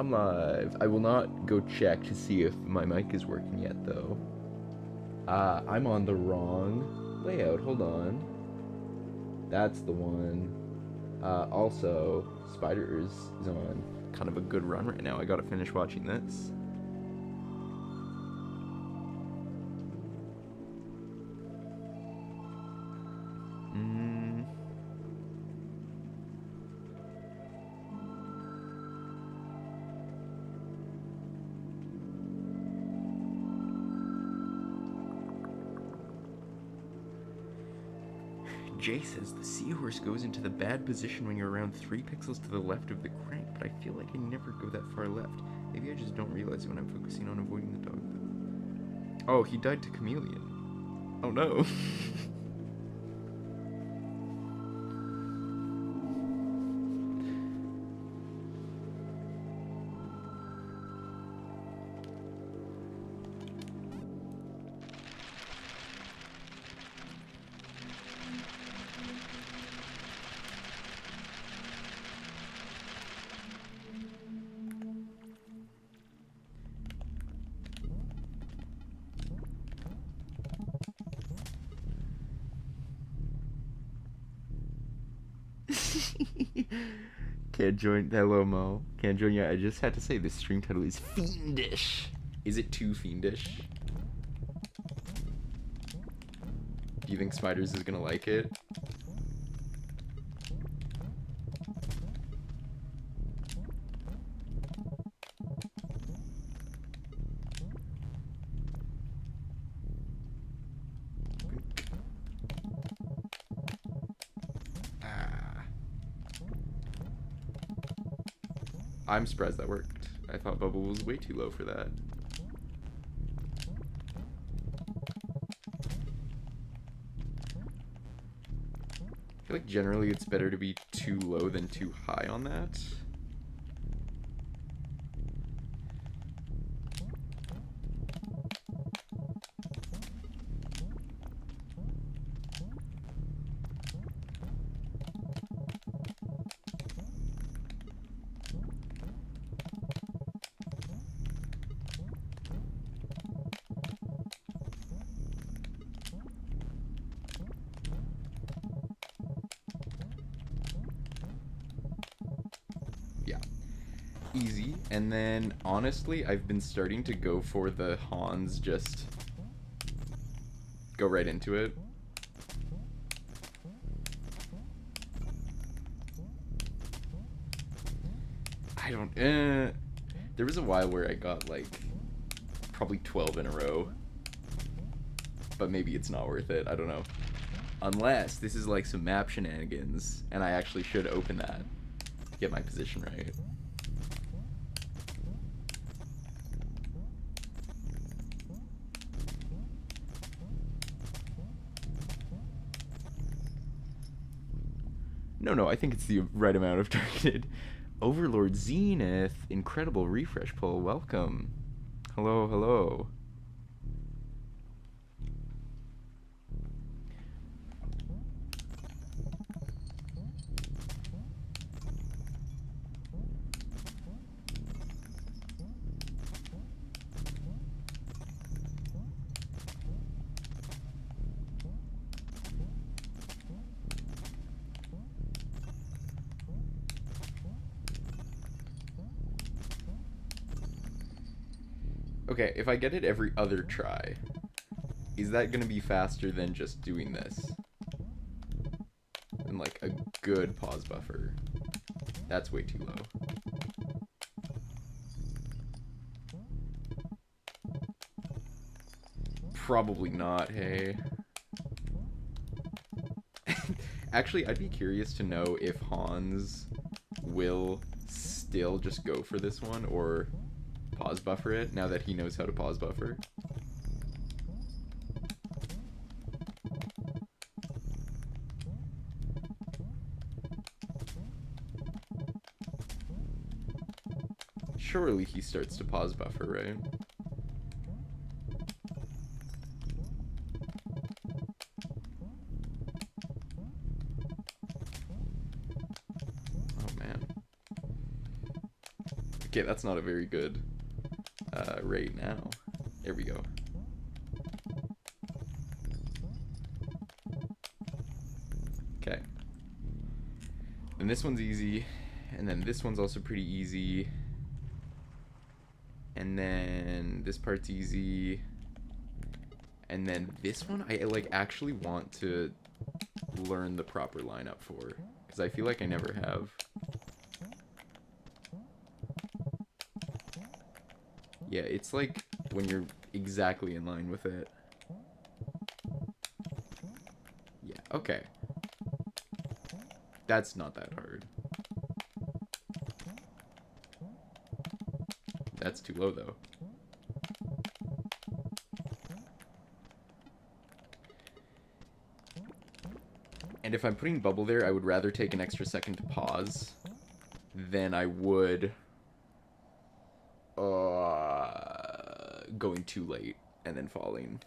I'm live. I will not go check to see if my mic is working yet, though. I'm on the wrong layout. Hold on. That's the one. Also, Spiders is on kind of a good run right now. I gotta finish watching this. Jay says the seahorse goes into the bad position when you're around 3 pixels to the left of the crank, but I feel like I never go that far left. Maybe I just don't realize it when I'm focusing on avoiding the dog. Oh, he died to Chameleon. Oh no. Can't join. Hello, Mo. Can't join yet. I just had to say this stream title is fiendish. Is it too fiendish? Do you think Spiders is gonna like it? I'm surprised that worked. I thought Bubble was way too low for that. I feel like generally it's better to be too low than too high on that. Easy. And then honestly, I've been starting to go for the Hans, just go right into it. I don't there was a while where I got like probably 12 in a row, but maybe it's not worth it. I don't know, unless this is like some map shenanigans and I actually should open that, get my position right. No, I think it's the right amount of targeted. Overlord Zenith, incredible refresh pull, welcome. Hello. Okay, if I get it every other try, is that gonna be faster than just doing this? And like a good pause buffer. That's way too low. Probably not, hey. Actually, I'd be curious to know if Hans will still just go for this one, or pause buffer it, now that he knows how to pause buffer. Surely he starts to pause buffer, right? Okay, that's not a very good rate now. There we go. Okay. And this one's easy. And then this one's also pretty easy. And then this part's easy. And then this one, I like actually want to learn the proper lineup for, because I feel like I never have. Yeah, it's like when you're exactly in line with it. Yeah, okay. That's not that hard. That's too low, though. And if I'm putting bubble there, I would rather take an extra second to pause than I would going too late and then falling.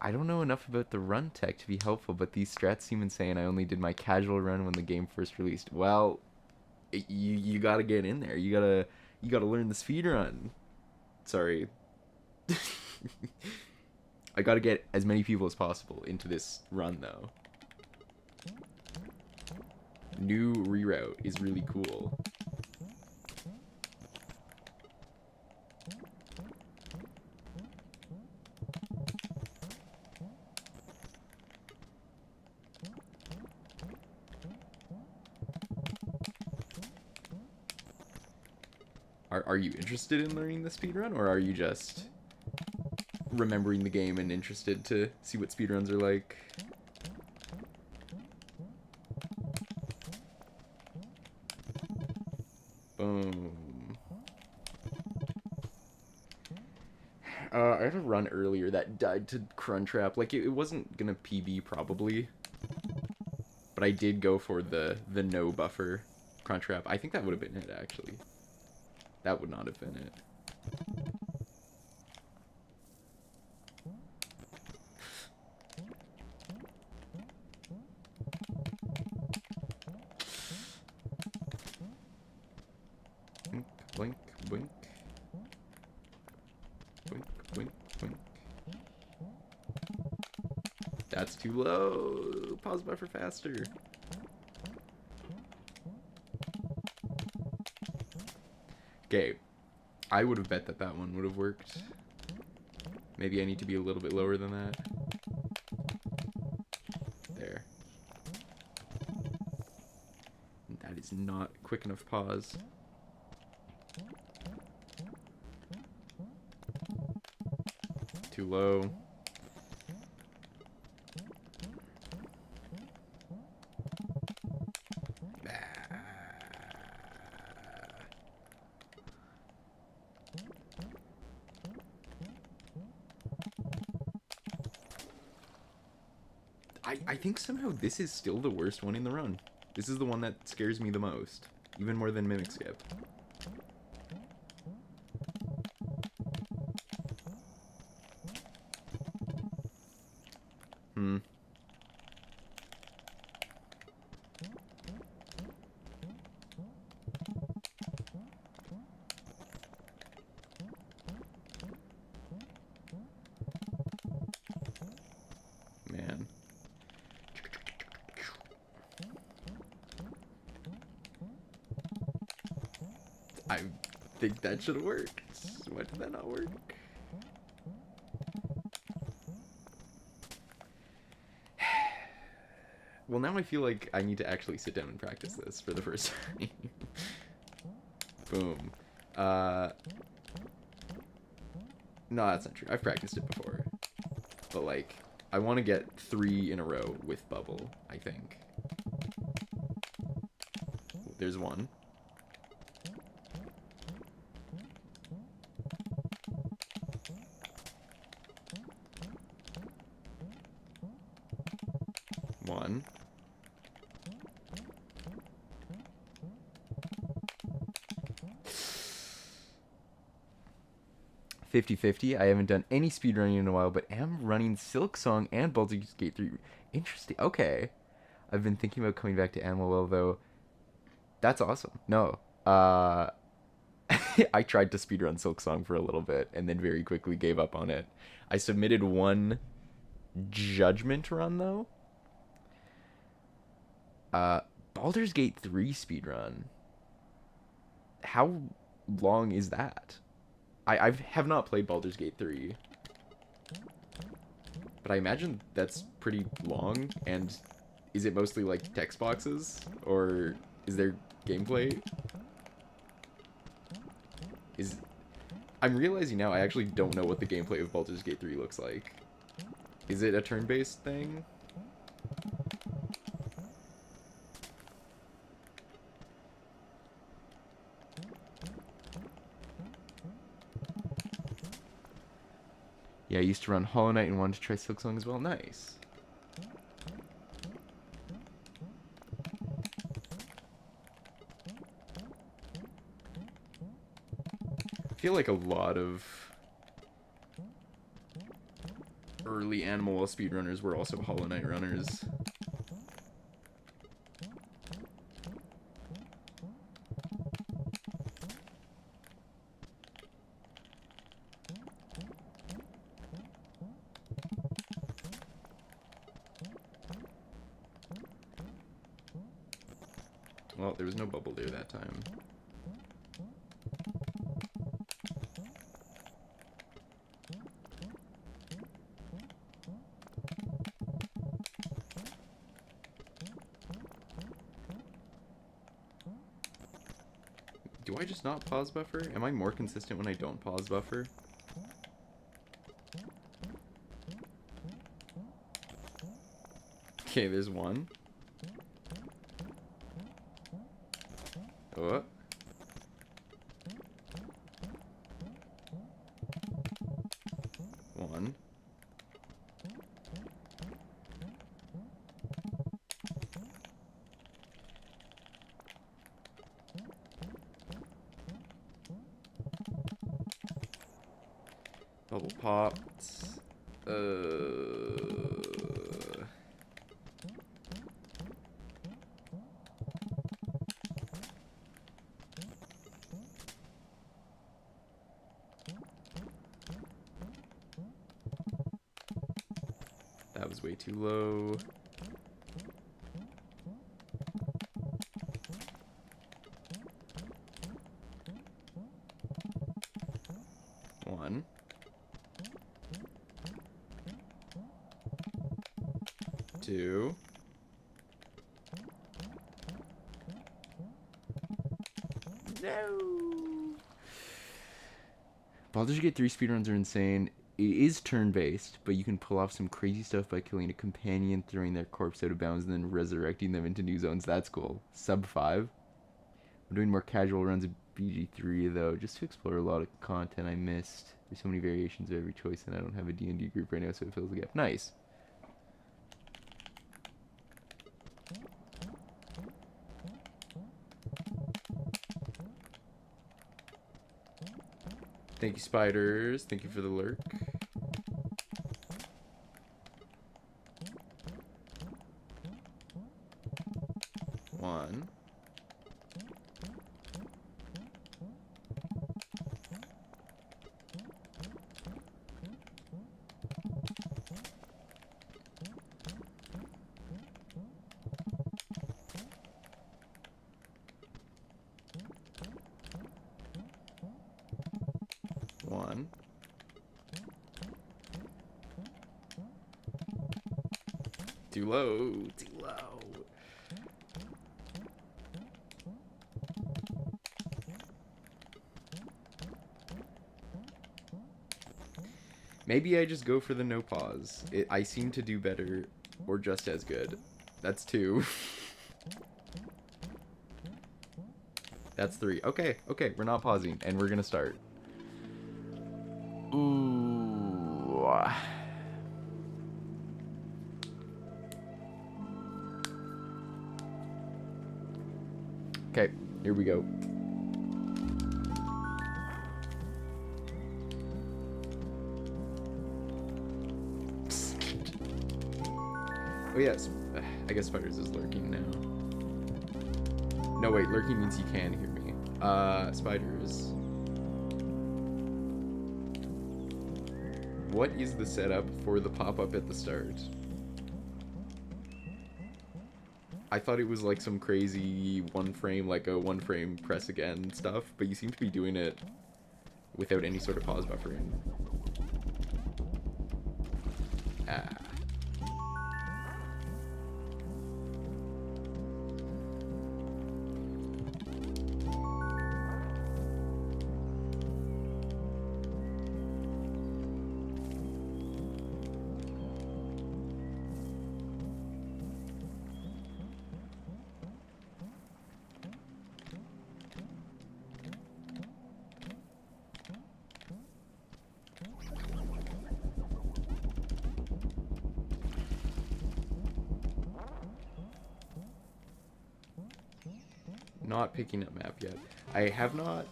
I don't know enough about the run tech to be helpful, but these strats seem insane. I only did my casual run when the game first released. Well, you gotta get in there. You gotta learn the speed run. Sorry. I gotta get as many people as possible into this run, though. New reroute is really cool. Are you interested in learning the speedrun, or are you just remembering the game and interested to see what speedruns are like? Boom. I had a run earlier that died to Cruntrap. Like, it wasn't gonna PB probably, but I did go for the no buffer Cruntrap. I think that would have been it, actually. That would not have been it. Blink, blink, blink, blink, blink. That's too low. Pause buffer faster. Okay, I would have bet that that one would have worked. Maybe I need to be a little bit lower than that. There. That is not quick enough pause. Too low. I think somehow this is still the worst one in the run. This is the one that scares me the most. Even more than Mimic Skip. Man. I think that should have worked. Why did that not work? Well, now I feel like I need to actually sit down and practice this for the first time. Boom. No, that's not true. I've practiced it before. But, like, I want to get 3 in a row with bubble, I think. There's one. One. 50-50. I haven't done any speedrunning in a while, but am running Silk Song and Baldur's Gate 3. Interesting. Okay. I've been thinking about coming back to Animal Well, though. That's awesome. No. I tried to speedrun Silk Song for a little bit and then very quickly gave up on it. I submitted one judgment run, though. Baldur's Gate 3 speedrun. How long is that? I have not played Baldur's Gate 3. But I imagine that's pretty long, and is it mostly like text boxes? Or is there gameplay? I'm realizing now I actually don't know what the gameplay of Baldur's Gate 3 looks like. Is it a turn-based thing? Yeah, I used to run Hollow Knight and wanted to try Silksong as well. Nice. I feel like a lot of early Animal Well speedrunners were also Hollow Knight runners. Well, there was no bubble there that time. Do I just not pause buffer? Am I more consistent when I don't pause buffer? Okay, there's one. Oh. One. Bubble popped. That was way too low. One. Two. No. Baldur's Gate 3 speedruns are insane. It is turn-based, but you can pull off some crazy stuff by killing a companion, throwing their corpse out of bounds, and then resurrecting them into new zones. That's cool. Sub 5. I'm doing more casual runs of BG3, though, just to explore a lot of content I missed. There's so many variations of every choice, and I don't have a D&D group right now, so it fills the gap. Nice. Thank you, spiders. Thank you for the lurk. One. One. Too low. Too low. Maybe I just go for the no pause. I seem to do better, or just as good. That's 2. That's 3. Okay, okay, we're not pausing, and we're gonna start. Ooh. Okay, here we go. Oh yes, I guess spiders is lurking now. No wait, lurking means he can hear me. Spiders. What is the setup for the pop-up at the start? I thought it was like some crazy one frame, like a one frame press again stuff, but you seem to be doing it without any sort of pause buffering. Ah. Not picking up map yet. I have not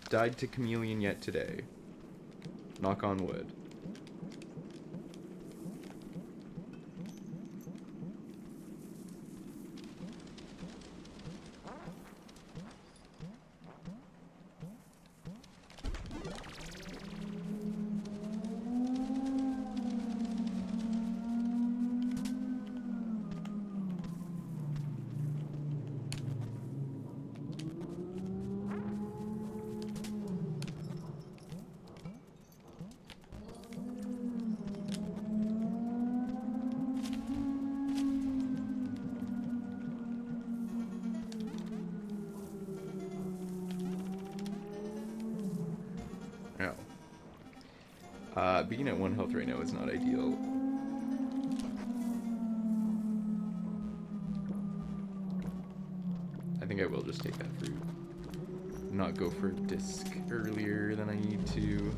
died to Chameleon yet today. Knock on wood. Being at 1 health right now is not ideal. I think I will just take that fruit. Not go for a disc earlier than I need to.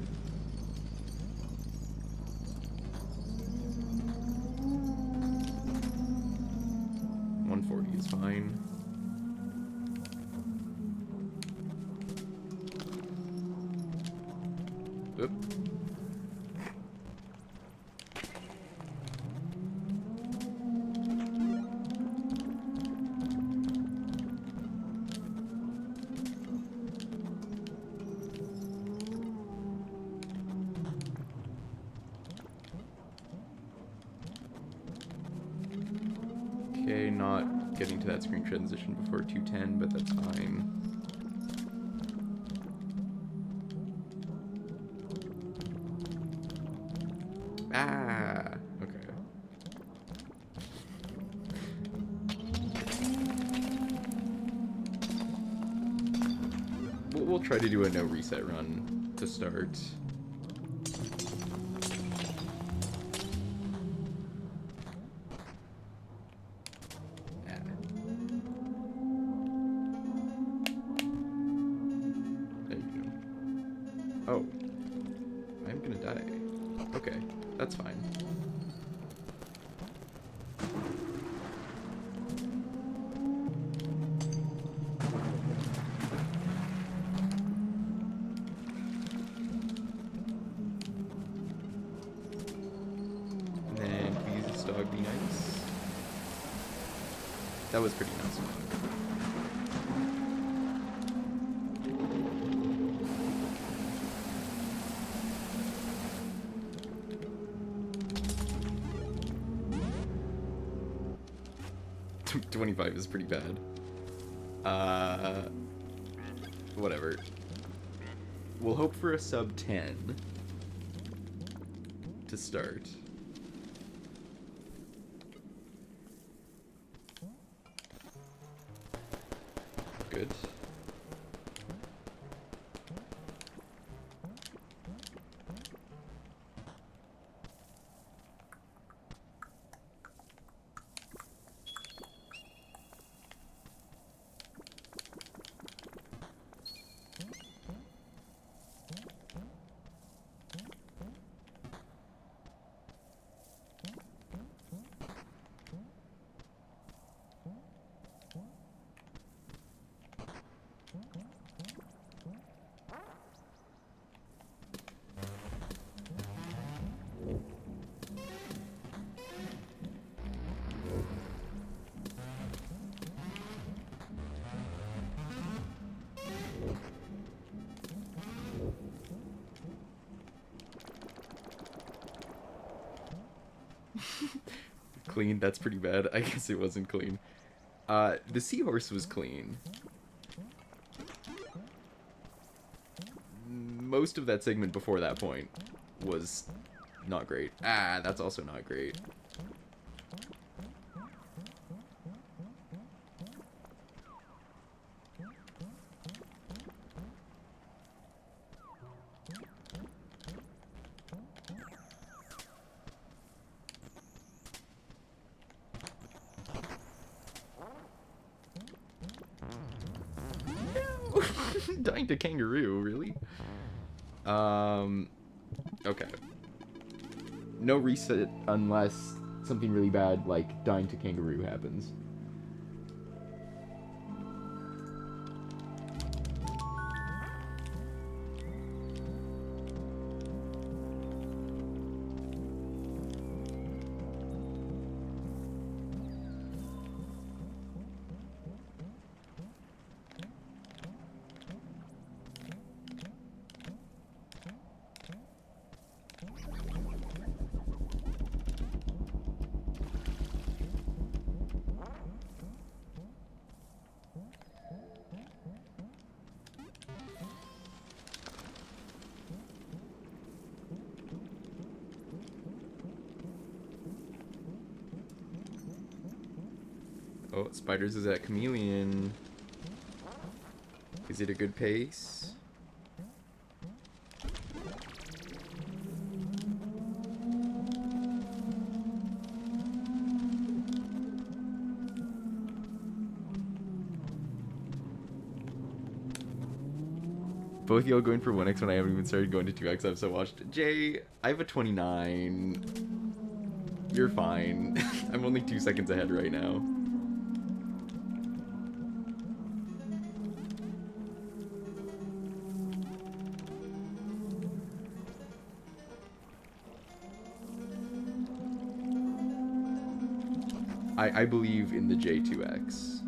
$140 is fine. Oop. Okay, not getting to that screen transition before 210, but that's fine. Ah, okay. We'll try to do a no reset run to start. Oh, I'm gonna die. Okay, that's fine. And then please this dog be nice. That was pretty nice. $25 is pretty bad. Whatever. We'll hope for a sub 10 to start. Good. Clean, that's pretty bad. I guess it wasn't clean. The seahorse was clean. Most of that segment before that point was not great. Ah, that's also not great. Dying to kangaroo, really? Okay. No reset unless something really bad like dying to kangaroo happens. Oh, Spiders is at Chameleon. Is it a good pace? Both y'all going for 1x when I haven't even started going to 2x. I've so watched. Jay, I have a 29. You're fine. I'm only 2 seconds ahead right now. I believe in the J2X.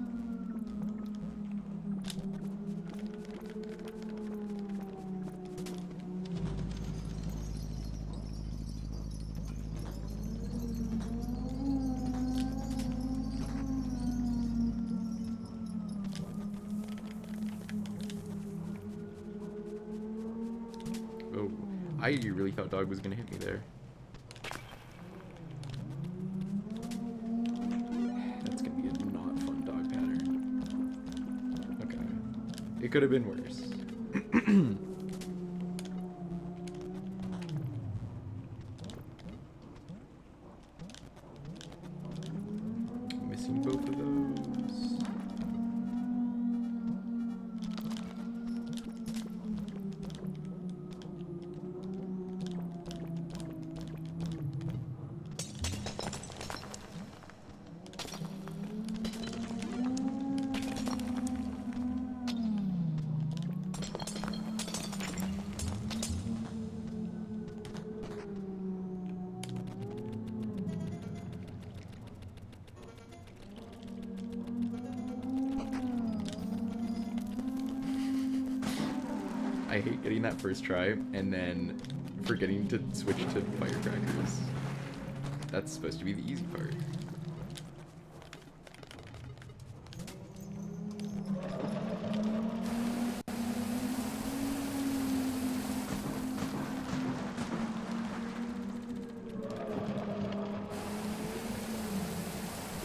Oh, I really thought dog was gonna hit me there. That's gonna be a not fun dog pattern. Okay. It could have been worse. Missing both of those. I hate getting that first try and then forgetting to switch to firecrackers. That's supposed to be the easy part.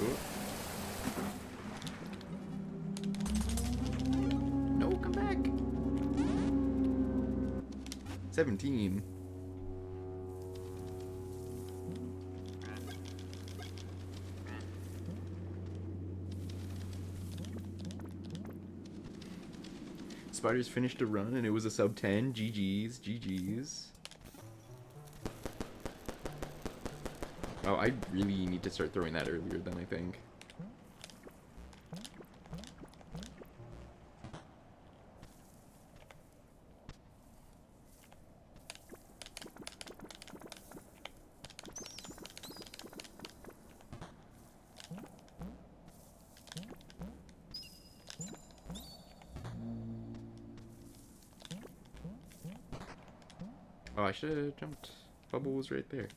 Ooh. No, come back! 17. Spiders finished a run and it was a sub 10. GG's, GG's. Oh, I really need to start throwing that earlier than I think. Oh, I should have jumped. Bubble was right there.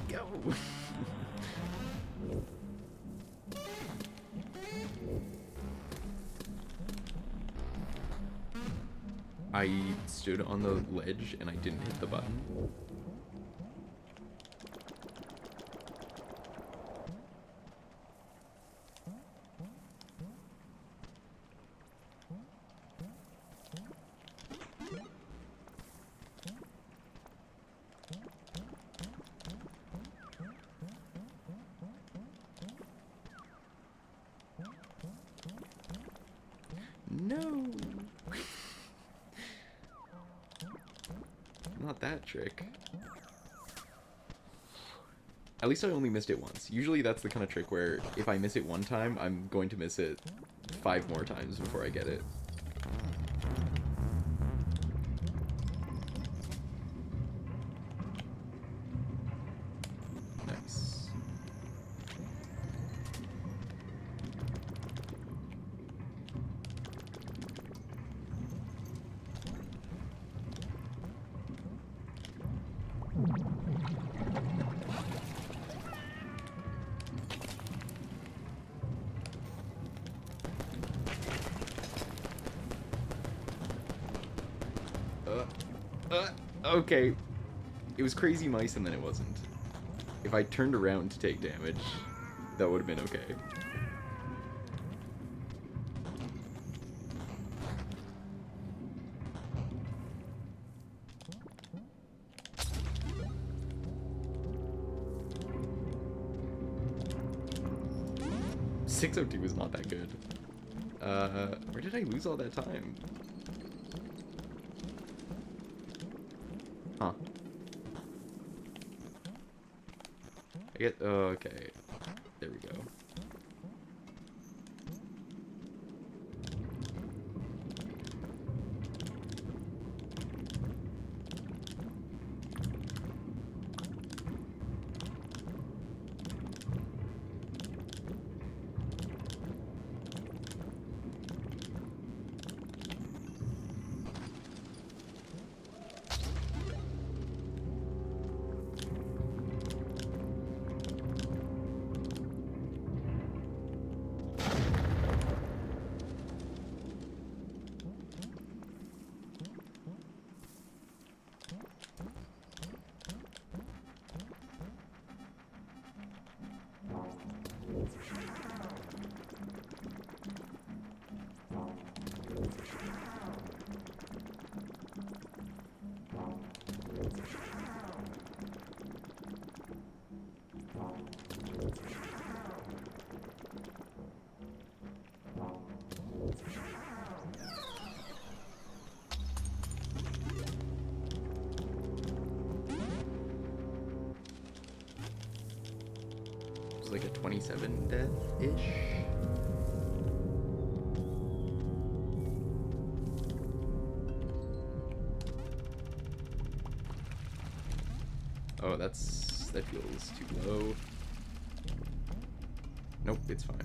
Go! I stood on the ledge and I didn't hit the button. No! Not that trick. At least I only missed it once. Usually that's the kind of trick where if I miss it one time, I'm going to miss it 5 more times before I get it. Nice. Okay. It was crazy mice and then it wasn't. If I turned around to take damage, that would have been okay. .602 is not that good. Where did I lose all that time? Huh. I get, okay. There we go. It was like a 27 death-ish. Oh, that feels too low. Nope, it's fine.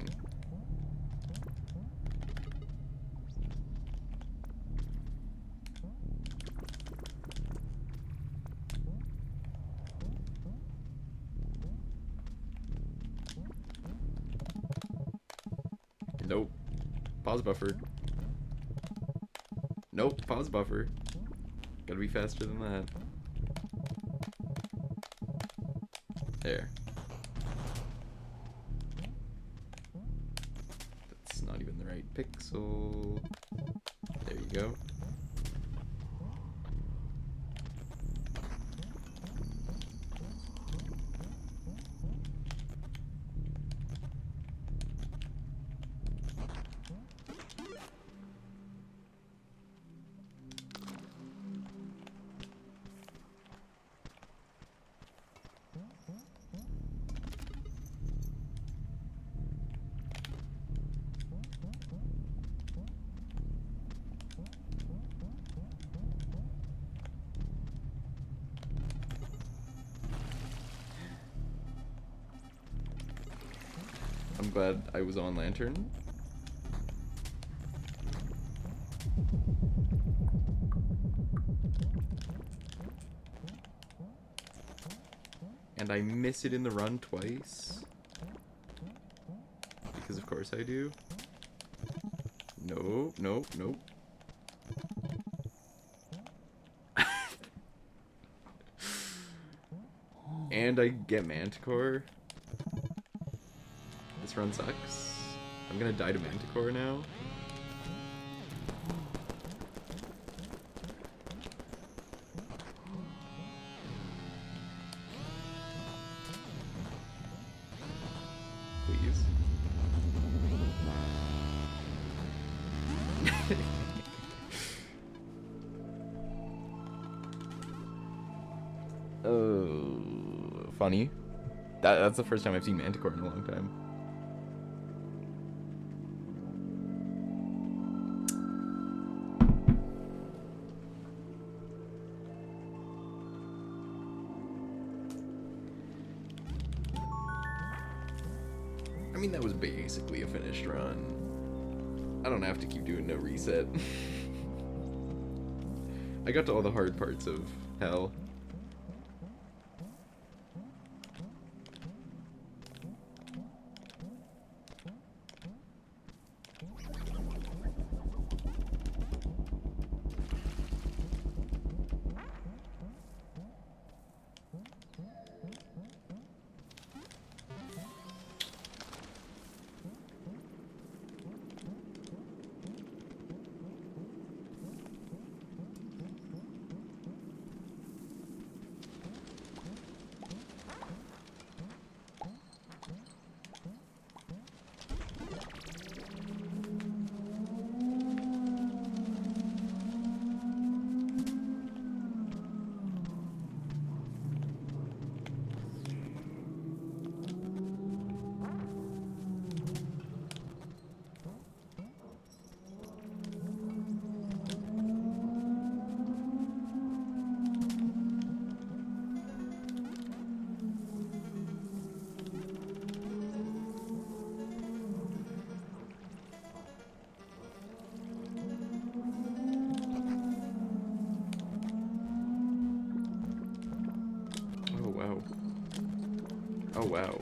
Nope. Pause buffer. Nope, pause buffer. Gotta be faster than that. There. That's not even the right pixel. There you go. I'm glad I was on Lantern. And I miss it in the run twice. Because of course I do. Nope, nope, nope. And I get Manticore. This run sucks. I'm gonna die to Manticore now. Please. Oh, funny. That's the first time I've seen Manticore in a long time. I mean, that was basically a finished run. I don't have to keep doing no reset. I got to all the hard parts of hell. Oh wow.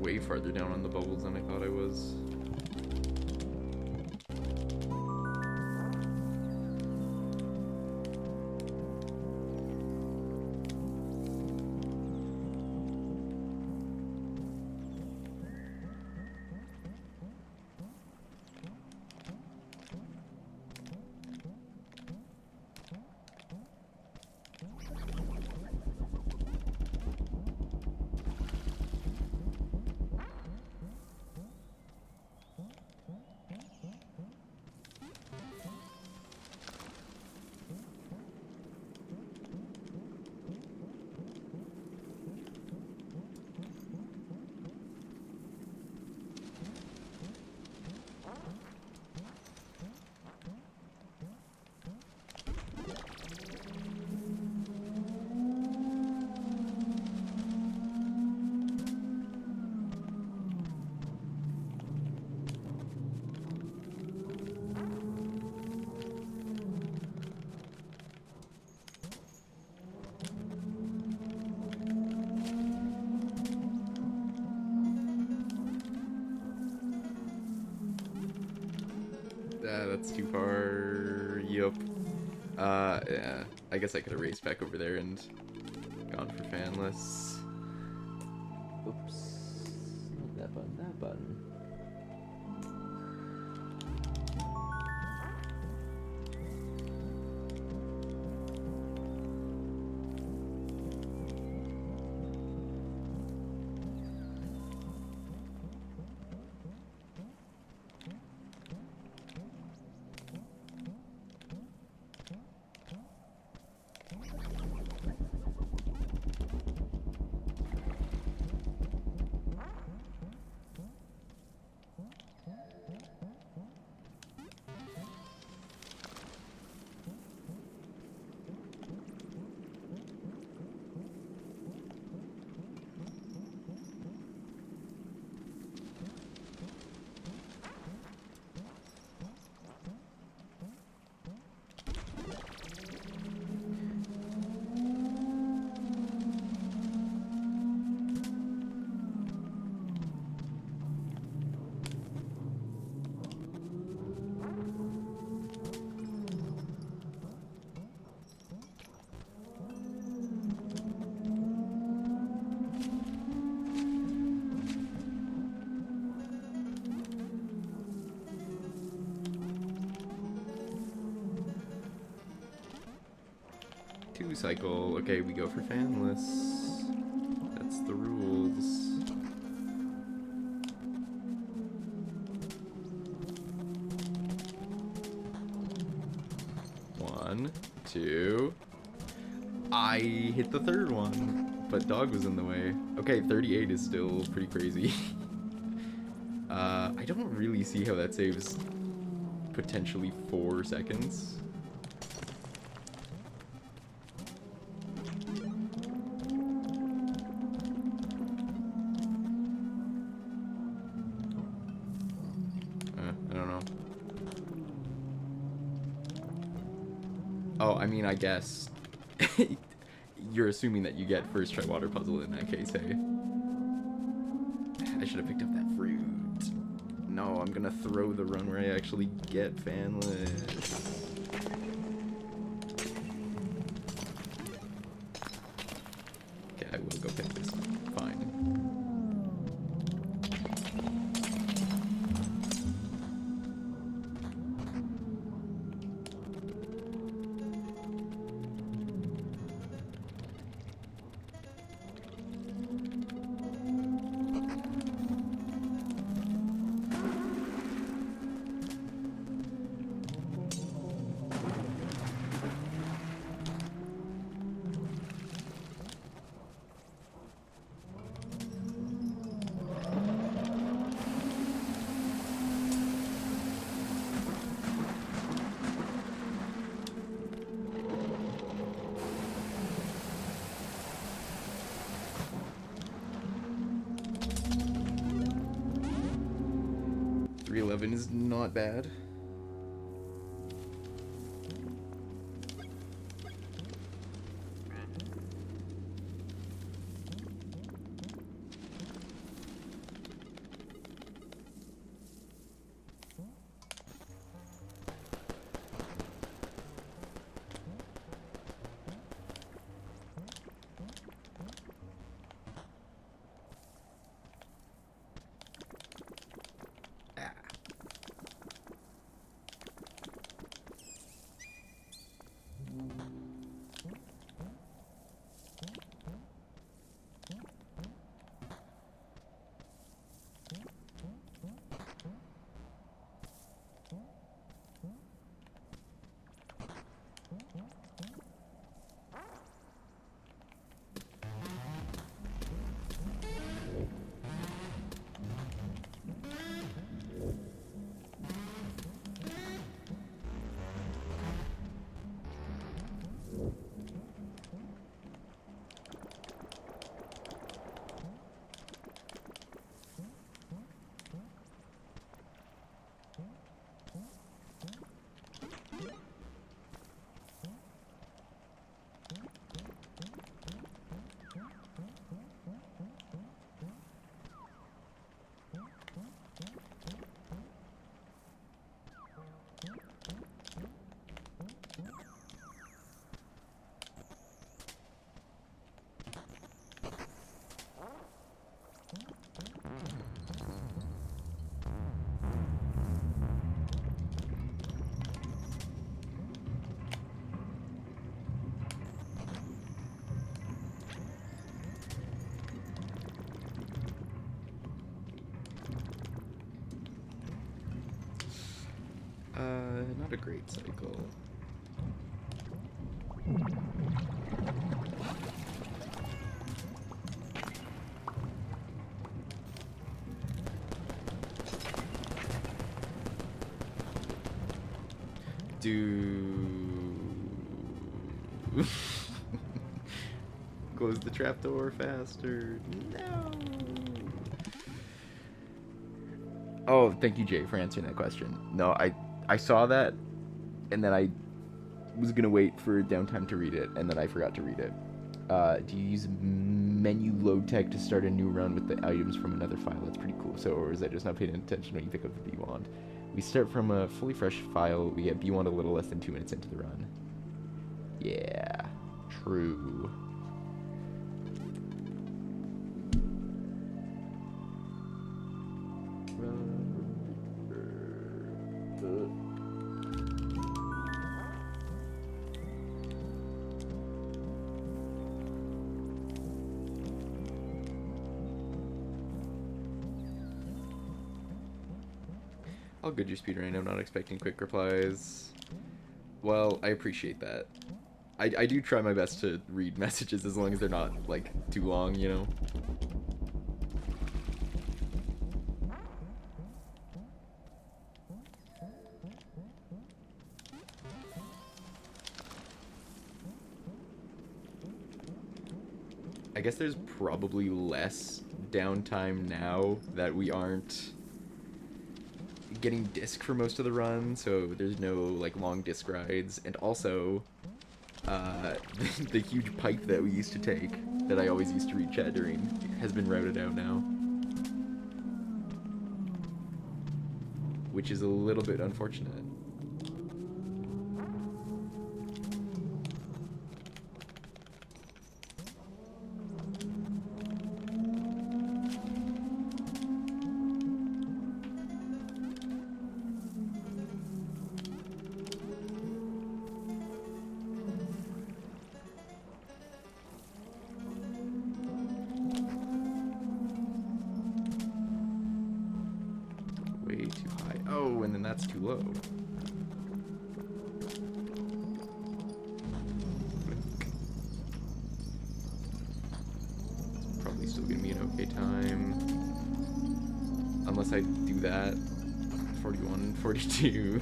Way farther down on the bubbles than I thought I was. That's too far. Yup. Yeah. I guess I could have raced back over there and gone for fanless. Oops. Not that button, that button. blue cycle. Okay, we go for fanless. That's the rules. One, two. I hit the third one, but dog was in the way. Okay, 38 is still pretty crazy. I don't really see how that saves potentially 4 seconds. I don't know. Oh, I mean, I guess you're assuming that you get first try water puzzle in that case, hey? I should have picked up that fruit. No, I'm gonna throw the run where I actually get fanless. Okay, I will go pick this up. Fine. .311 is not bad. Not a great cycle. Close the trapdoor faster. No. Oh, thank you, Jay, for answering that question. No, I saw that, and then I was gonna wait for downtime to read it, and then I forgot to read it. Do you use menu load tech to start a new run with the items from another file? That's pretty cool. So, or is that just not paying attention when you pick up the B-Wand? We start from a fully fresh file. We get B-Wand a little less than 2 minutes into the run. Yeah, true. I'll good your speedrun. I'm not expecting quick replies. Well, I appreciate that. I do try my best to read messages as long as they're not, like, too long, you know? I guess there's probably less downtime now that we aren't getting disc for most of the run, so there's no like long disc rides, and also the huge pipe that we used to take that I always used to read chat during has been routed out now, which is a little bit unfortunate. Way too high. Oh, and then that's too low. Probably still gonna be an okay time. Unless I do that. 41, 42.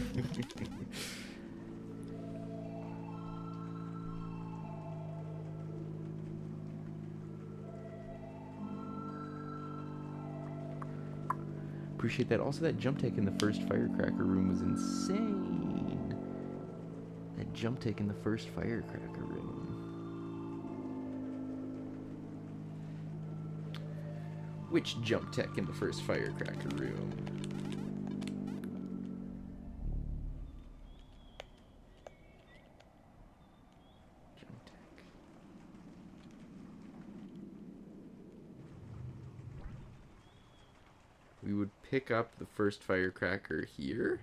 Appreciate that. Also, that jump tech in the first firecracker room was insane. That jump tech in the first firecracker room. Which jump tech in the first firecracker room? Jump tech. We would pick up the first firecracker here.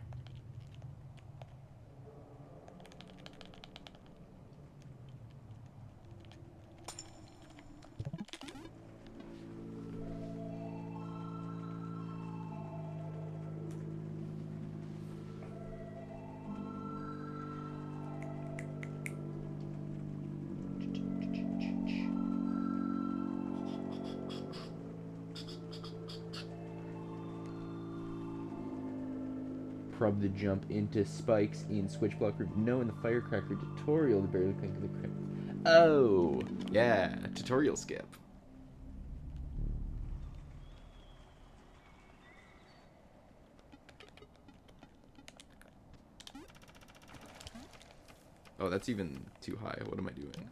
Prob the jump into spikes in switch block room. No, in the firecracker tutorial, the barely clink of the crypt. Oh, yeah, tutorial skip. Oh, that's even too high. What am I doing?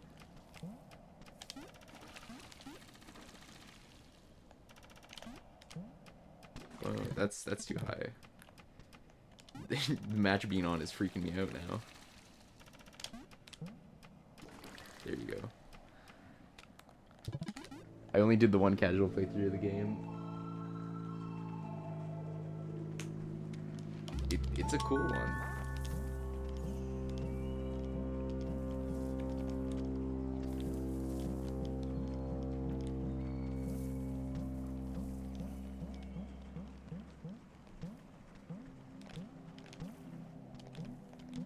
Oh, that's too high. The match being on is freaking me out now. There you go. I only did the one casual playthrough of the game. It's a cool one.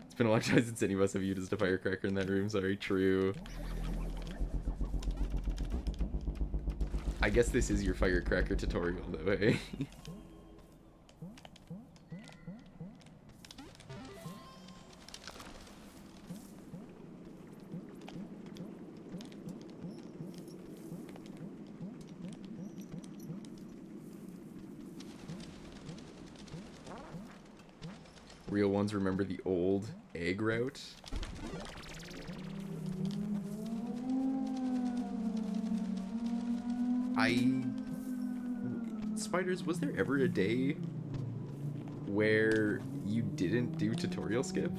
It's been a long time since any of us have used a firecracker in that room. Sorry, true. I guess this is your firecracker tutorial, though, eh? Real ones remember the old egg route. Spiders, was there ever a day where you didn't do tutorial skip?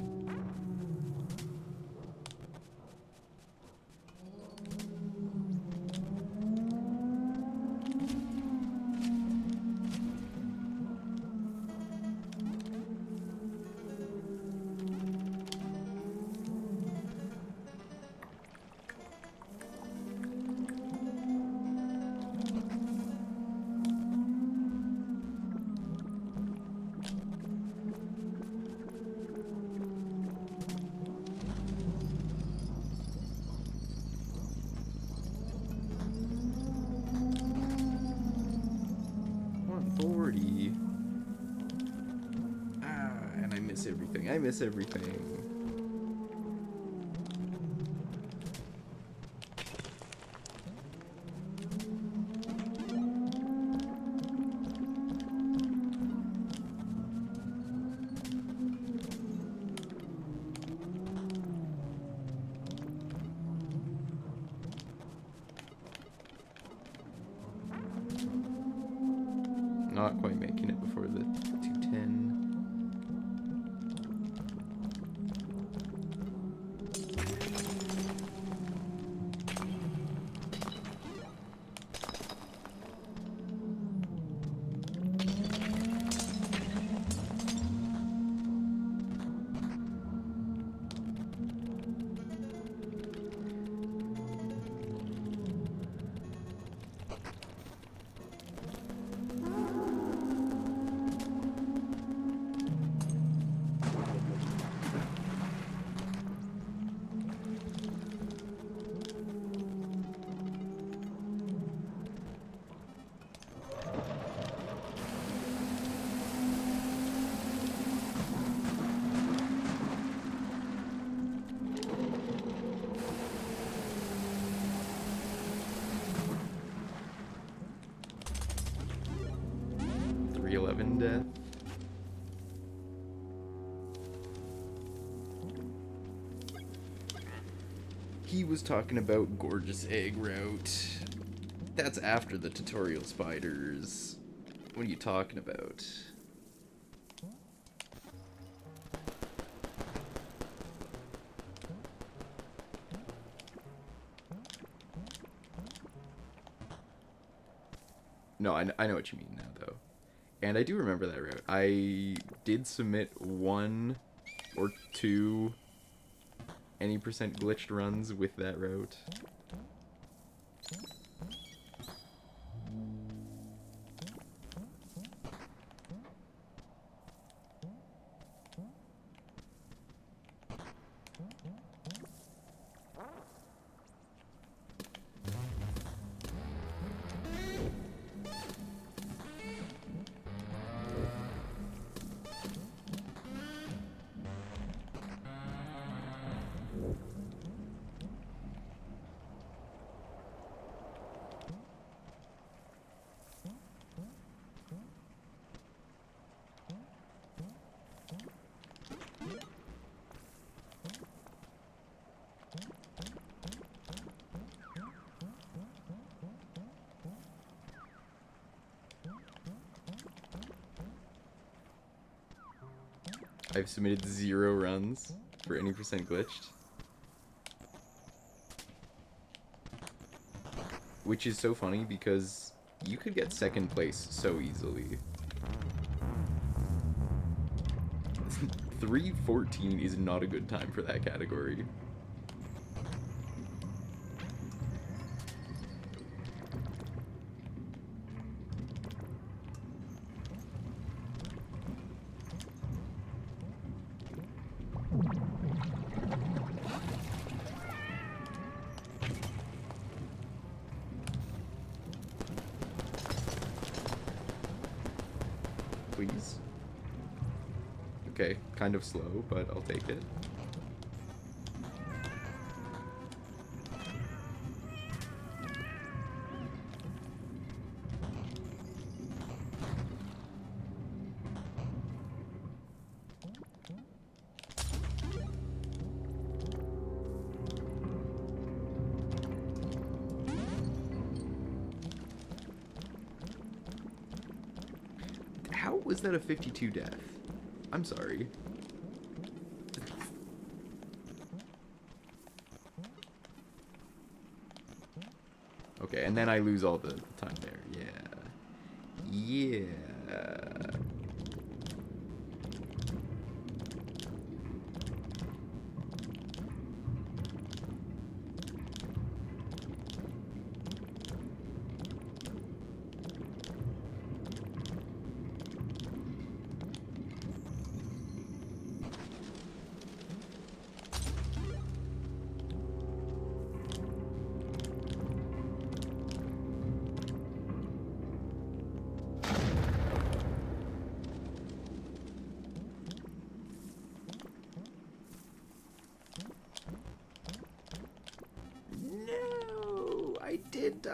miss everything. I miss everything. Not quite making it before the 210. Death. He was talking about gorgeous egg route. That's after the tutorial spiders. What are you talking about? No, I know what you mean now, though. And I do remember that route. I did submit 1 or 2 any percent glitched runs with that route. I've submitted 0 runs for any percent glitched. Which is so funny because you could get 2nd place so easily. 3:14 is not a good time for that category. Please. Okay, kind of slow, but I'll take it. How was that a 52 death? I'm sorry. Okay, and then I lose all the time there. Yeah. Yeah.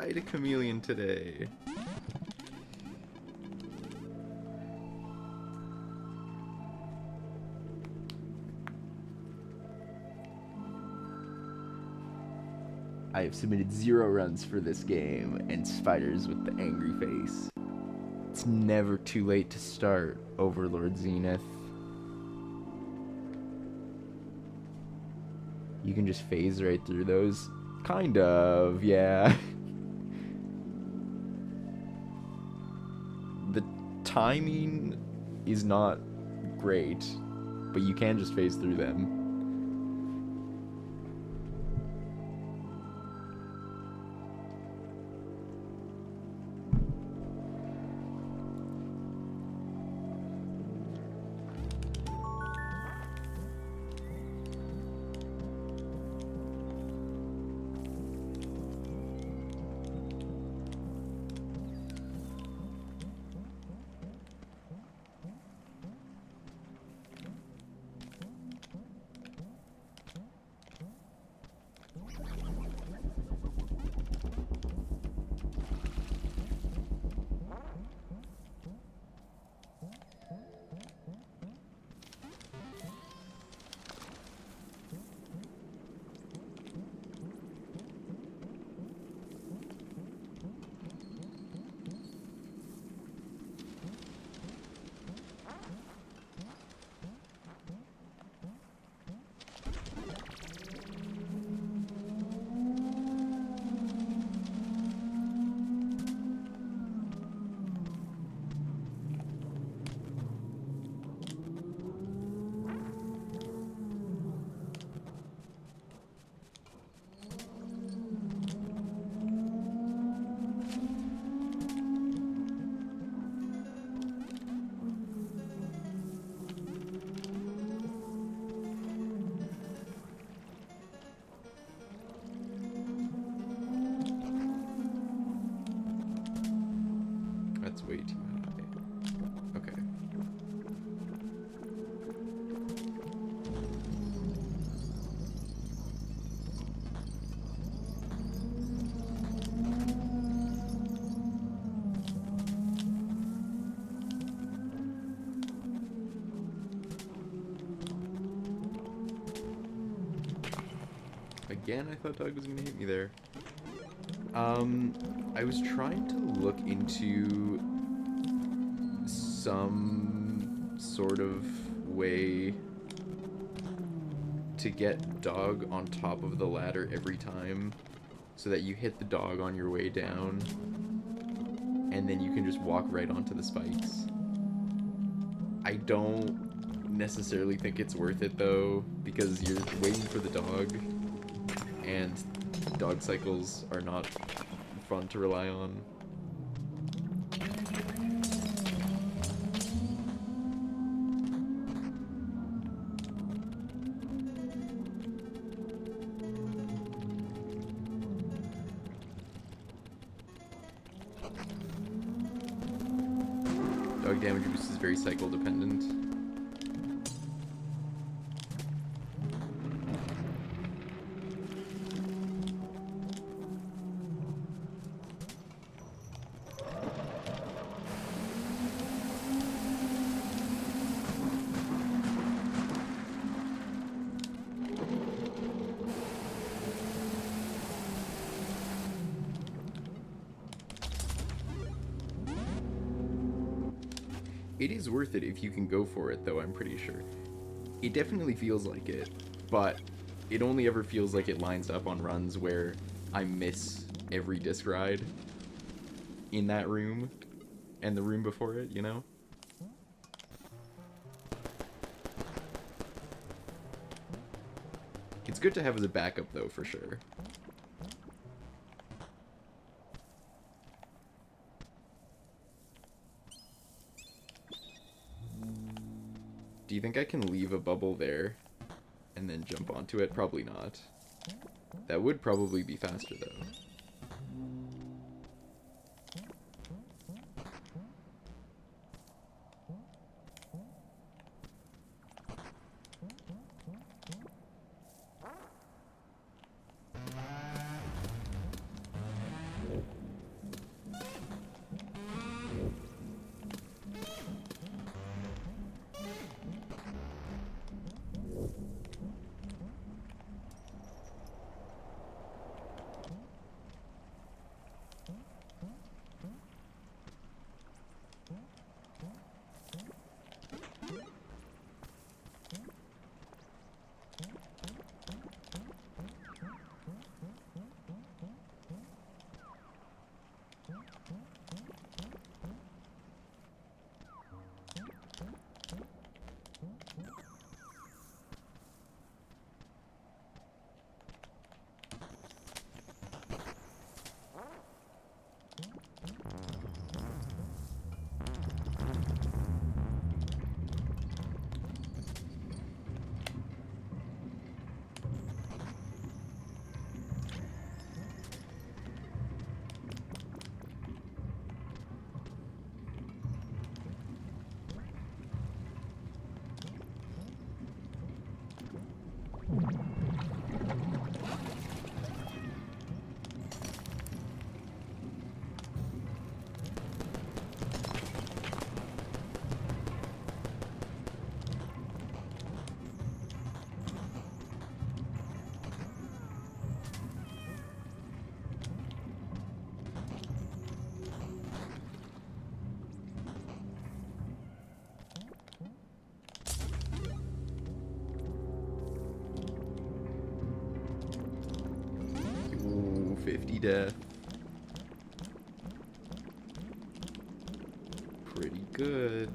died a chameleon today. I have submitted 0 runs for this game, and Spiders with the angry face. It's never too late to start, Overlord Zenith. You can just phase right through those. Kind of, yeah. The timing is not great, but you can just phase through them. That's way too high. Okay. Again, I thought Doug was gonna hit me there. I was trying to look into some sort of way to get Dog on top of the ladder every time so that you hit the dog on your way down and then you can just walk right onto the spikes. I don't necessarily think it's worth it though, because you're waiting for the dog and dog cycles are not fun to rely on. Dog damage boost is very cycle dependent. It is worth it if you can go for it, though, I'm pretty sure. It definitely feels like it, but it only ever feels like it lines up on runs where I miss every disc ride in that room and the room before it, you know? It's good to have as a backup, though, for sure. Do you think I can leave a bubble there and then jump onto it? Probably not. That would probably be faster, though. 50 death. Pretty good.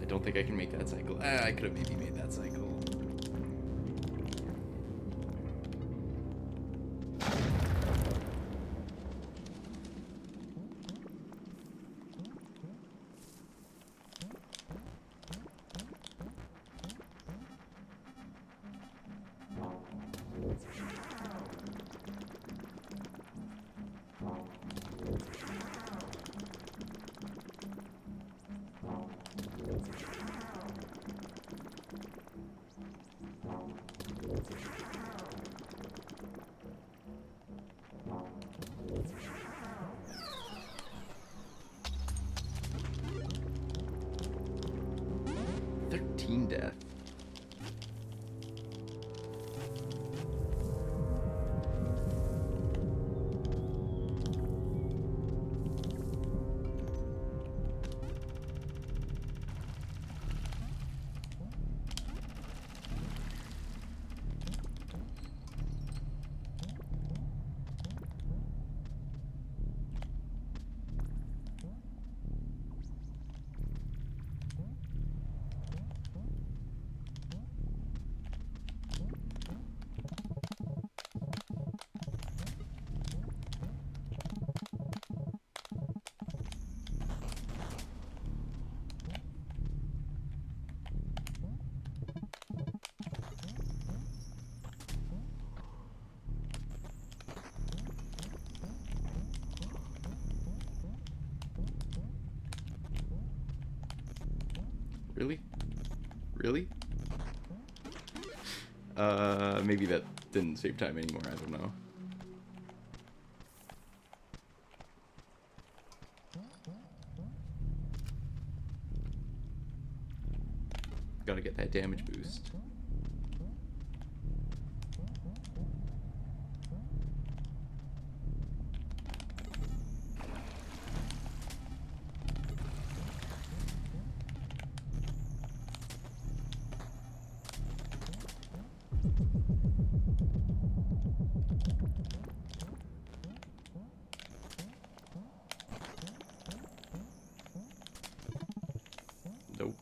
I don't think I can make that cycle. I could have maybe made that cycle. Death. Really? Really? Maybe that didn't save time anymore, I don't know. Gotta get that damage boost. Nope.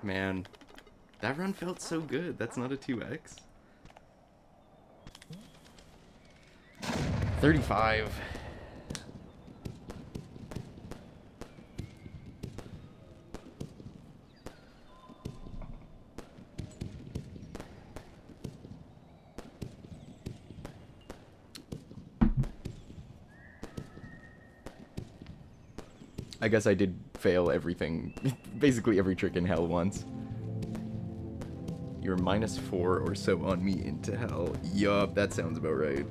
Man, that run felt so good. That's not a 2x. 35. I guess I did fail everything, basically every trick in hell once. You're -4 or so on me into hell. Yup, that sounds about right.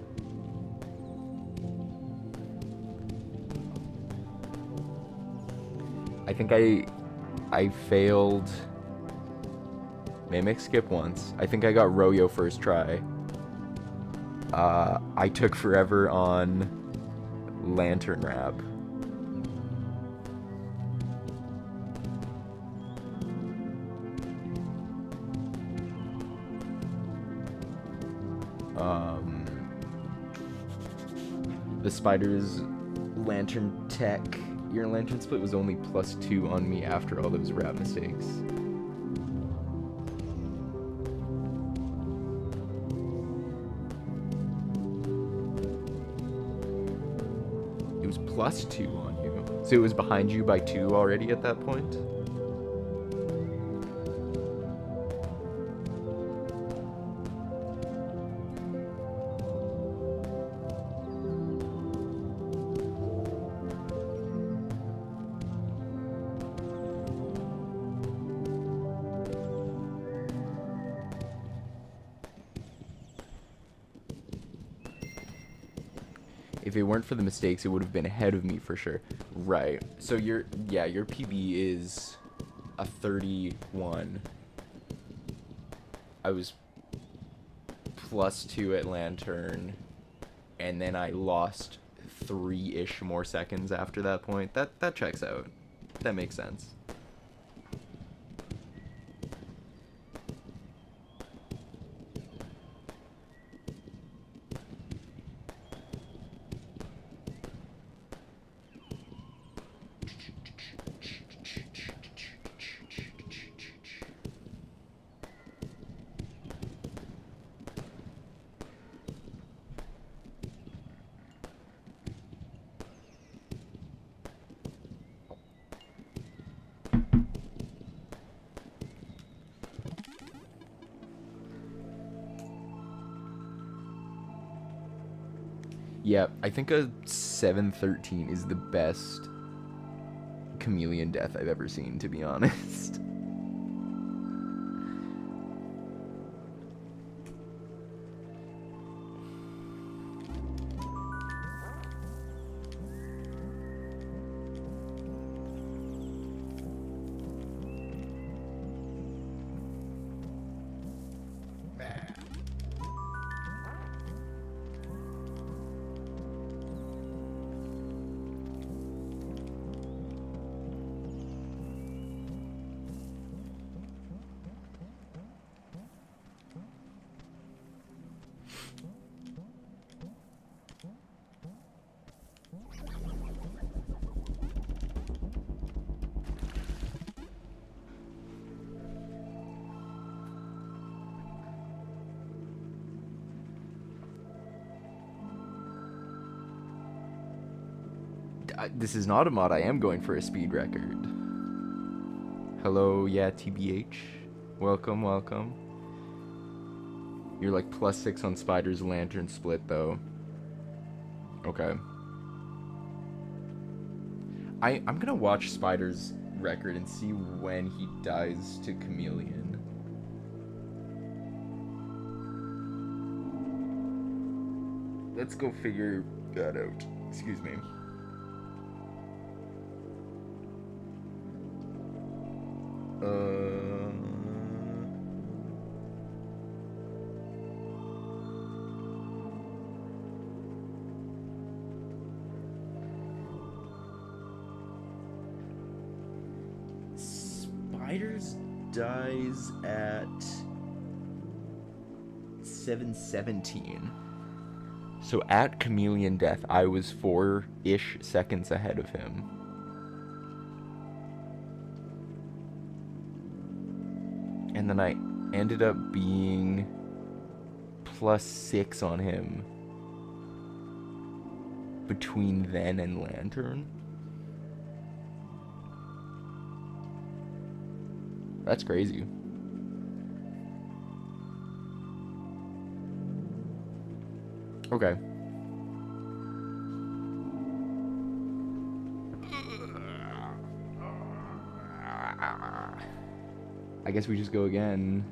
I think I failed Mimic Skip once. I think I got Royo first try. I took forever on Lantern Wrap. The spider's lantern tech, your lantern split was only +2 on me after all those wrap mistakes. +2 on you. So it was behind you by 2 already at that point? If it weren't for the mistakes, it would have been ahead of me for sure. Right. So your PB is a 31. I was +2 at Lantern, and then I lost 3-ish more seconds after that point. That checks out. That makes sense. Yeah, I think a 713 is the best chameleon death I've ever seen, to be honest. This is not a mod. I am going for a speed record. Hello, yeah, TBH. Welcome, welcome. You're like +6 on Spider's Lantern split, though. Okay. I'm gonna watch Spider's record and see when he dies to Chameleon. Let's go figure that out. Excuse me. Spiders dies at 717. So at Chameleon Death, I was 4-ish seconds ahead of him. And then I ended up being +6 on him between then and Lantern. That's crazy. Okay. I guess we just go again.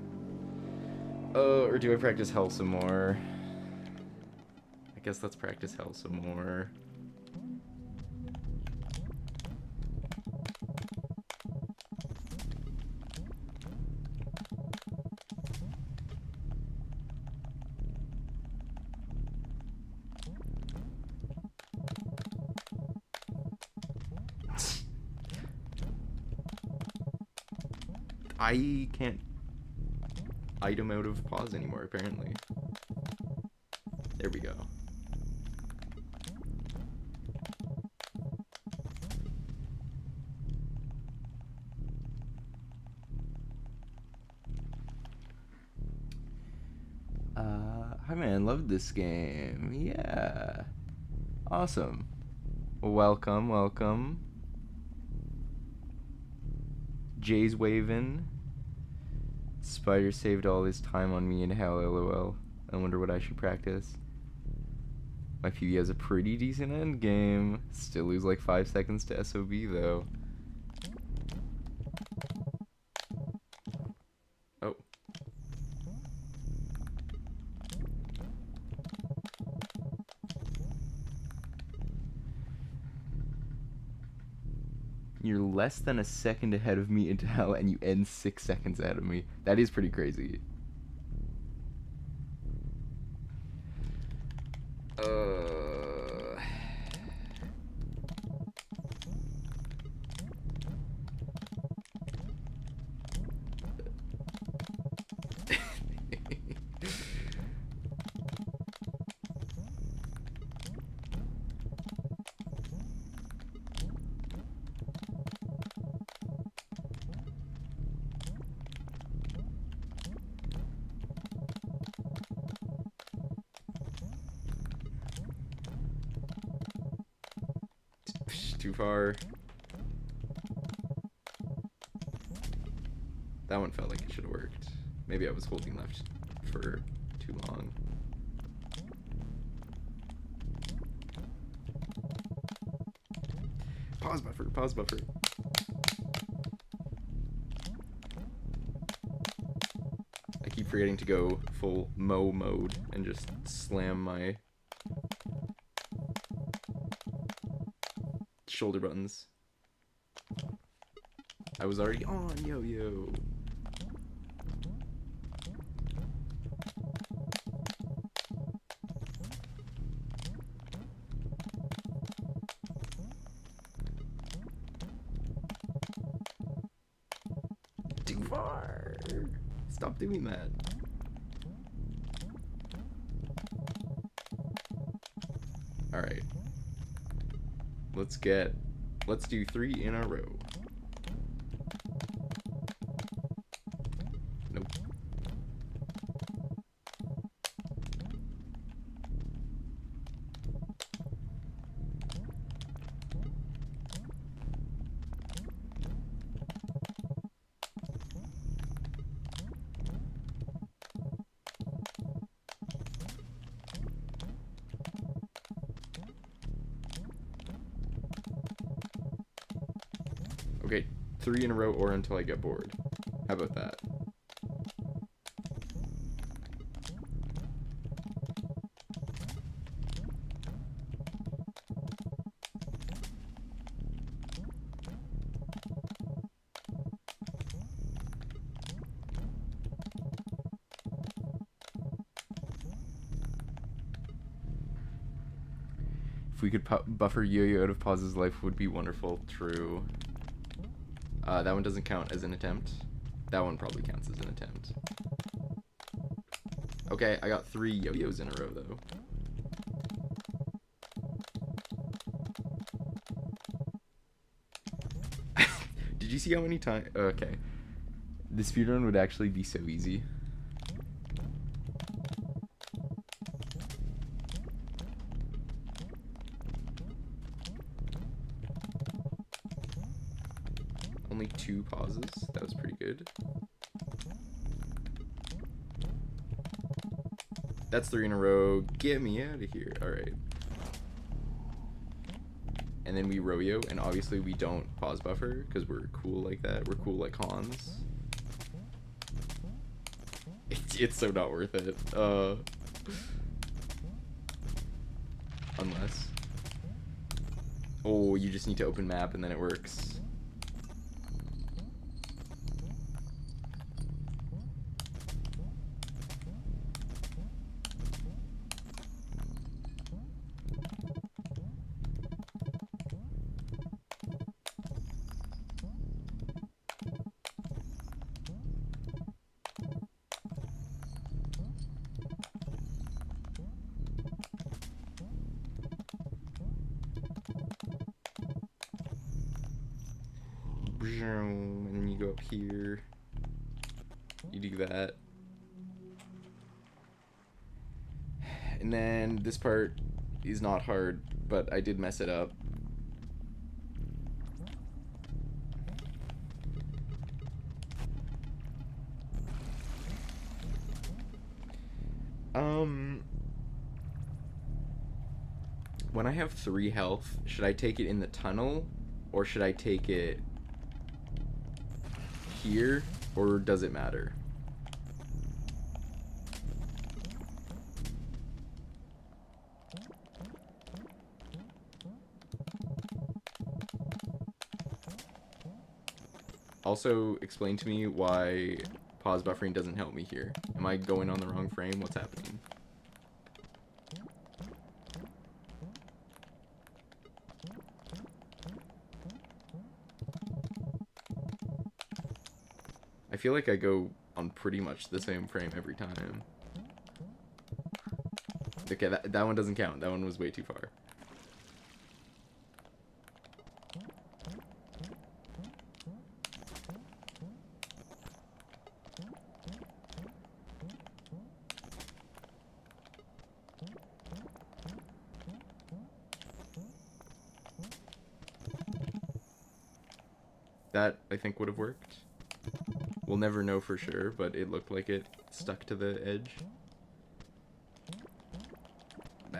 Or do I practice hell some more? I guess let's practice hell some more. I can't item out of pause anymore, apparently. There we go. Hi man, love this game. Yeah. Awesome. Welcome, welcome. Jay's waving. Spider saved all his time on me in hell, lol. I wonder what I should practice. My PB has a pretty decent end game. Still lose like 5 seconds to SOB though. Oh. You're less than a second ahead of me into hell and you end 6 seconds ahead of me. That is pretty crazy. Too far. That one felt like it should have worked. Maybe I was holding left for too long. Pause buffer, pause buffer. I keep forgetting to go full Mo mode and just slam my shoulder buttons. I was already on yo-yo. Too far. Stop doing that. All right. Let's do 3 in a row. Nope. Okay, 3 in a row or until I get bored. How about that? If we could buffer Yo-Yo out of Pauz's life would be wonderful. True. That one doesn't count as an attempt. That one probably counts as an attempt. Okay, I got 3 yo-yos in a row, though. Did you see how many times? Okay. The speedrun would actually be so easy. Only 2 pauses. That was pretty good. That's 3 in a row. Get me out of here. Alright. And then we row-yo, and obviously we don't pause buffer, because we're cool like that. We're cool like Hans. It's so not worth it. Unless. Oh, you just need to open map, and then it works. And then you go up here. You do that. And then this part is not hard, but I did mess it up. Um, when I have 3 health, should I take it in the tunnel, or should I take it here, or does it matter? Also, explain to me why pause buffering doesn't help me here. Am I going on the wrong frame? What's happening? I feel like I go on pretty much the same frame every time. Okay, that one doesn't count. That one was way too far. That, I think, would have worked. We'll never know for sure, but it looked like it stuck to the edge. Bah.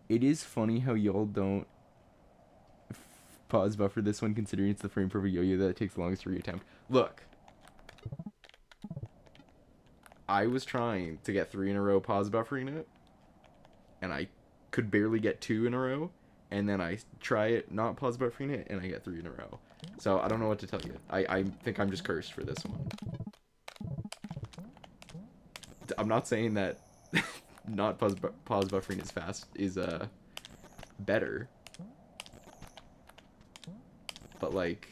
It is funny how y'all don't pause buffer this one, considering it's the frame per yo-yo that takes the longest to reattempt. Look. I was trying to get 3 in a row pause buffering it, and I could barely get 2 in a row, and then I try it not pause buffering it, and I get 3 in a row. So I don't know what to tell you. I think I'm just cursed for this one. I'm not saying that not pause buffering is fast is better, but like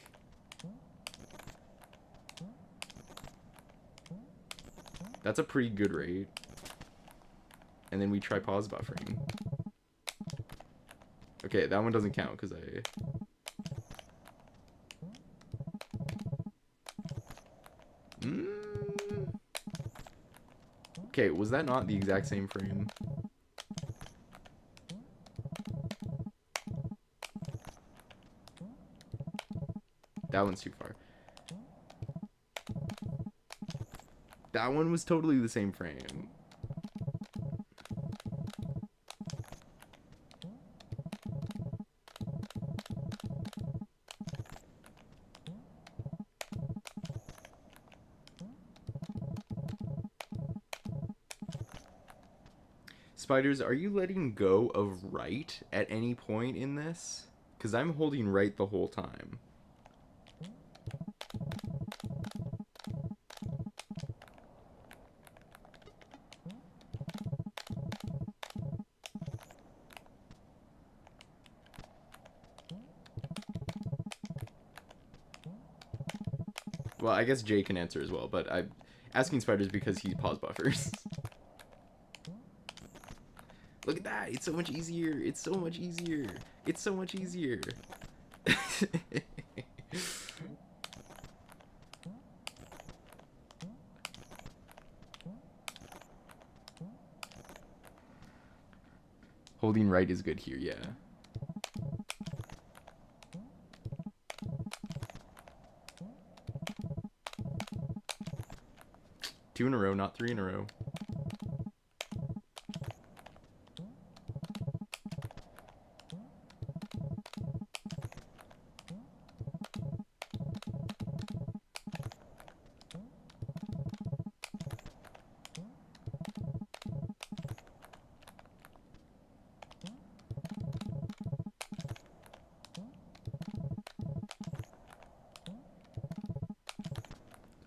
that's a pretty good rate. And then we try pause buffering. Okay, that one doesn't count because I... Okay, was that not the exact same frame? That one's too far. That one was totally the same frame. Spiders, are you letting go of right at any point in this? Because I'm holding right the whole time. Well, I guess Jay can answer as well, but I'm asking Spiders because he pause buffers. Look at that! It's so much easier! It's so much easier! It's so much easier! Holding right is good here, yeah. Two in a row, not 3 in a row.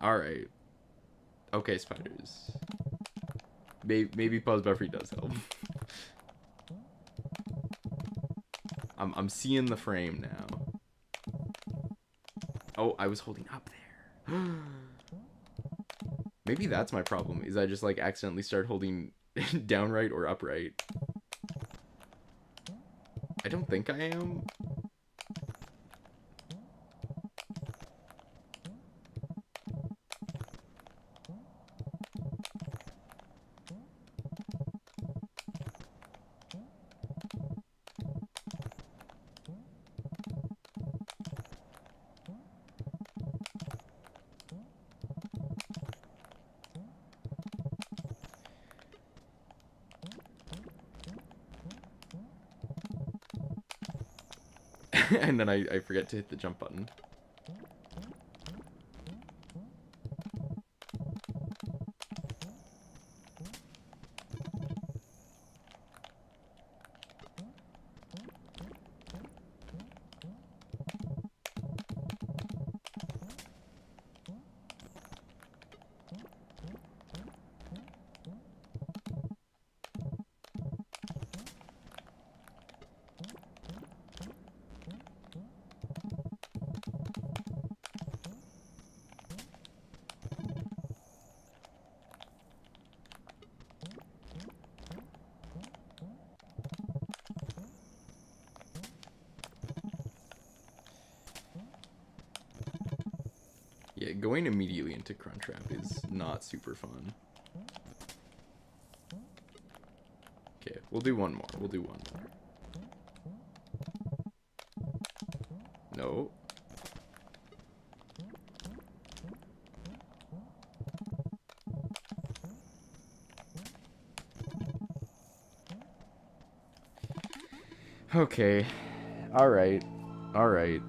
Alright. Okay, Spiders. Maybe pause buffering does help. I'm seeing the frame now. Oh, I was holding up there. Maybe that's my problem, is I just like accidentally start holding down right or upright. I don't think I am. and then I forget to hit the jump button. Yeah, going immediately into Crunchwrap is not super fun. Okay, we'll do one more. We'll do one more. No. Okay. Alright. Alright.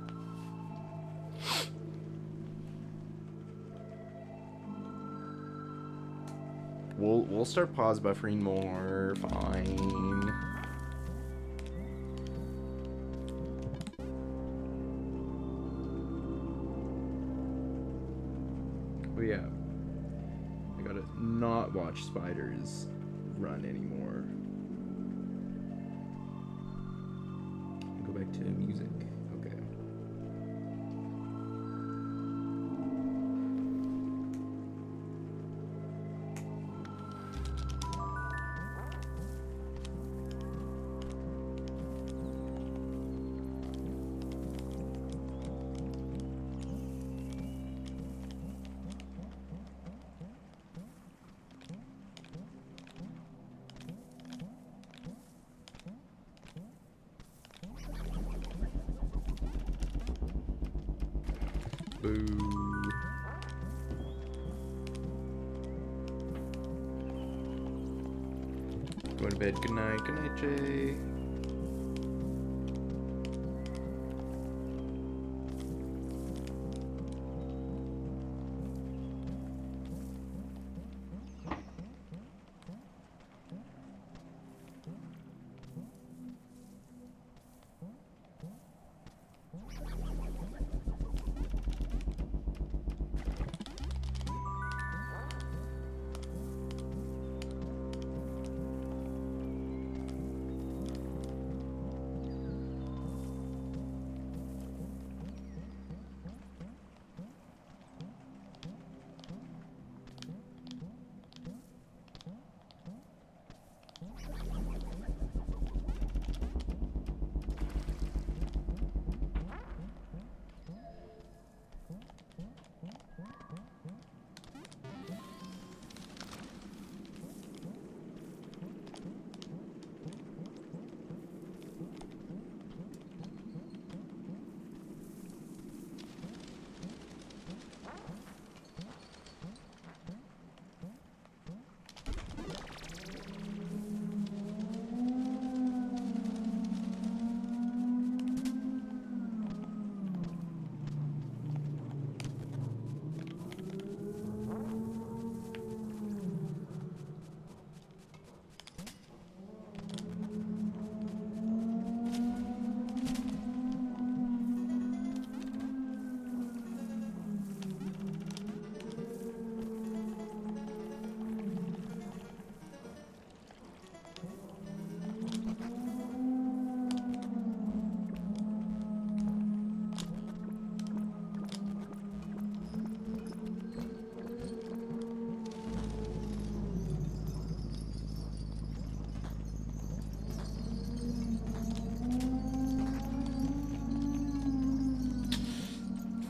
We'll start pause buffering more. Fine. Oh yeah. I gotta not watch spiders run anymore. Go back to music. Okay. Boo. Going to bed. Good night. Good night, Jay.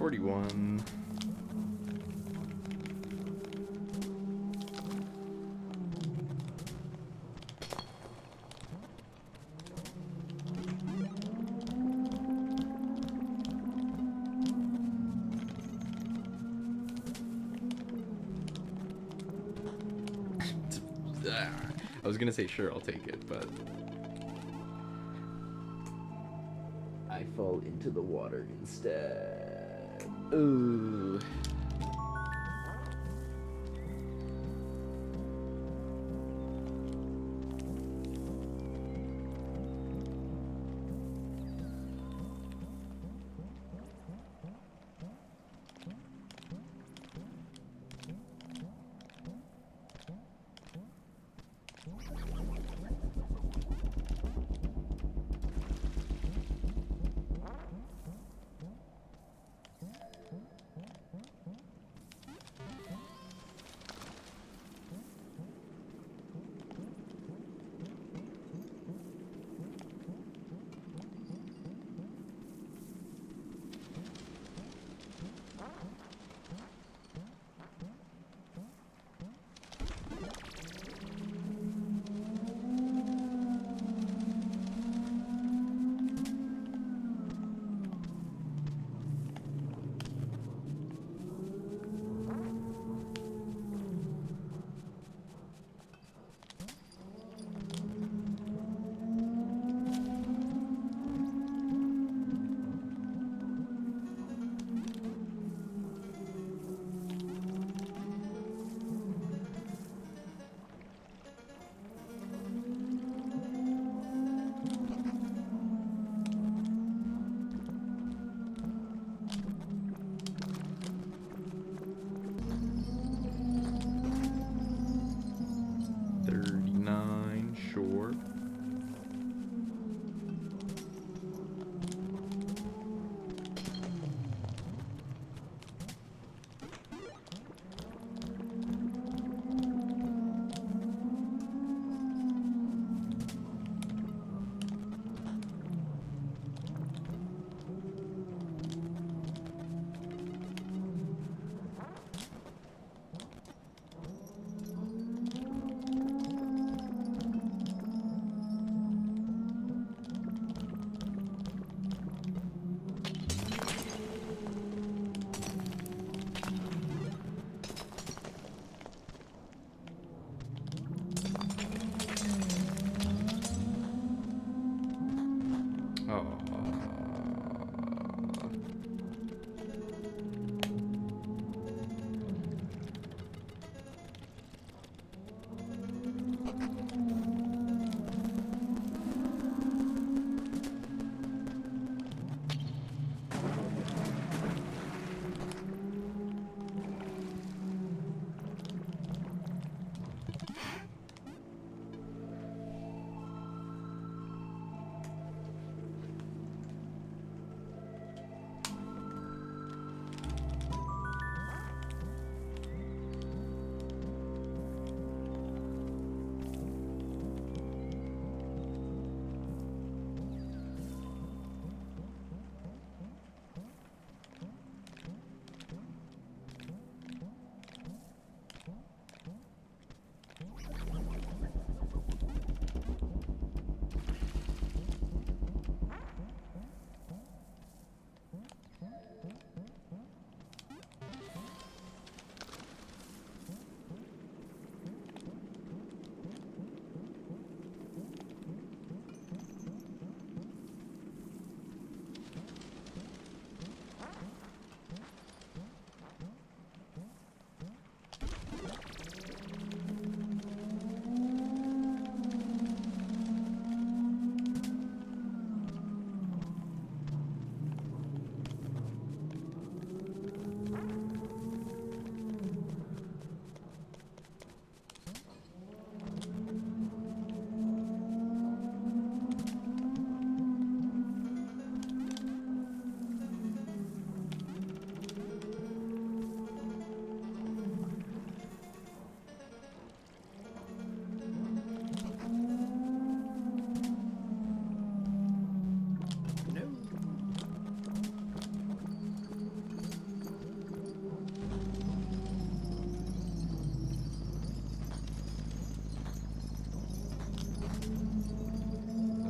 $41. I was gonna say sure, I'll take it, but I I fall into the water instead. Ooh. Sure.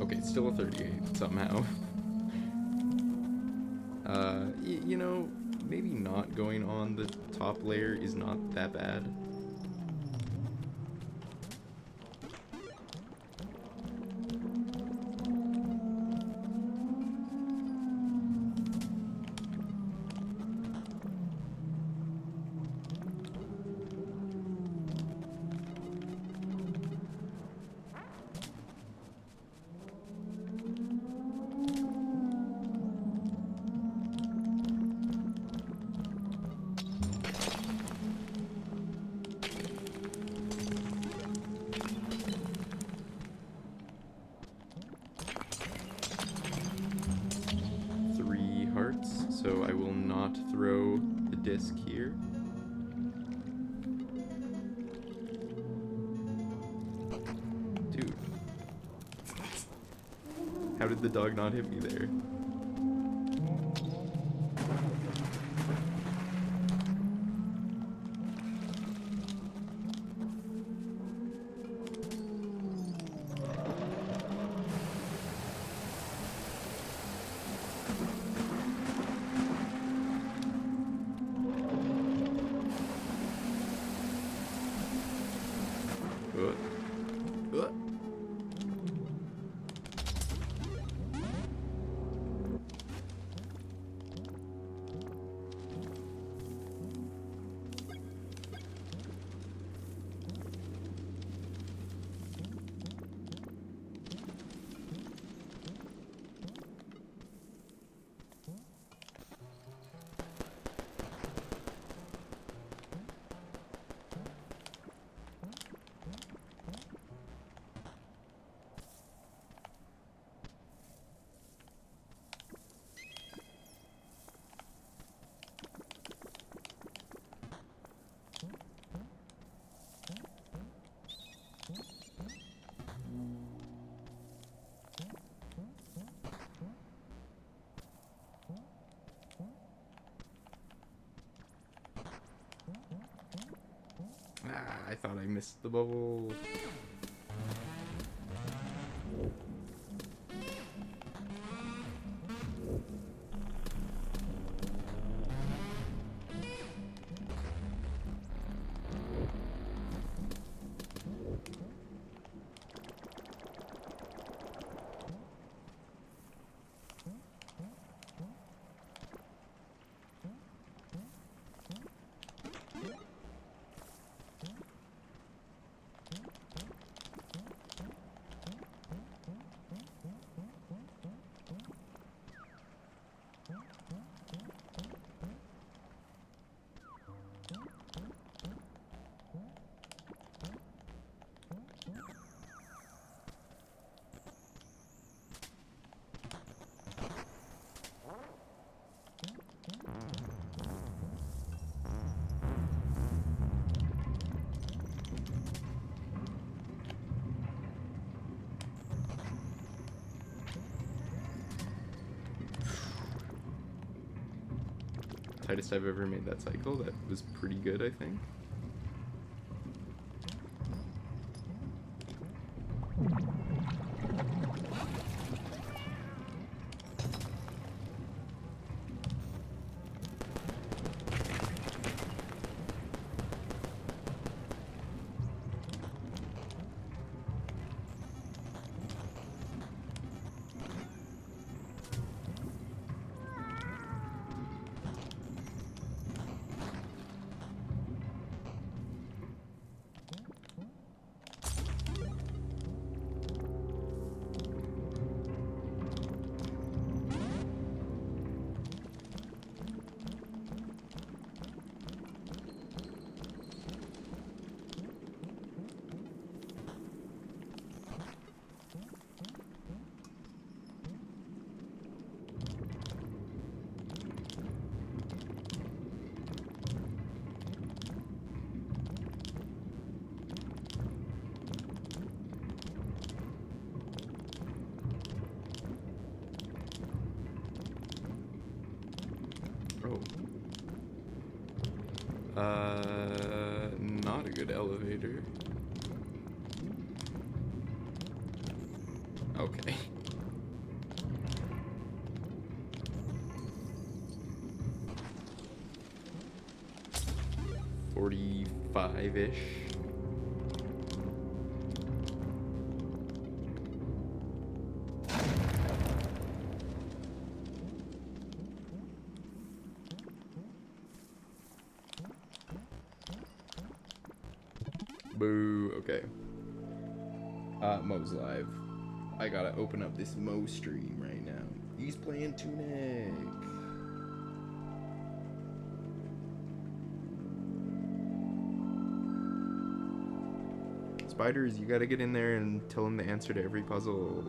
Okay, still a 38 somehow. You know, maybe not going on the top layer is not that bad. So I will not throw the disc here. Dude. How did the dog not hit me there? I thought I missed the bubble. Tightest I've ever made that cycle. That was pretty good, I think. Not a good elevator. Okay. 45-ish. Boo. Okay. Mo's live. I gotta open up this Mo stream right now. He's playing Tunic. Spiders, you gotta get in there and tell him the answer to every puzzle.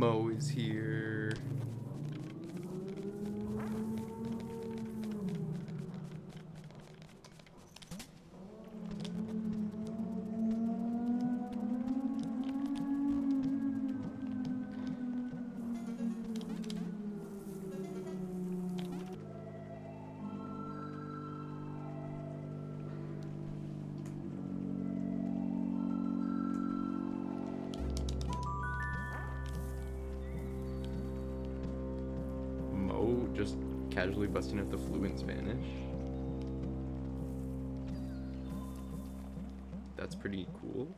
Mo is here. Mo just casually busting out the fluent Spanish. That's pretty cool.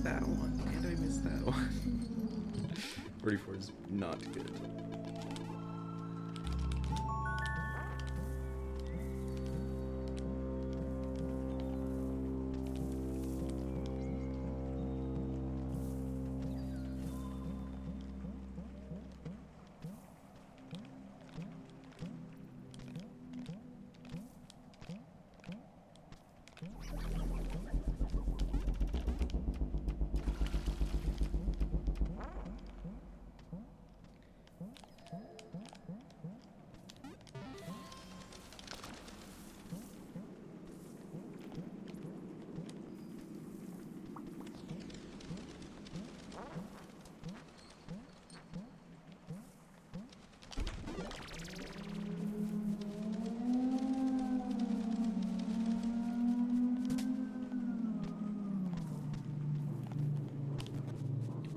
That one, and I missed that one. 44 is not good.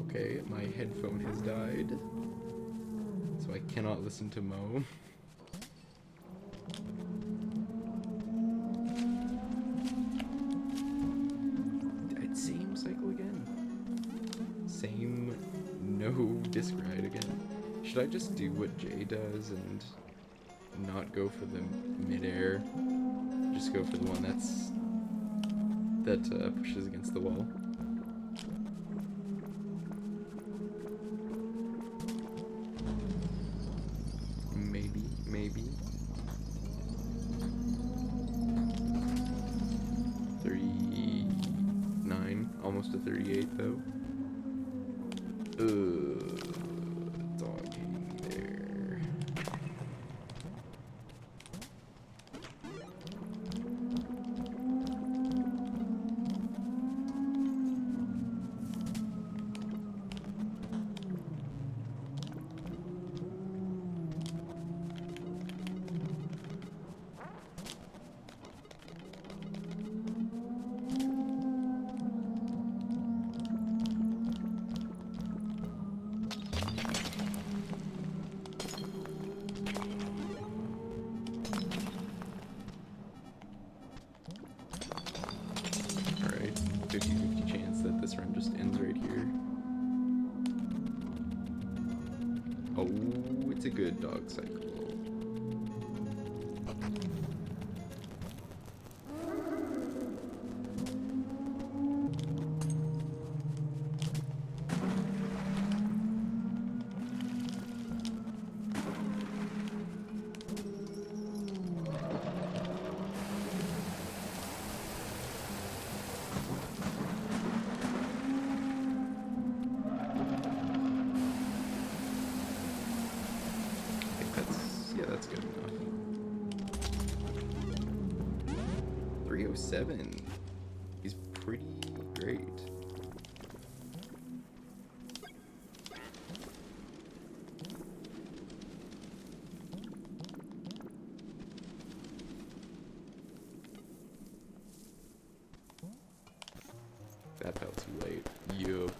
Okay, my headphone has died, so I cannot listen to Mo. Same cycle again. Same no disc ride again. Should I just do what Jay does and not go for the mid-air? Just go for the one that pushes against the wall. Maybe. 39, almost a 38 though. Doggy there. Alright, 50-50 chance that this run just ends right here. Oh, it's a good dog cycle. 307 is pretty great. That felt too late. Yup.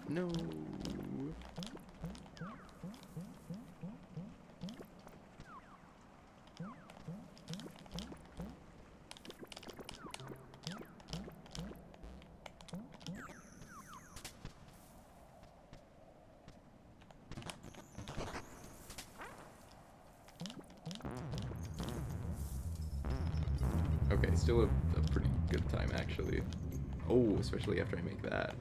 No. Okay, still a pretty good time actually. Oh, especially after I make that.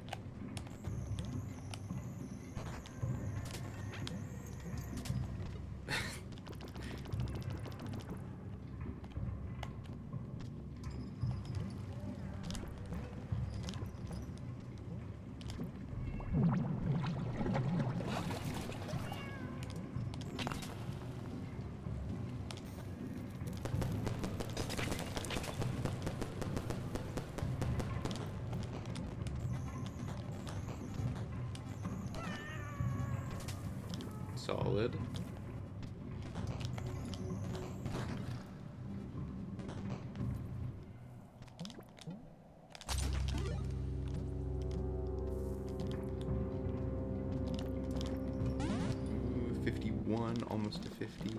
Solid. Ooh, 51, almost to 50.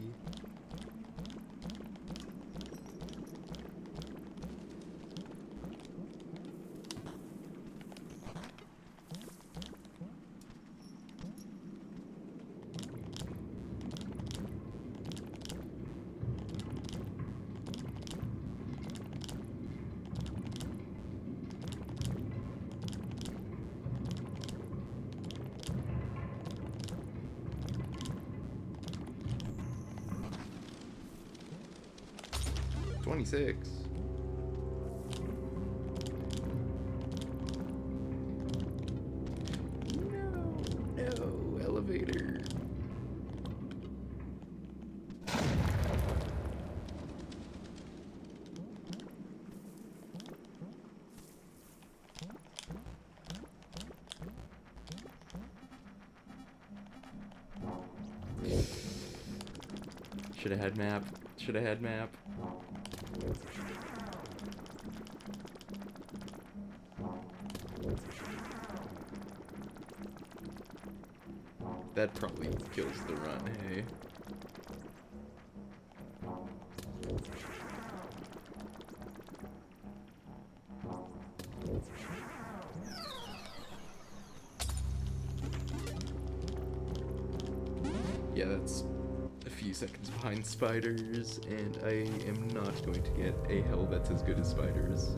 $26. No, elevator. Should have had map. Should have had map. That probably kills the run, hey? Yeah, that's a few seconds behind spiders, and I am not going to get a hell that's as good as spiders.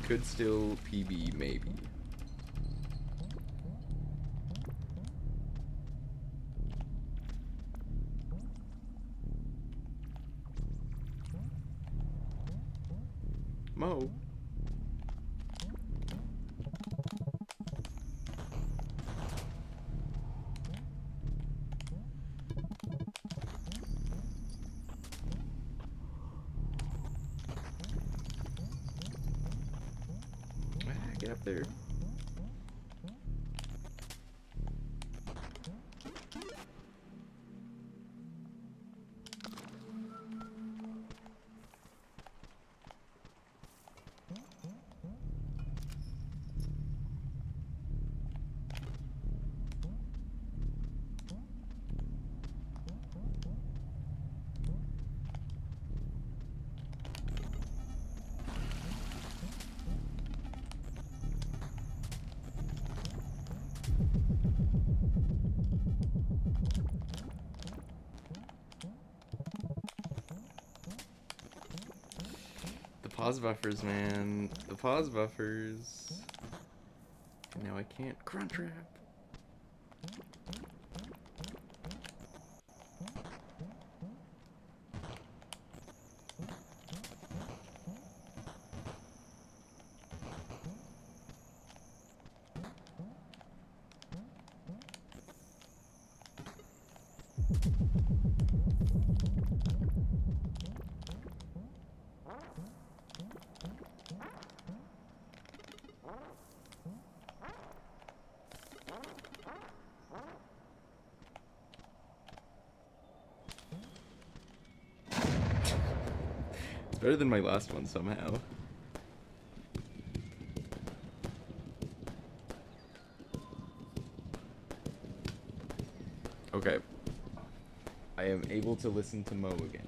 Could still PB, maybe. Mo. Get up there. Pause buffers, man. The pause buffers. And now I can't crunch wrap. Better than my last one somehow. Okay. I am able to listen to Mo again.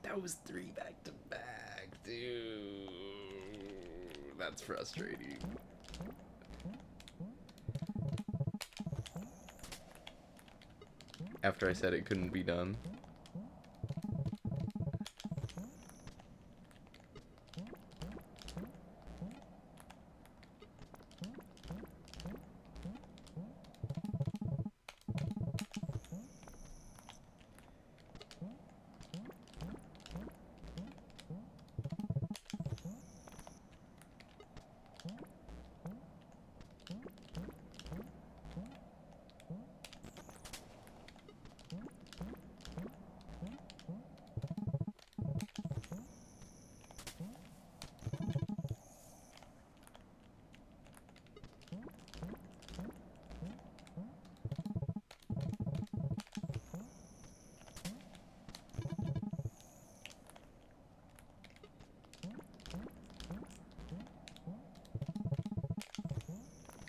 That was 3 back to back, dude. That's frustrating. After I said it couldn't be done.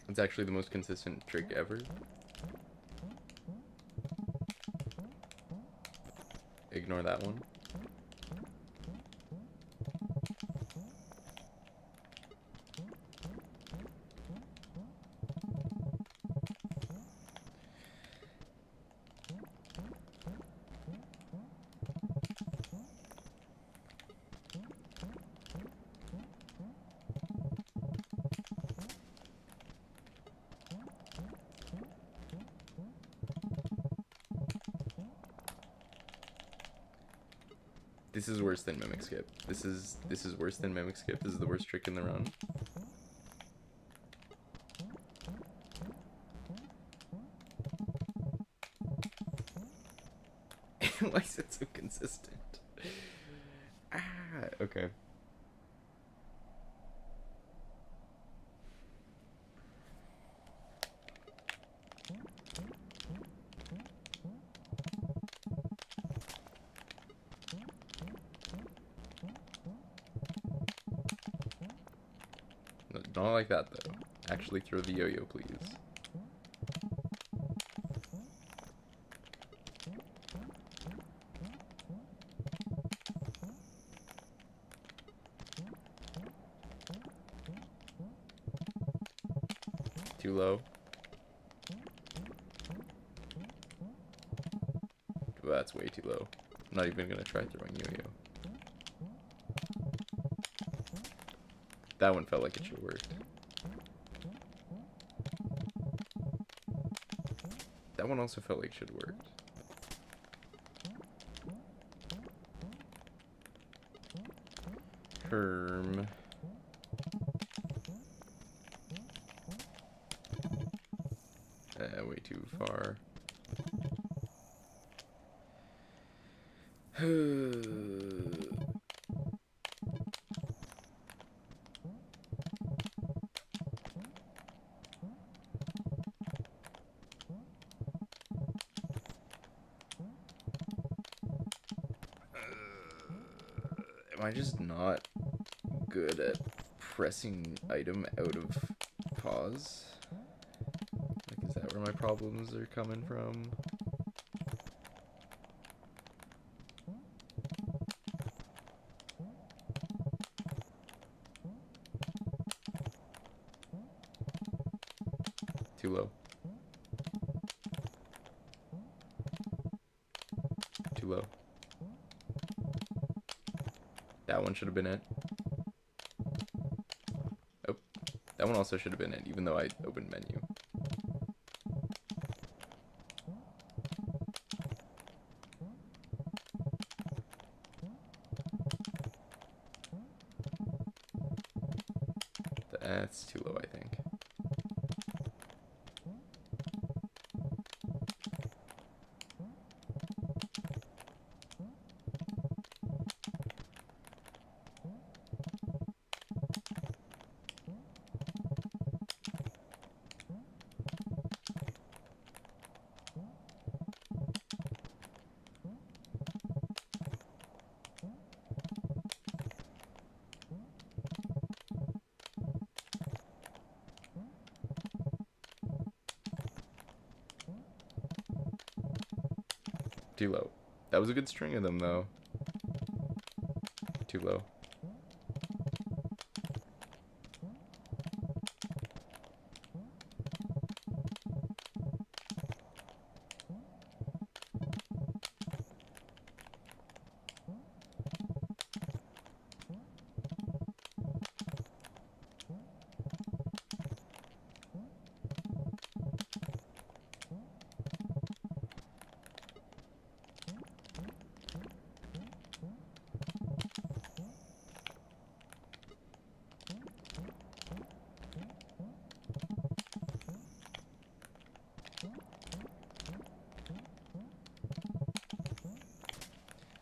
It's actually the most consistent trick ever. Ignore that one. This is worse than Mimic Skip. This is worse than Mimic Skip. This is the worst trick in the round. Why is it so consistent? Ah, okay. No, don't like that though. Actually throw the yo-yo, please. Too low. Well, that's way too low. I'm not even gonna try throwing yo-yo. That one felt like it should work. That one also felt like it should work. Herm. Way too far. Am I just not good at pressing item out of pause? Like, is that where my problems are coming from? Too low. Too low. That one should have been it. Oh, that one also should have been it, even though I opened menu. That's too low, I think. Too low. That was a good string of them, though. Too low.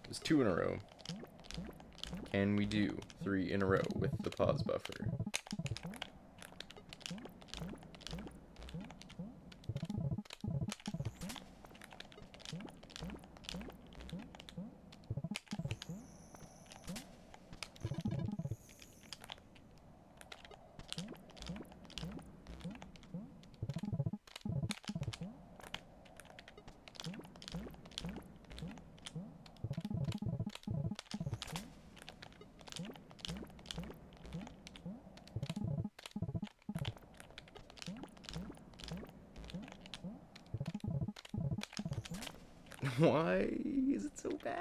It was 2 in a row. Can we do 3 in a row with the pause buffer? Why is it so bad?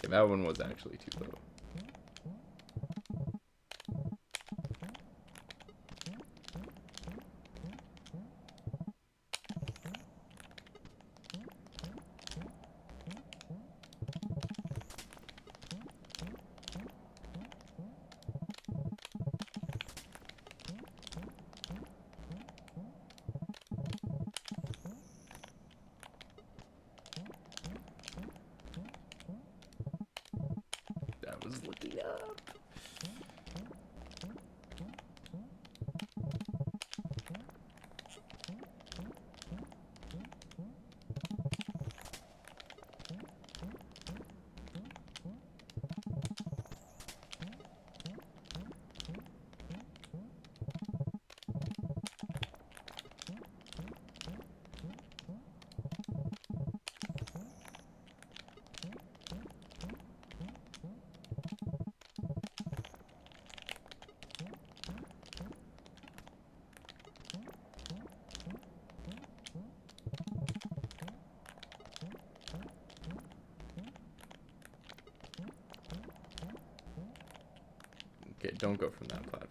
Okay, that one was actually too low. That was looking up. Okay, don't go from that platform.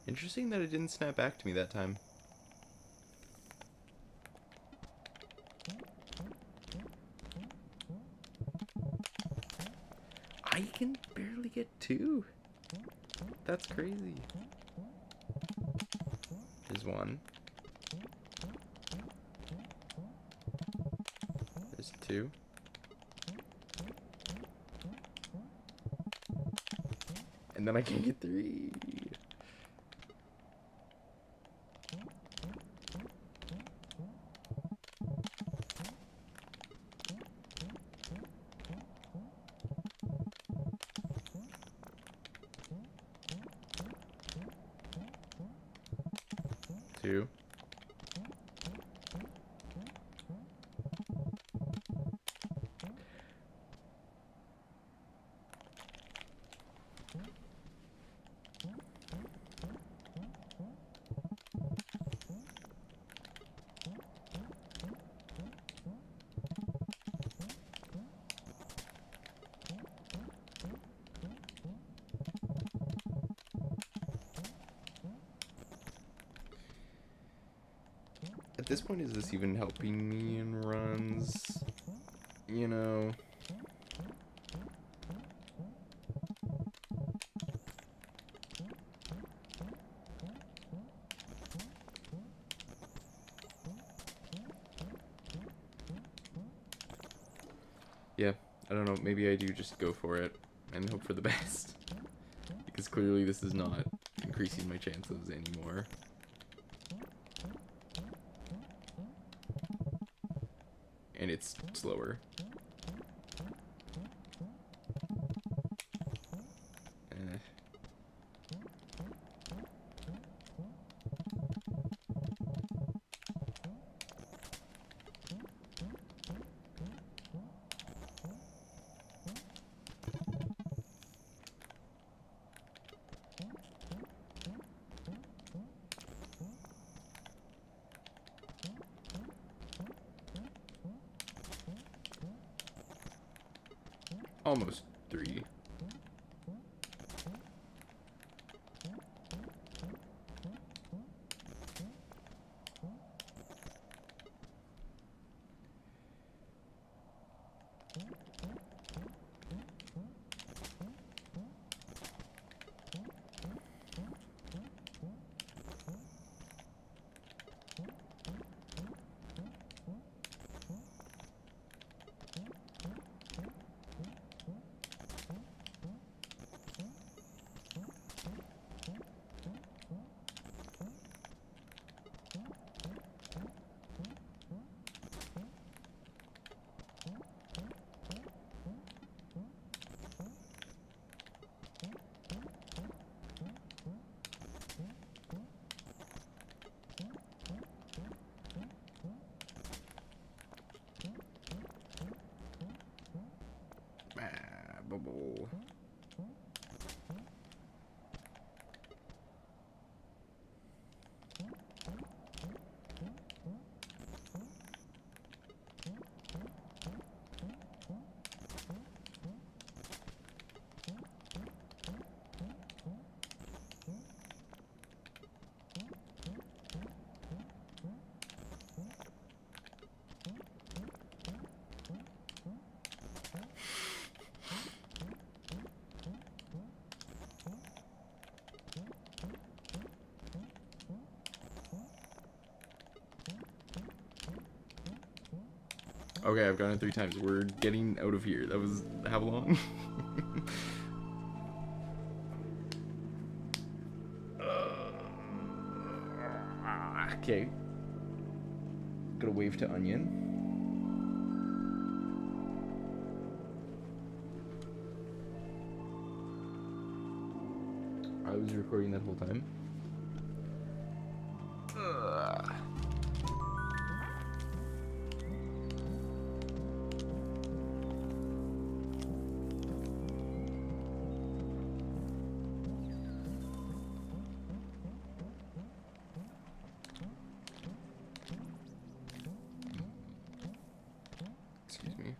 Interesting that it didn't snap back to me that time. I can barely get 2. That's crazy. There's 1. There's 2. And then I can get 3. Two. At this point, is this even helping me in runs? You know... Yeah, I don't know, maybe I do just go for it and hope for the best. Because clearly this is not increasing my chances anymore. And it's slower. Almost 3. Bubble. Okay, I've gone it 3 times. We're getting out of here. That was how long? Okay. Gotta wave to Onion. I was recording that whole time. Excuse me.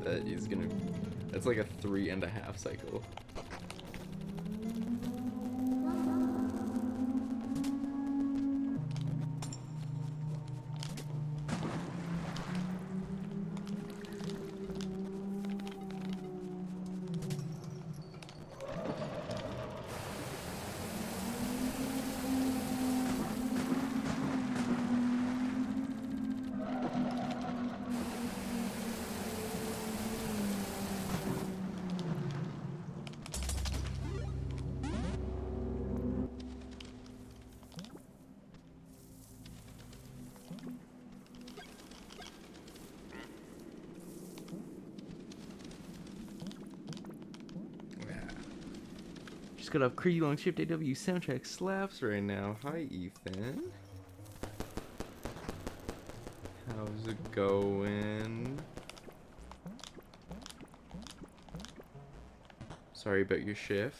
That is gonna... That's like a 3.5 cycle. Just got off Crazy Long Shift AW soundtrack slaps right now. Hi, Ethan. How's it going? Sorry about your shift.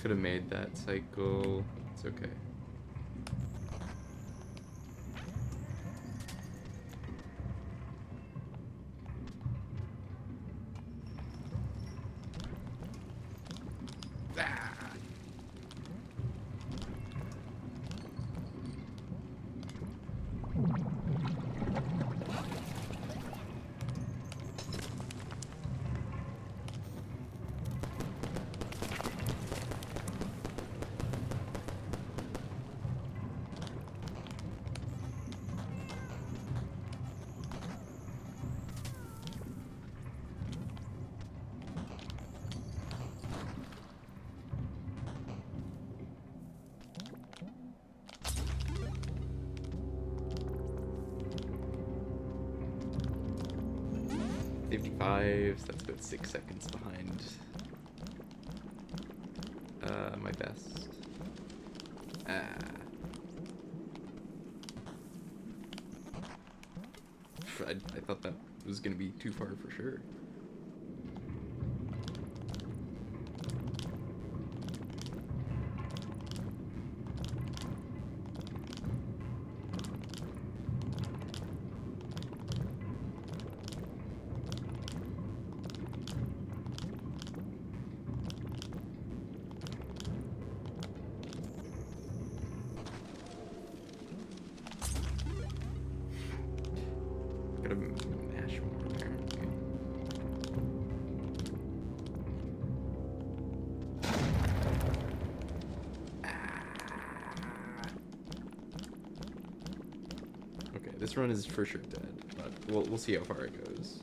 Could have made that cycle. It's okay. So that's about 6 seconds behind my best. I thought that was gonna be too far for sure. Gotta mash more apparently. Okay, this run is for sure dead, but we'll see how far it goes.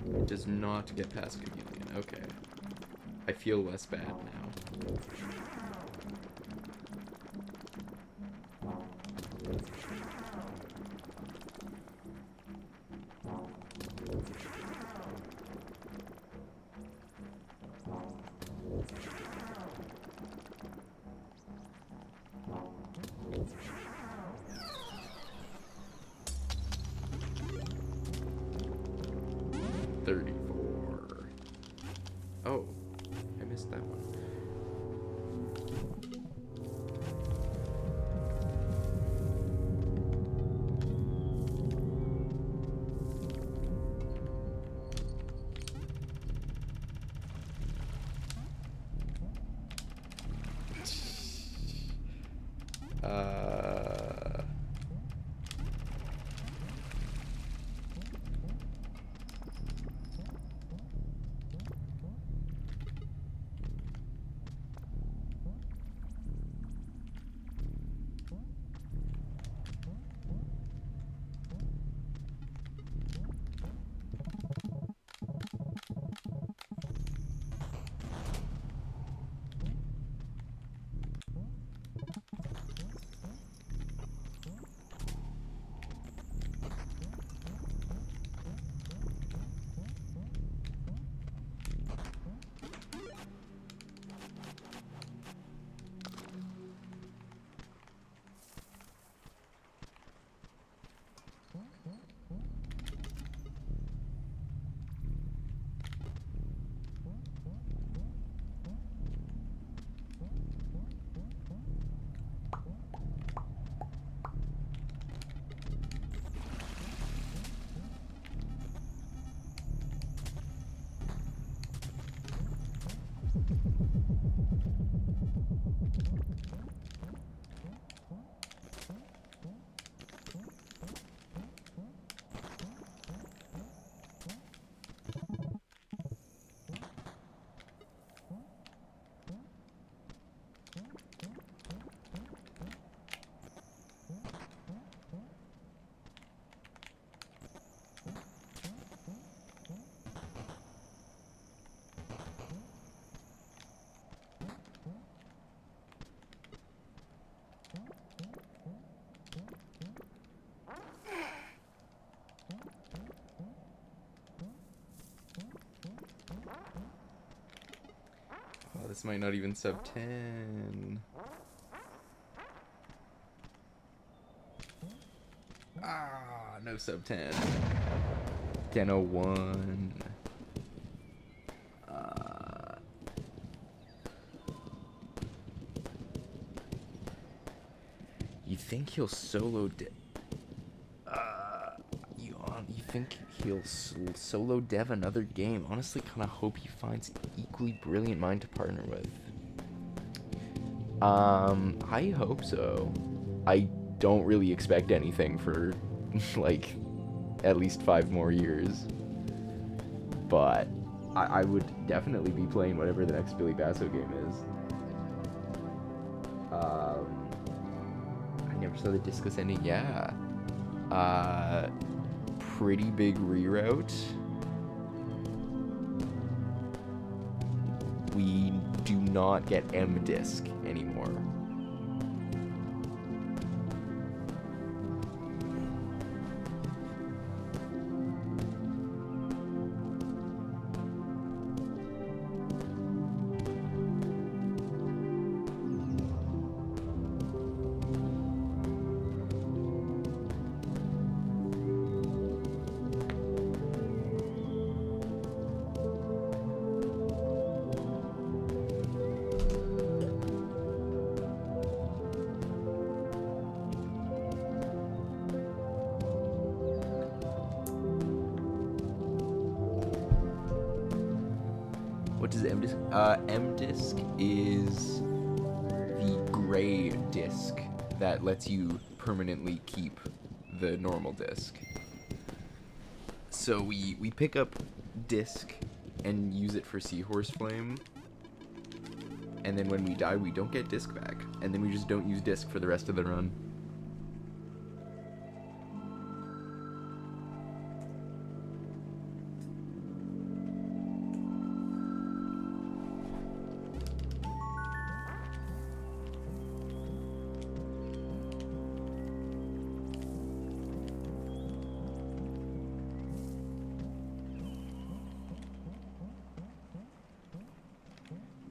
It does not get past Chameleon. Okay. I feel less bad now. $34. Oh, this might not even sub 10. Ah, no sub 10. 10:01. You think he'll solo you think he'll solo dev another game? Honestly, kind of hope he finds an equally brilliant mind to partner with. I hope so. I don't really expect anything for like at least 5 more years, but I would definitely be playing whatever the next Billy Basso game is. I never saw the Discos ending. Yeah. Pretty big reroute. We do not get M disc anymore. What does M disc? M disc is the gray disc that lets you permanently keep the normal disc. So we pick up disc and use it for Seahorse Flame, and then when we die, we don't get disc back, and then we just don't use disc for the rest of the run.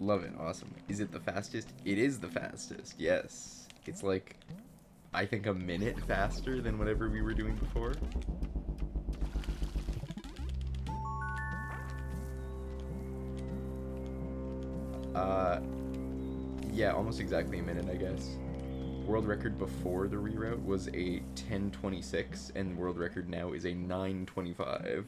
Love it. Awesome. Is it the fastest? It is the fastest. Yes. It's like, I think a minute faster than whatever we were doing before. Yeah, almost exactly a minute, I guess. World record before the reroute was a 10:26, and world record now is a 9:25.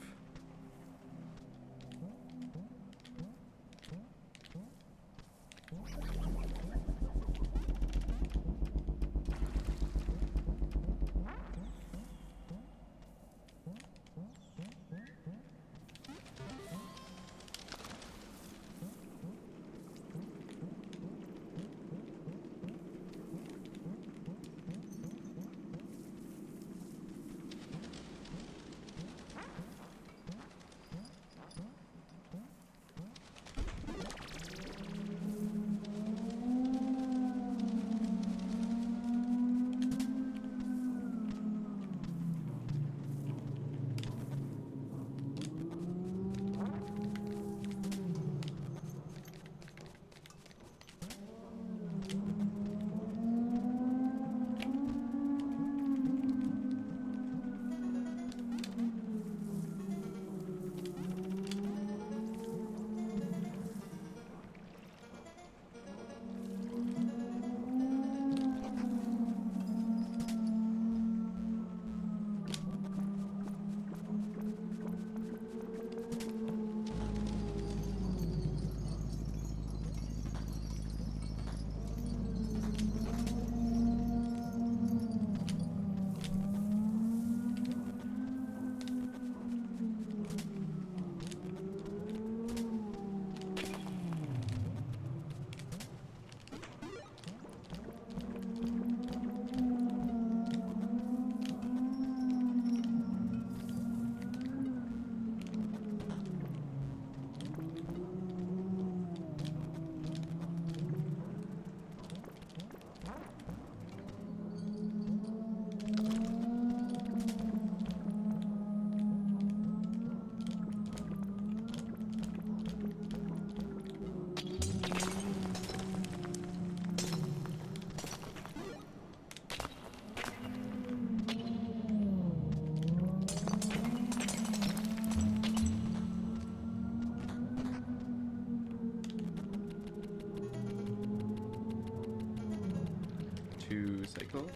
To cycle.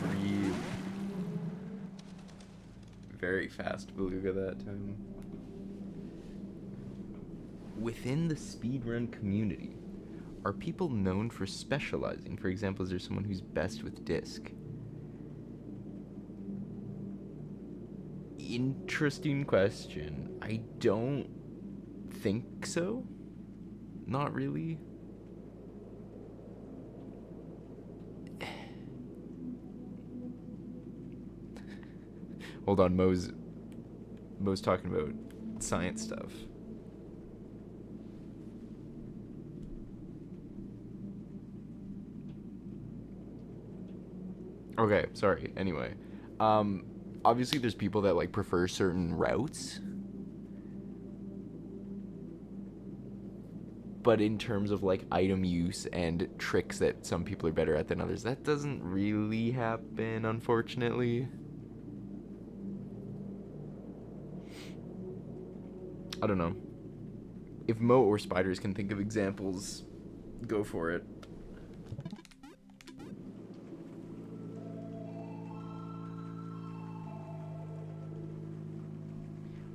Really very fast beluga that time. Within the speedrun community, are people known for specializing? For example, is there someone who's best with disc? Interesting question. I don't think so. Not really. Hold on, Mo's talking about science stuff. Okay, sorry. Anyway, obviously there's people that like prefer certain routes, but in terms of like item use and tricks that some people are better at than others, that doesn't really happen, unfortunately. I don't know. If Mo or Spiders can think of examples, go for it.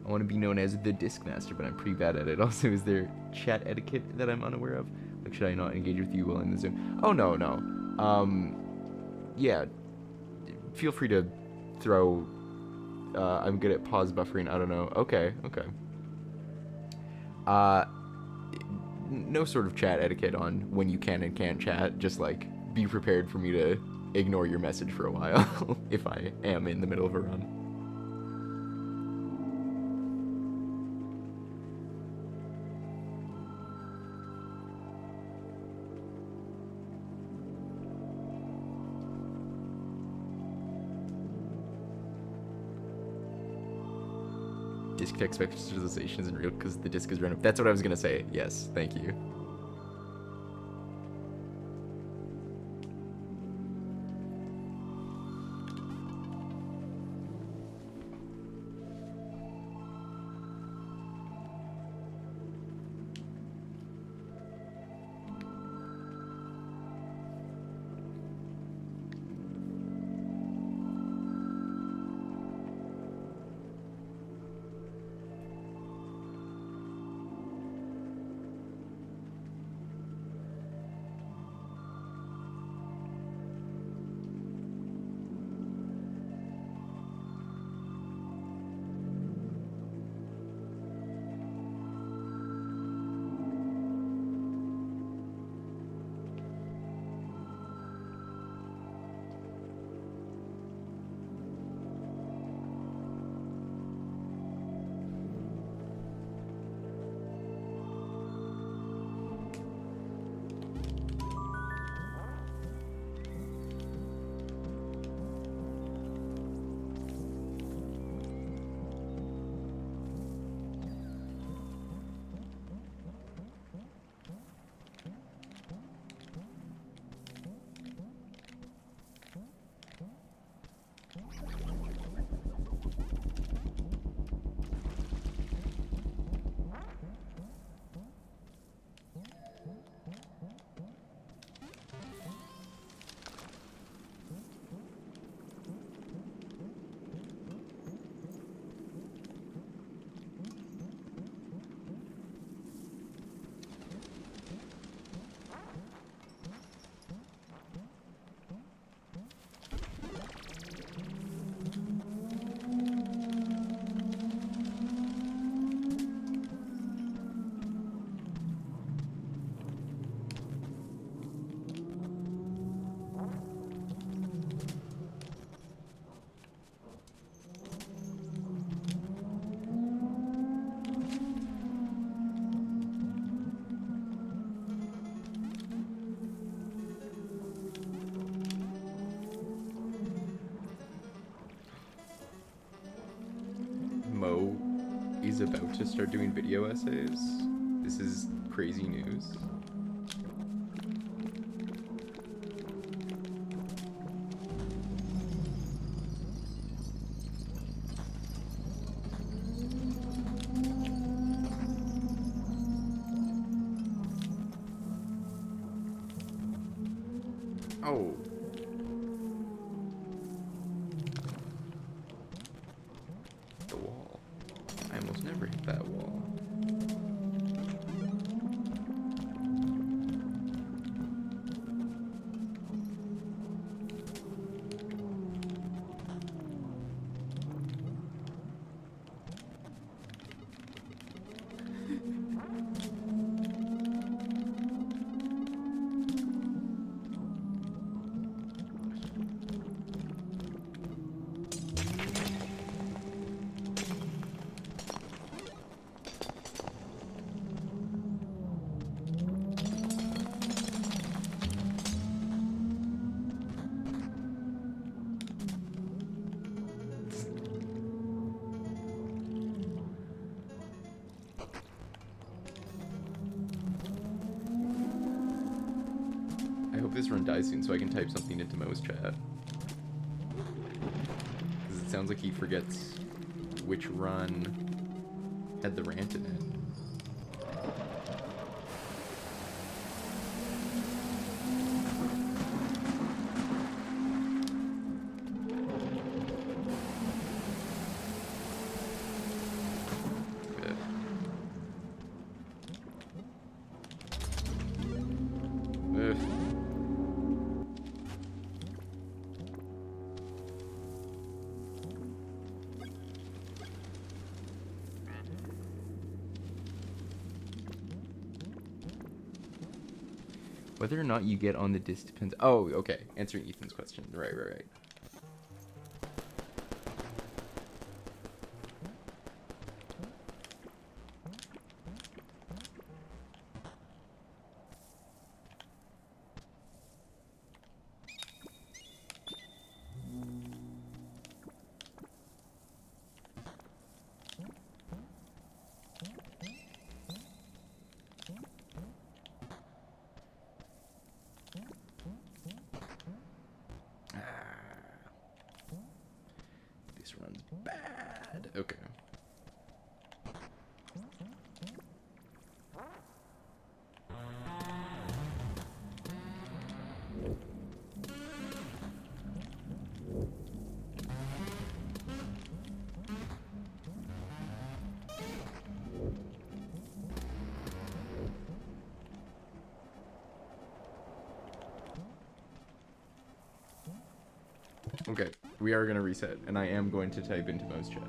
I want to be known as the Disc Master, but I'm pretty bad at it. Also, is there chat etiquette that I'm unaware of? Like, should I not engage with you while in the Zoom? Oh, no. Yeah. Feel free to throw, I'm good at pause buffering, I don't know. Okay. No sort of chat etiquette on when you can and can't chat. Just, like, be prepared for me to ignore your message for a while if I am in the middle of a run. Disc tech specialization isn't real because the disc is random. That's what I was gonna say. Yes, thank you. Mo is about to start doing video essays. This is crazy news. Oh. The wall. I almost never hit that wall. I hope this run dies soon so I can type something into Mo's chat. Because it sounds like he forgets which run had the rant in it. Ugh. Whether or not you get on the disc depends. Oh, okay. Answering Ethan's question. Right. This run's bad. Okay. Okay, we are going to reset, and I am going to type into Mo's chat.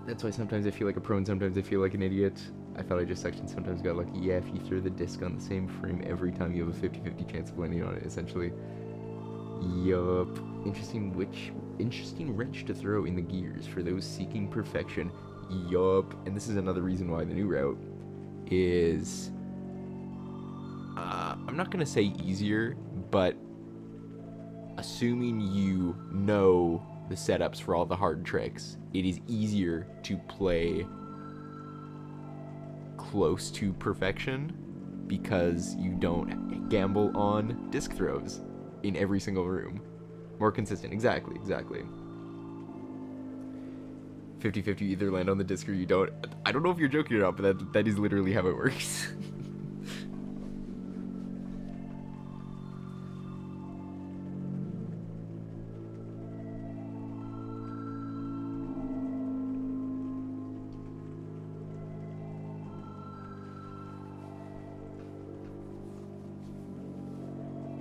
That's why sometimes I feel like a pro and sometimes I feel like an idiot. I thought I just sucked and sometimes got lucky. Yeah, if you throw the disc on the same frame every time, you have a 50-50 chance of landing on it, essentially. Yup. Interesting wrench to throw in the gears for those seeking perfection. Yup. And this is another reason why the new route is... I'm not going to say easier, but assuming you know the setups for all the hard tricks, it is easier to play close to perfection because you don't gamble on disc throws in every single room. More consistent. Exactly. 50-50, either land on the disc or you don't. I don't know if you're joking or not, but that is literally how it works.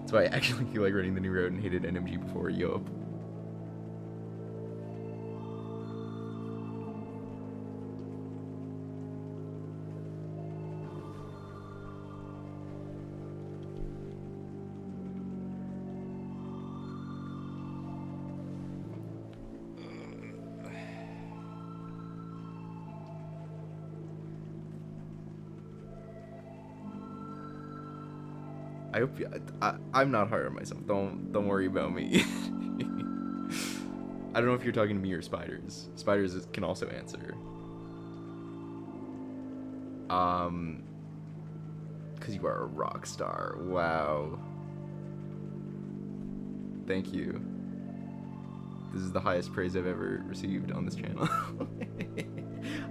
That's why I actually feel like running the new road and hated NMG before. Yup. I hope I'm not hard on myself. Don't worry about me. I don't know if you're talking to me or spiders. Spiders can also answer. Because you are a rock star. Wow. Thank you. This is the highest praise I've ever received on this channel.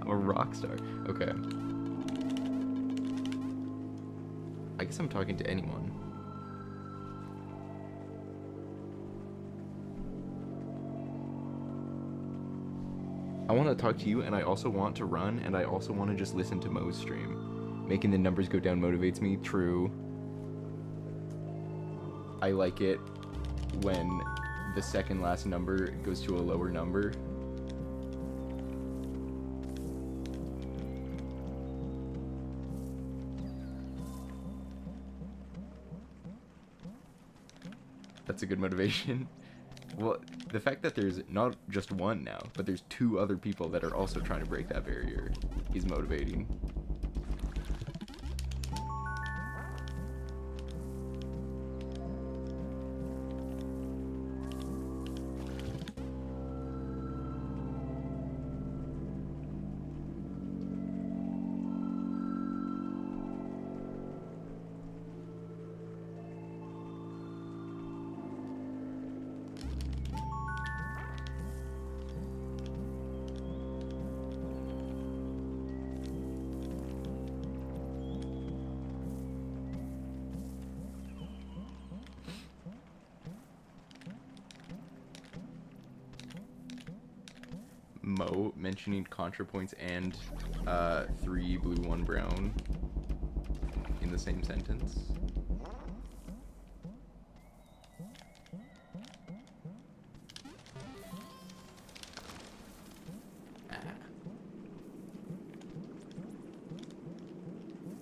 I'm a rock star. Okay. I guess I'm talking to anyone. I want to talk to you, and I also want to run, and I also want to just listen to Mo's stream. Making the numbers go down motivates me. True. I like it when the second last number goes to a lower number. That's a good motivation. Well, the fact that there's not just one now, but there's 2 other people that are also trying to break that barrier is motivating. Mo mentioning ContraPoints and 3 blue 1 brown in the same sentence.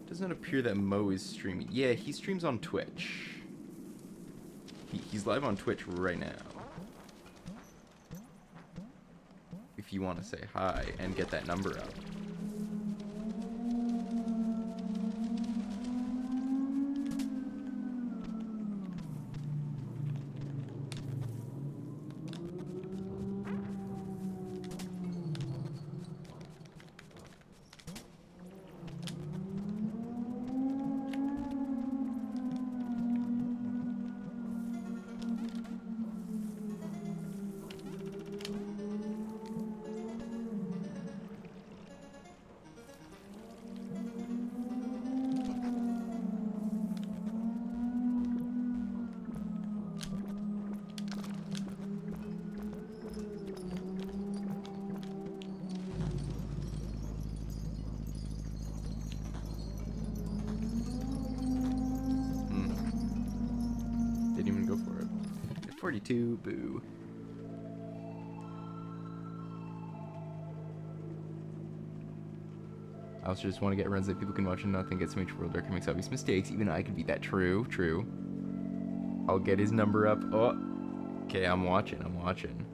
Doesn't appear that Mo is streaming. Yeah, he streams on Twitch. He's live on Twitch right now. If you want to say hi and get that number up. Didn't even go for it. 42, boo. I also just want to get runs that people can watch and not think it's so much world record makes obvious mistakes. Even I could beat that. True. I'll get his number up. Oh, okay, I'm watching.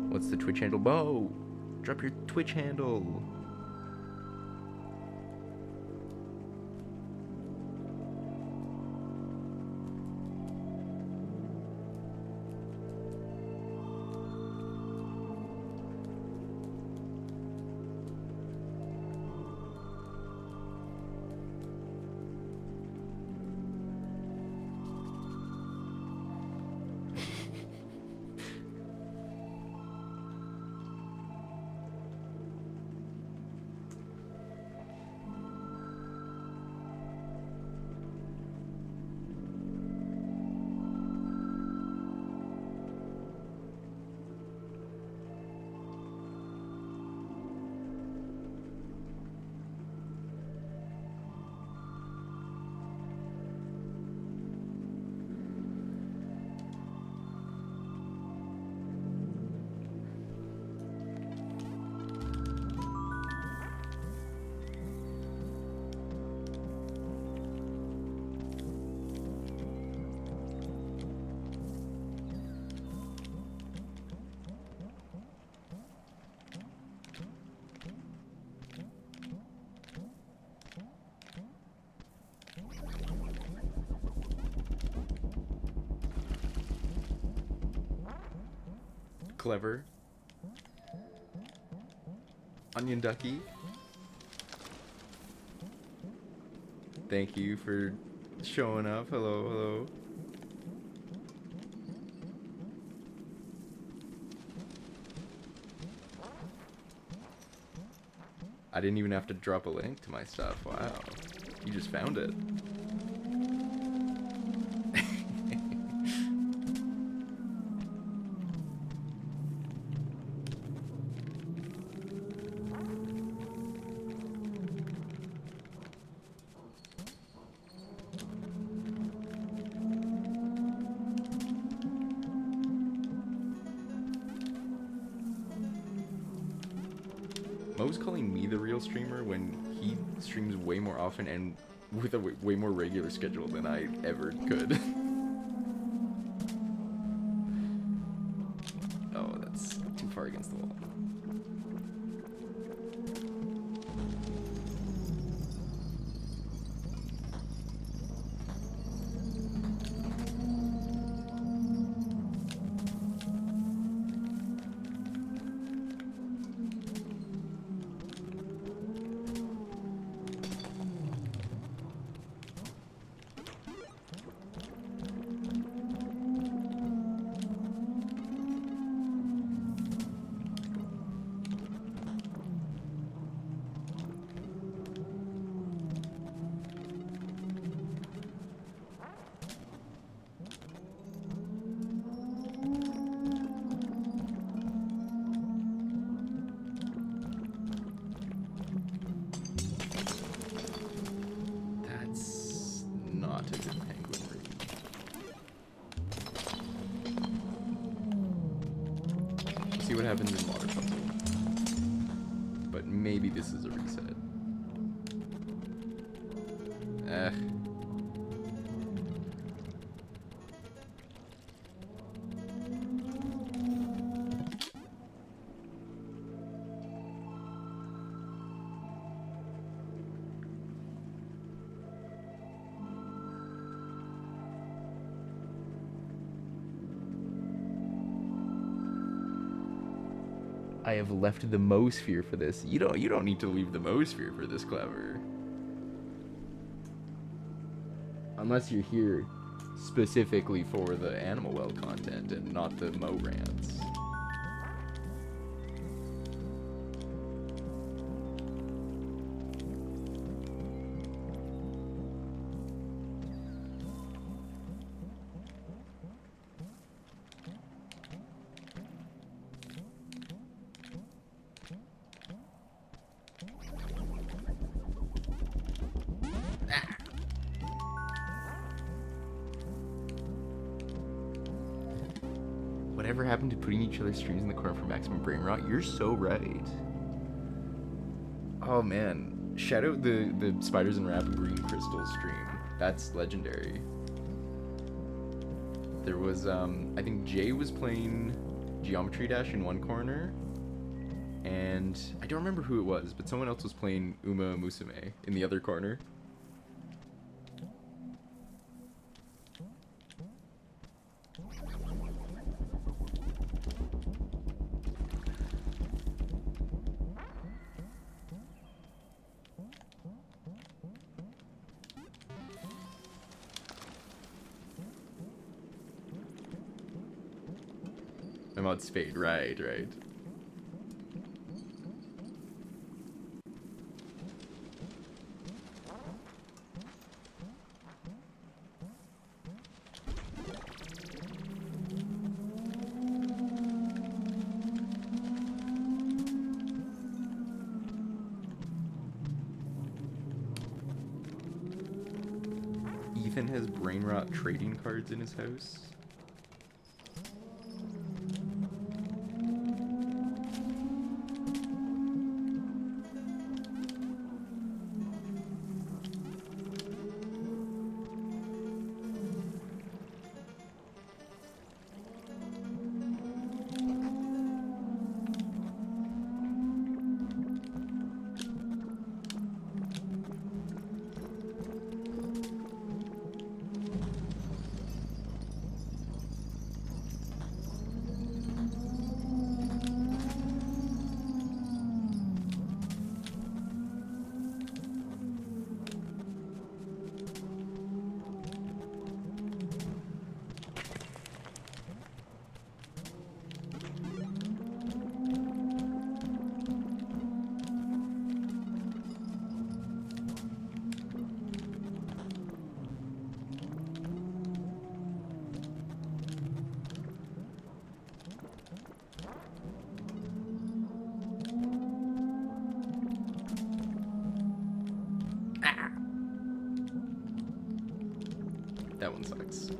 What's the Twitch handle? Bo, drop your Twitch handle. Clever. Onion Ducky. Thank you for showing up. Hello. I didn't even have to drop a link to my stuff. Wow. You just found it. Mo's calling me the real streamer when he streams way more often and with a way more regular schedule than I ever could. Oh, that's too far against the wall. See what happens in water puzzle. But maybe this is a reset. I have left the Mosphere for this. You don't need to leave the Mosphere for this, Clever. Unless you're here specifically for the Animal Well content and not the Mo rants. Whatever happened to putting each other's streams in the corner for maximum brain rot? You're so right. Oh man, shout out the Spiders and Rap Green Crystal stream. That's legendary. There was I think Jay was playing Geometry Dash in one corner, and I don't remember who it was, but someone else was playing Uma Musume in the other corner. I'm on Spade, right. Ethan has brain rot trading cards in his house. That one sucks.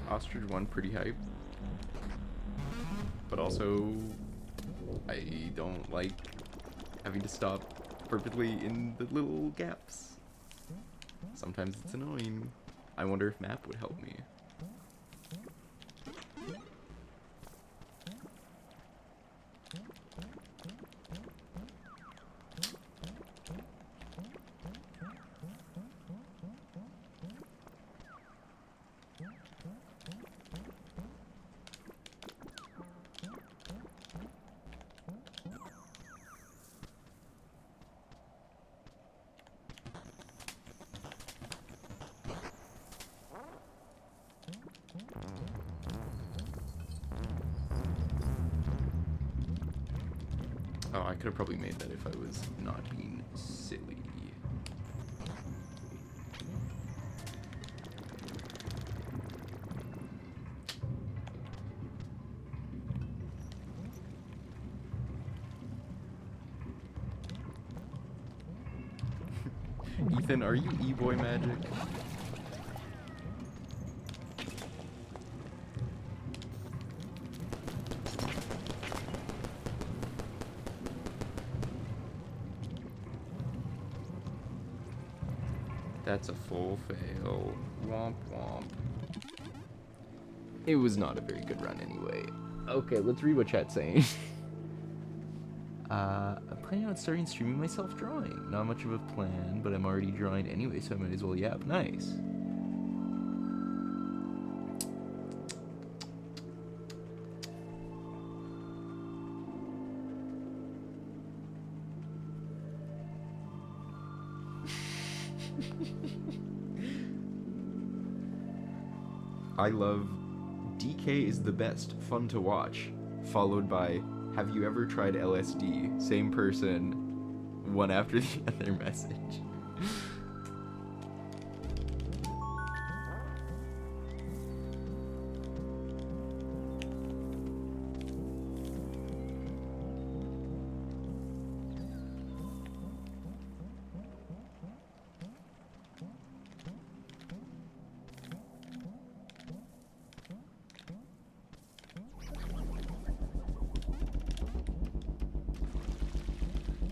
Ostrich 1 pretty hype, but also I don't like having to stop perfectly in the little gaps. Sometimes it's annoying. I wonder if map would help me. Oh, I could have probably made that if I was not being silly. Ethan, are you E-boy magic? That's a full fail. Womp womp. It was not a very good run anyway. Okay, let's read what chat's saying. I'm planning on starting streaming myself drawing. Not much of a plan, but I'm already drawing anyway, so I might as well yap. Nice. I love DK is the best, fun to watch, followed by have you ever tried LSD? Same person, one after the other message.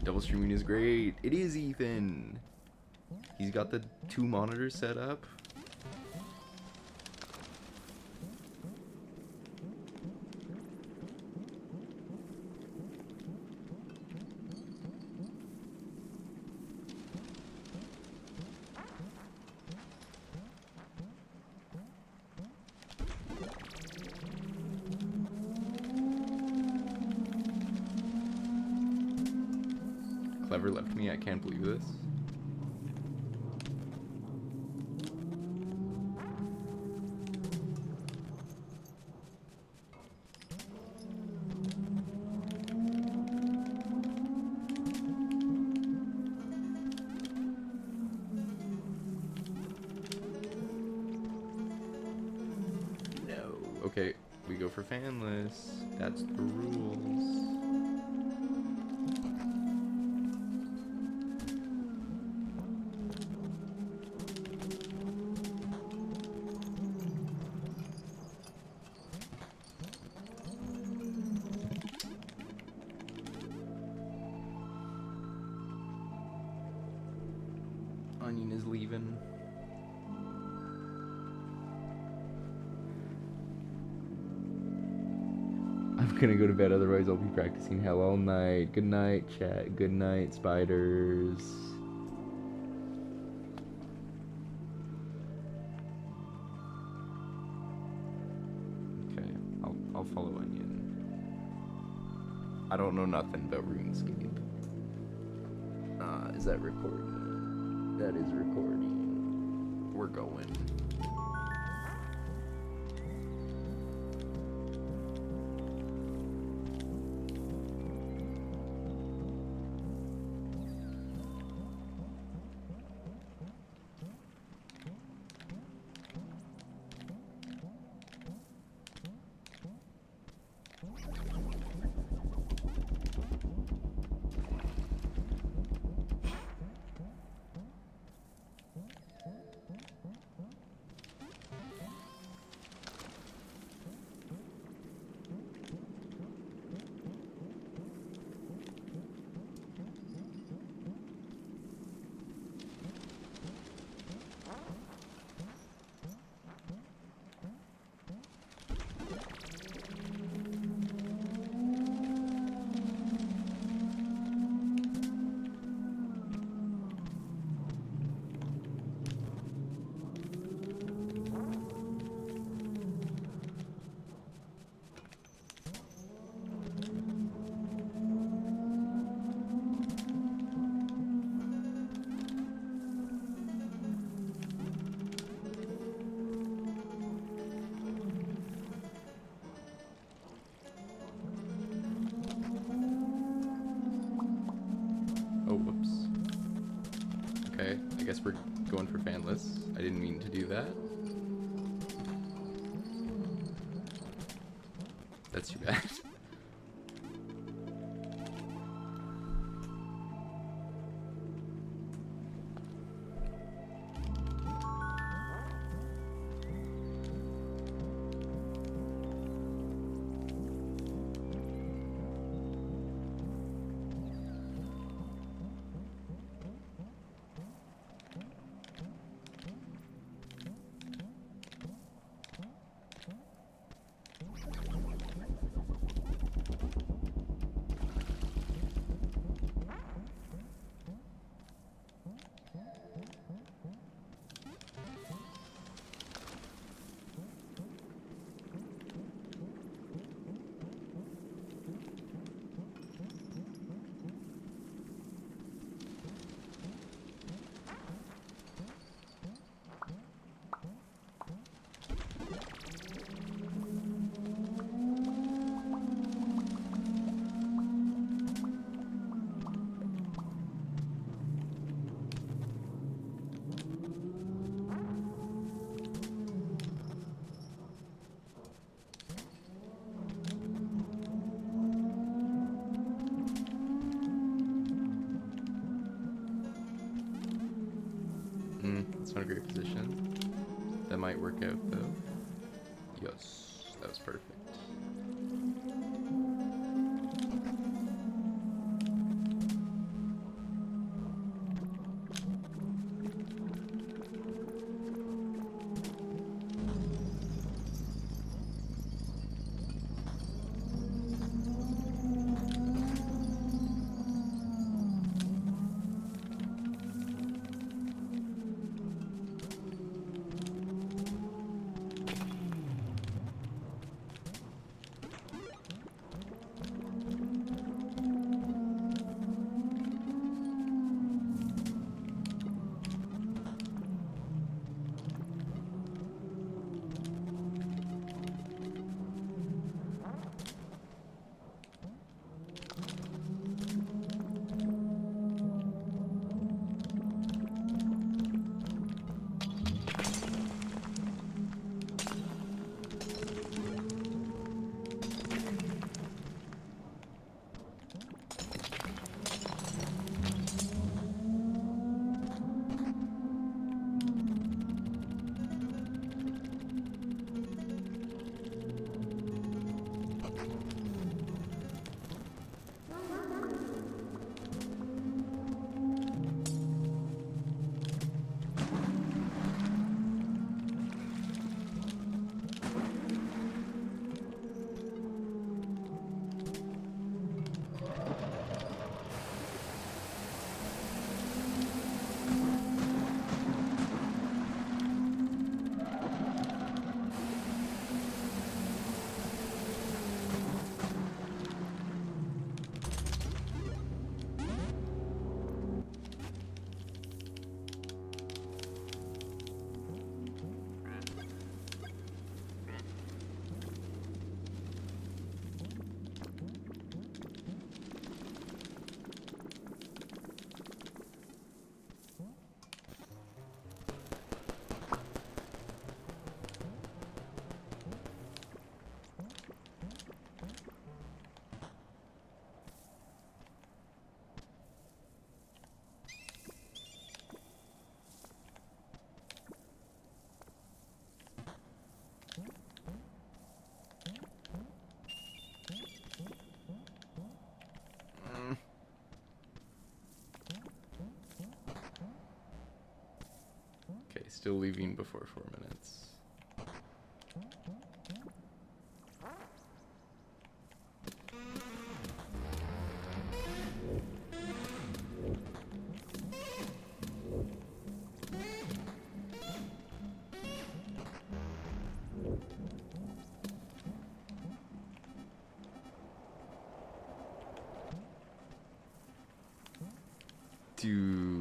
Double streaming is great. It is Ethan. He's got the 2 monitors set up. Clever left me. I can't believe this. No. Okay, we go for fanless. That's the rules. Onion is leaving. I'm gonna go to bed, otherwise I'll be practicing hell all night. Good night, chat. Good night, spiders. Okay, I'll follow Onion. I don't know nothing about RuneScape. Is that recording? That is recording. We're going. guess we're going for fanless. I didn't mean to do that. That's too bad. That's not a great position. That might work out though. Yes, that was perfect. Okay, still leaving before 4 minutes. Dude.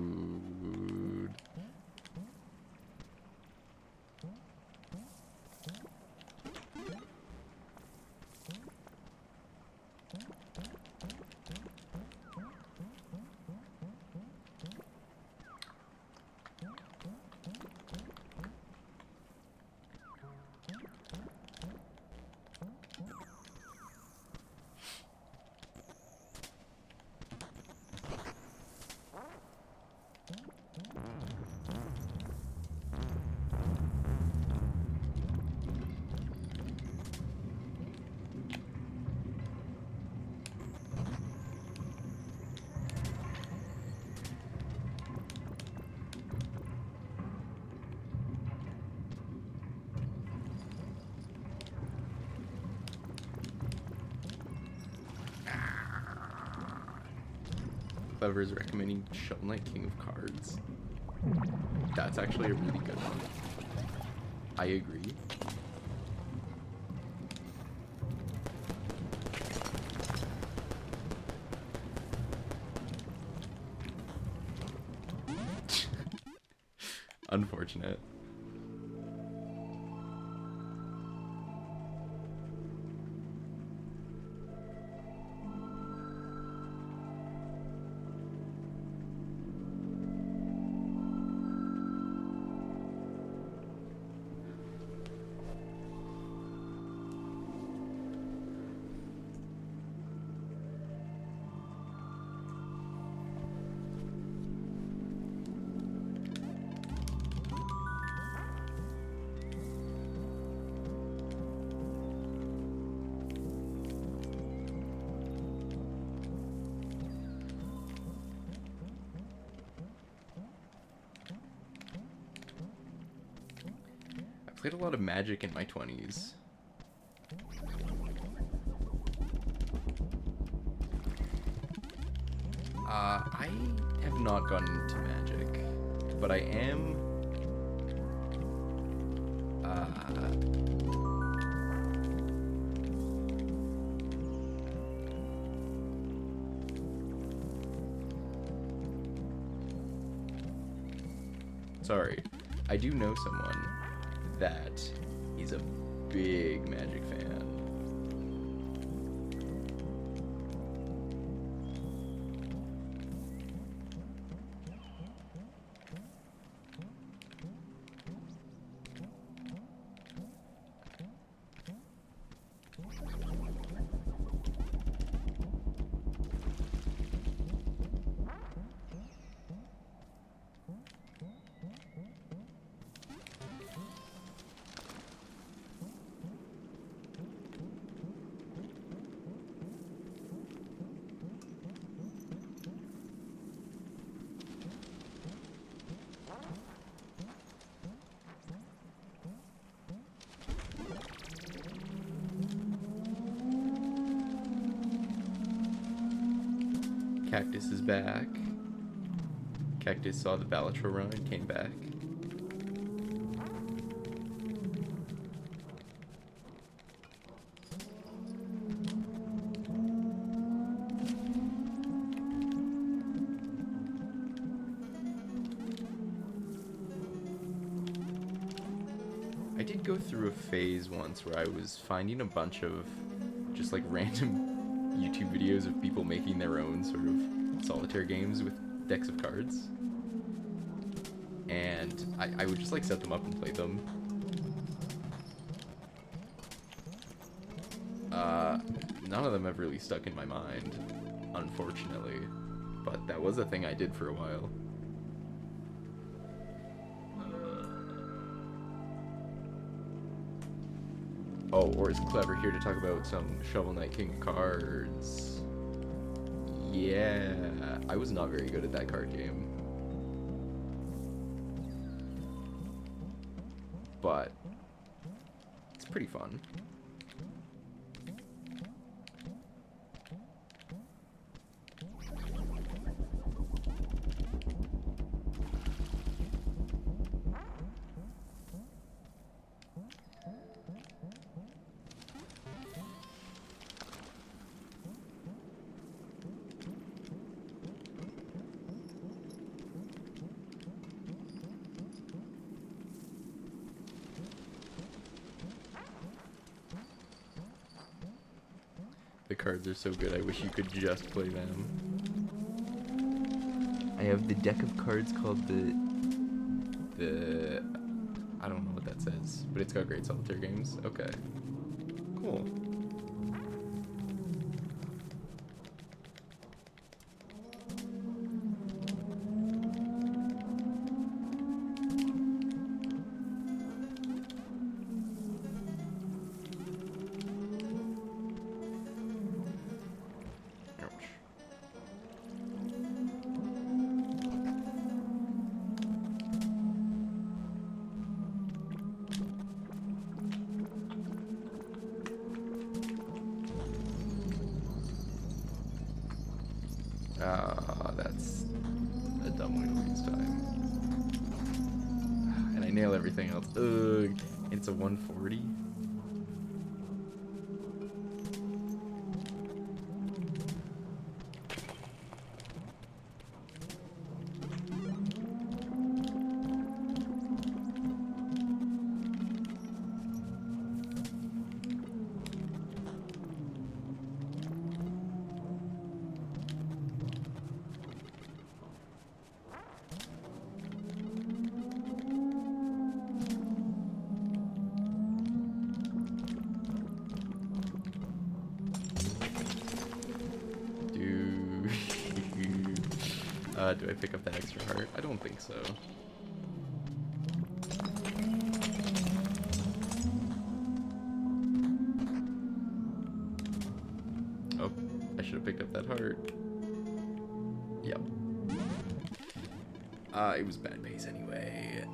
Clever is recommending Shovel Knight King of Cards. That's actually a really good one. I agree. Unfortunate. Played a lot of Magic in my 20s. I have not gotten into Magic, but I am sorry, I do know someone that he's a big Magic fan. Cactus is back. Cactus saw the Balatro run and came back. I did go through a phase once where I was finding a bunch of just like random YouTube videos of people making their own sort of solitaire games with decks of cards, and I would just like set them up and play them. None of them have really stuck in my mind, unfortunately, but that was a thing I did for a while. Oh, or is Clever here to talk about some Shovel Knight King of Cards? Yeah, I was not very good at that card game. But it's pretty fun. The cards are so good, I wish you could just play them. I have the deck of cards called the I don't know what that says, but it's got great solitaire games. Okay. Cool. That's a dumb way to lose time. And I nail everything else. Ugh. It's a 140. Do I pick up that extra heart? I don't think so. Oh, I should have picked up that heart. Yep. It was bad pace anyway.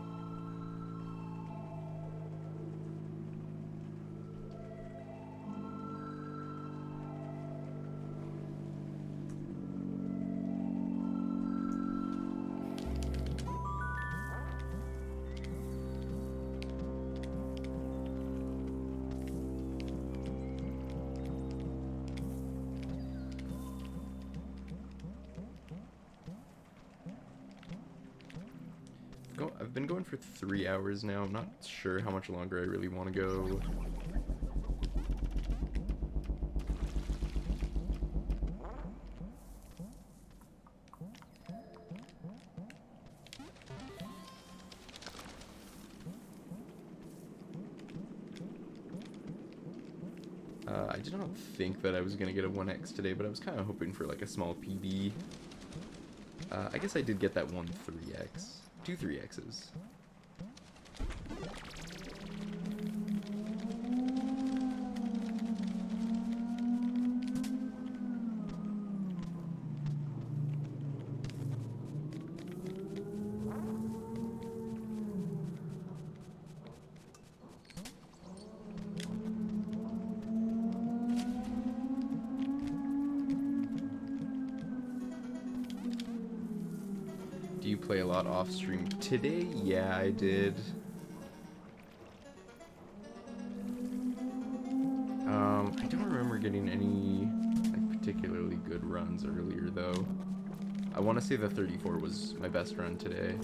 I've been going for 3 hours now. I'm not sure how much longer I really want to go. I did not think that I was going to get a 1x today, but I was kind of hoping for like a small PB. I guess I did get that one 3x. 2 3x's. Do you play a lot off stream? Today, yeah, I did. I don't remember getting any like particularly good runs earlier though. I want to say the 34 was my best run today.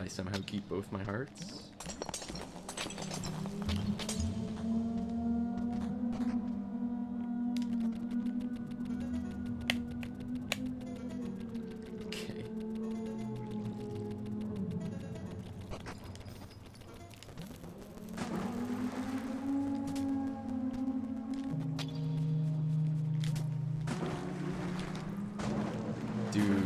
Somehow keep both my hearts. Okay. Dude.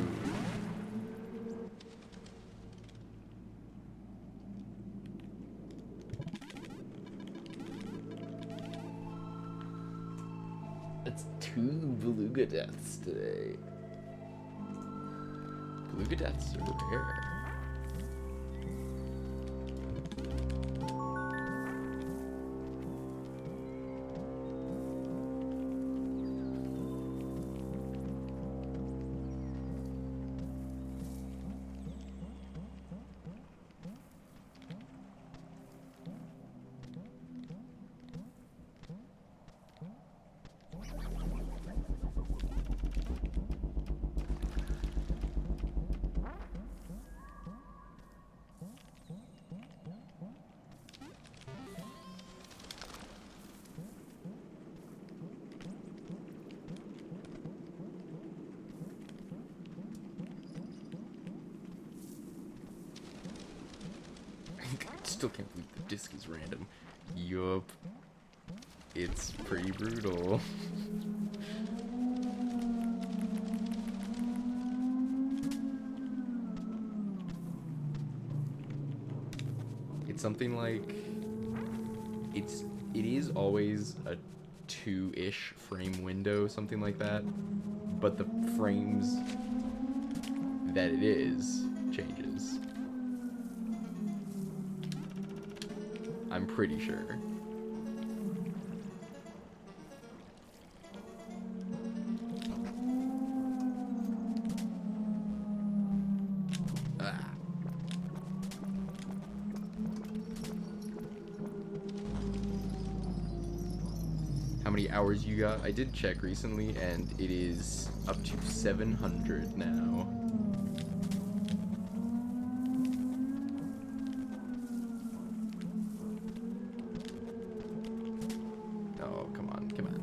That's 2 beluga deaths today. Beluga deaths are rare. still can't believe the disc is random. Yup. It's pretty brutal. It's something like it is always a 2-ish frame window, something like that, but the frames that it is changes. I'm pretty sure. How many hours you got? I did check recently, and it is up to 700 now. Oh, come on, come on.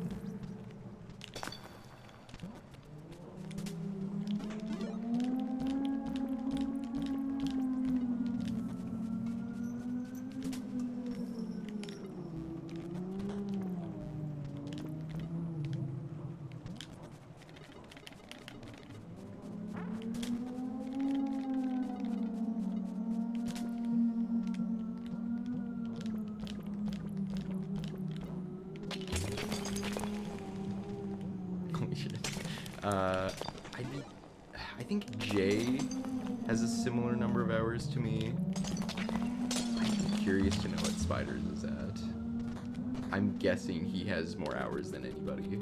I think Jay has a similar number of hours to me. I'm curious to know what Spiders is at. I'm guessing he has more hours than anybody.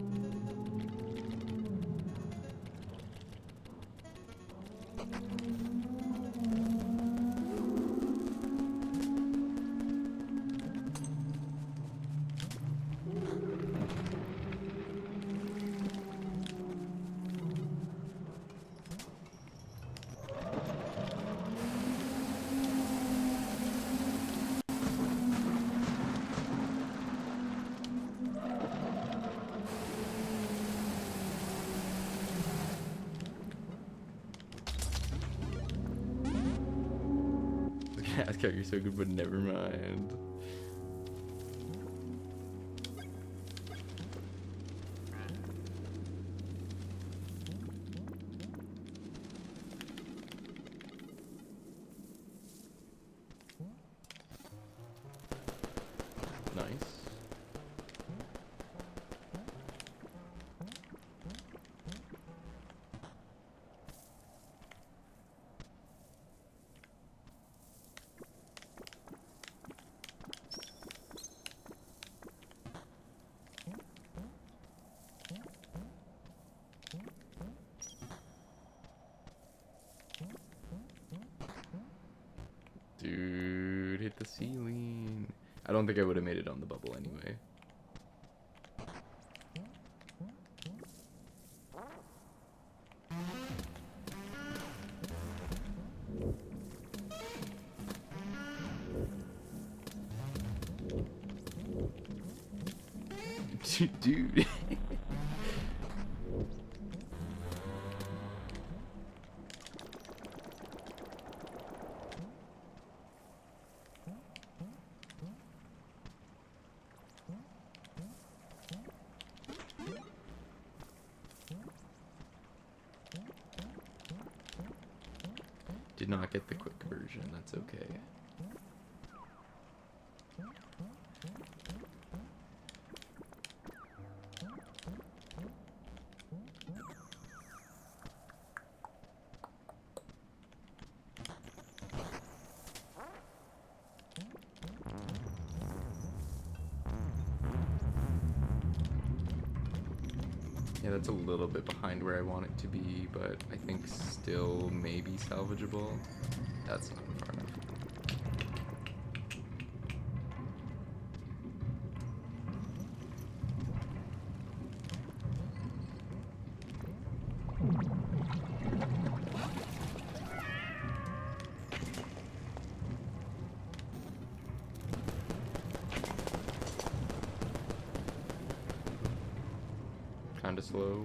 Ask how you're so good, but never mind. Nice. Dude, hit the ceiling. I don't think I would have made it on the bubble anyway. Dude. Did not get the quick version, that's okay. Yeah, that's a little bit behind where I want it to be, but I think still maybe salvageable. That's not far enough. Kinda slow.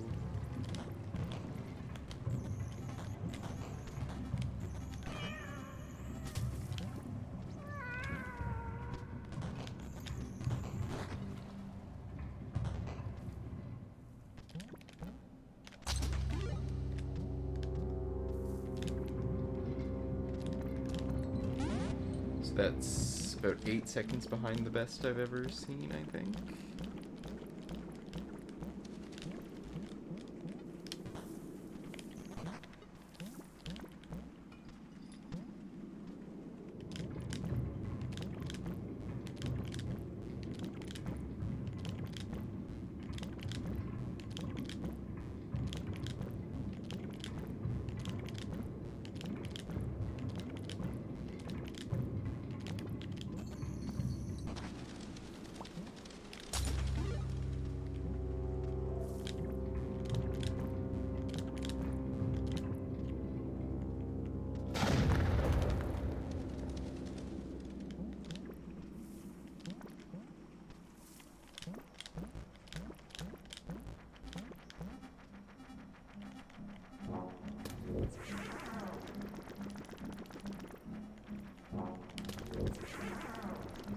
So that's about 8 seconds behind the best I've ever seen, I think.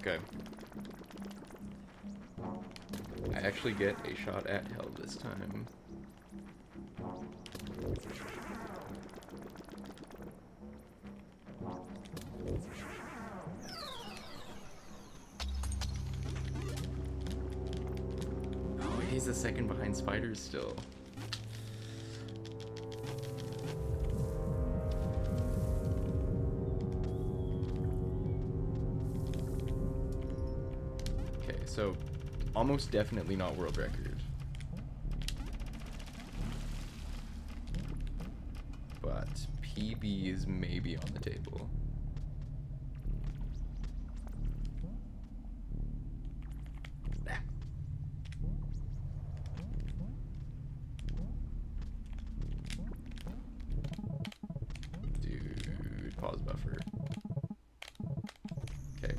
Okay. I actually get a shot at hell this time. Oh, he's a second behind spiders still. So, almost definitely not world record. But PB is maybe on the table. Dude, pause buffer. Okay.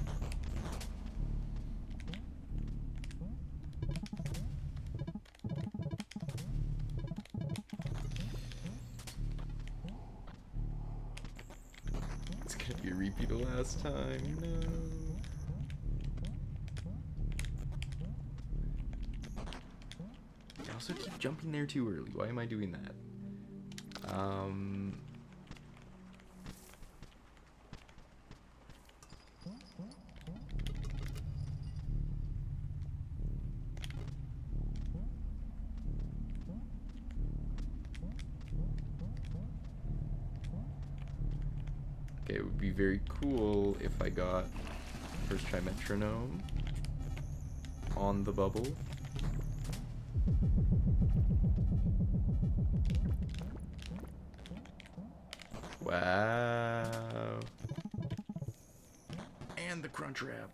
Gonna be a repeat of last time, no. I also keep jumping there too early. Why am I doing that? Okay, it would be very cool if I got first try metronome on the bubble. Wow. And the crunch wrap.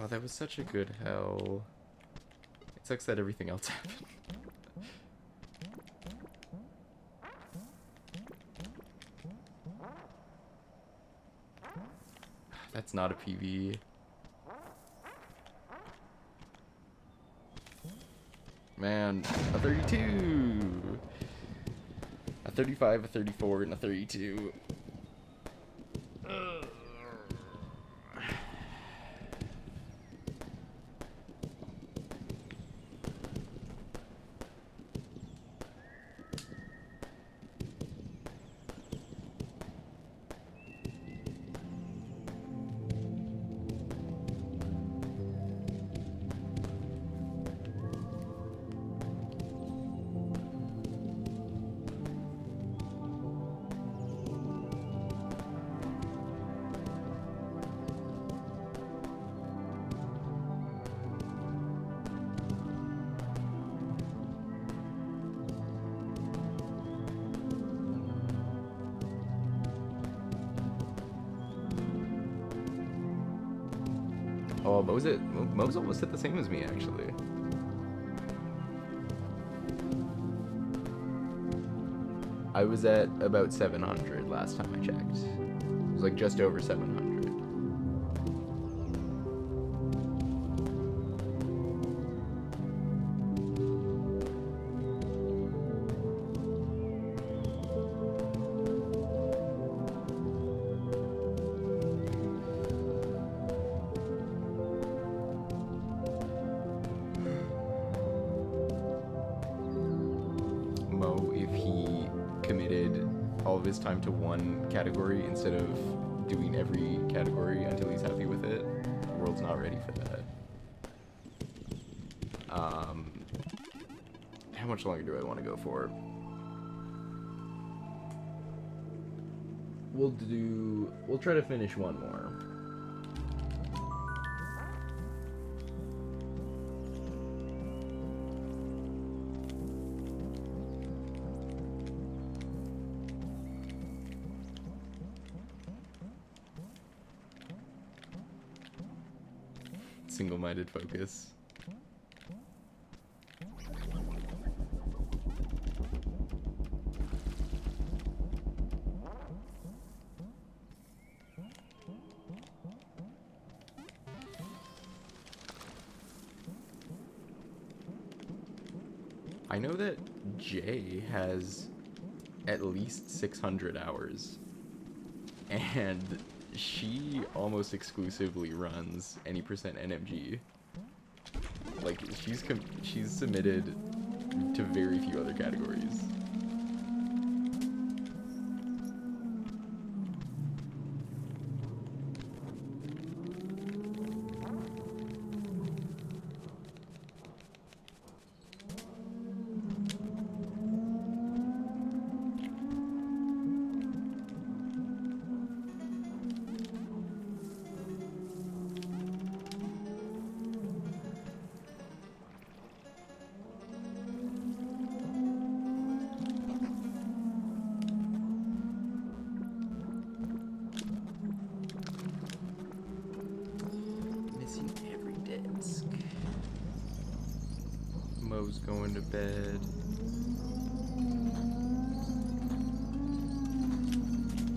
Oh, that was such a good hell. It sucks that everything else happened. That's not a PV. Man, a 32! A 35, a 34, and a 32. Oh, Mo's almost hit the same as me, actually. I was at about 700 last time I checked. It was like just over 700. of his time to one category instead of doing every category until he's happy with it. The world's not ready for that. How much longer do I want to go for? We'll try to finish one more. Single-minded focus. I know that Jay has at least 600 hours, and she almost exclusively runs any percent NMG. Like, she's submitted to very few other categories. Mo's going to bed.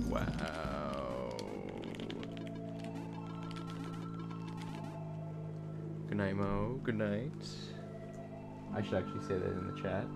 Wow. Good night, Mo. Good night. I should actually say that in the chat.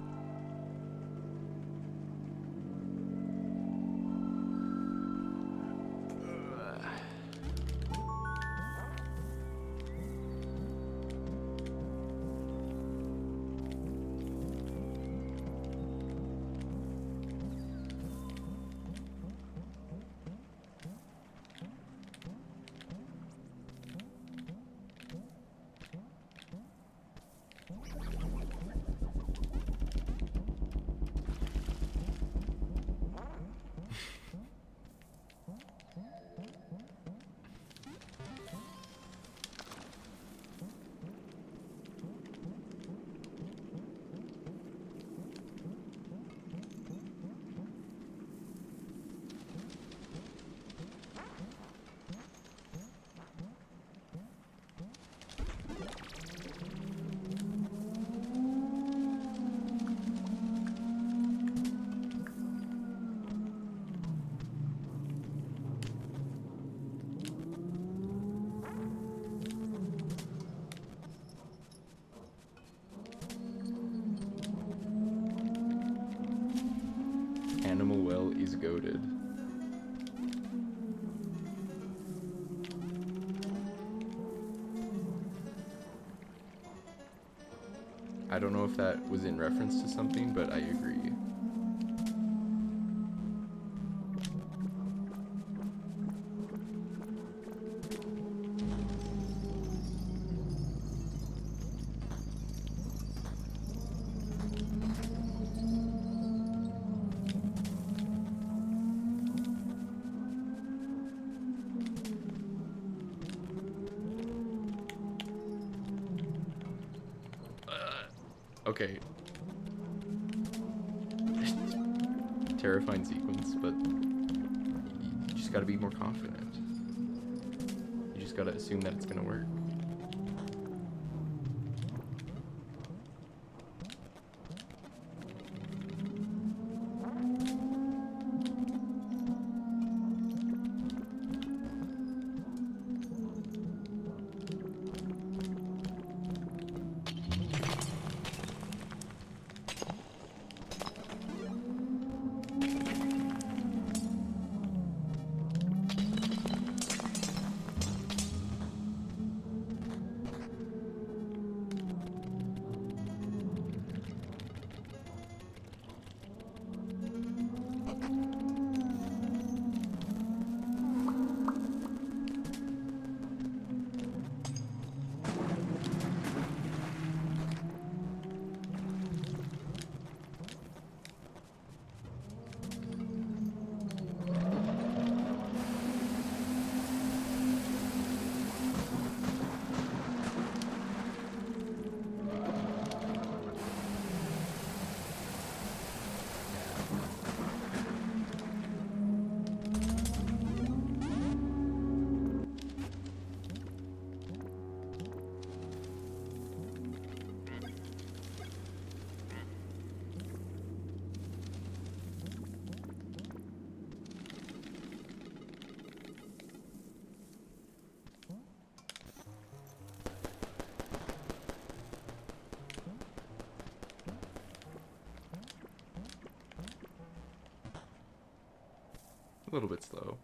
Animal Well is goated. I don't know if that was in reference to something, but I agree. Okay. Terrifying sequence, but you just gotta be more confident. You just gotta assume that it's gonna work. A little bit slow.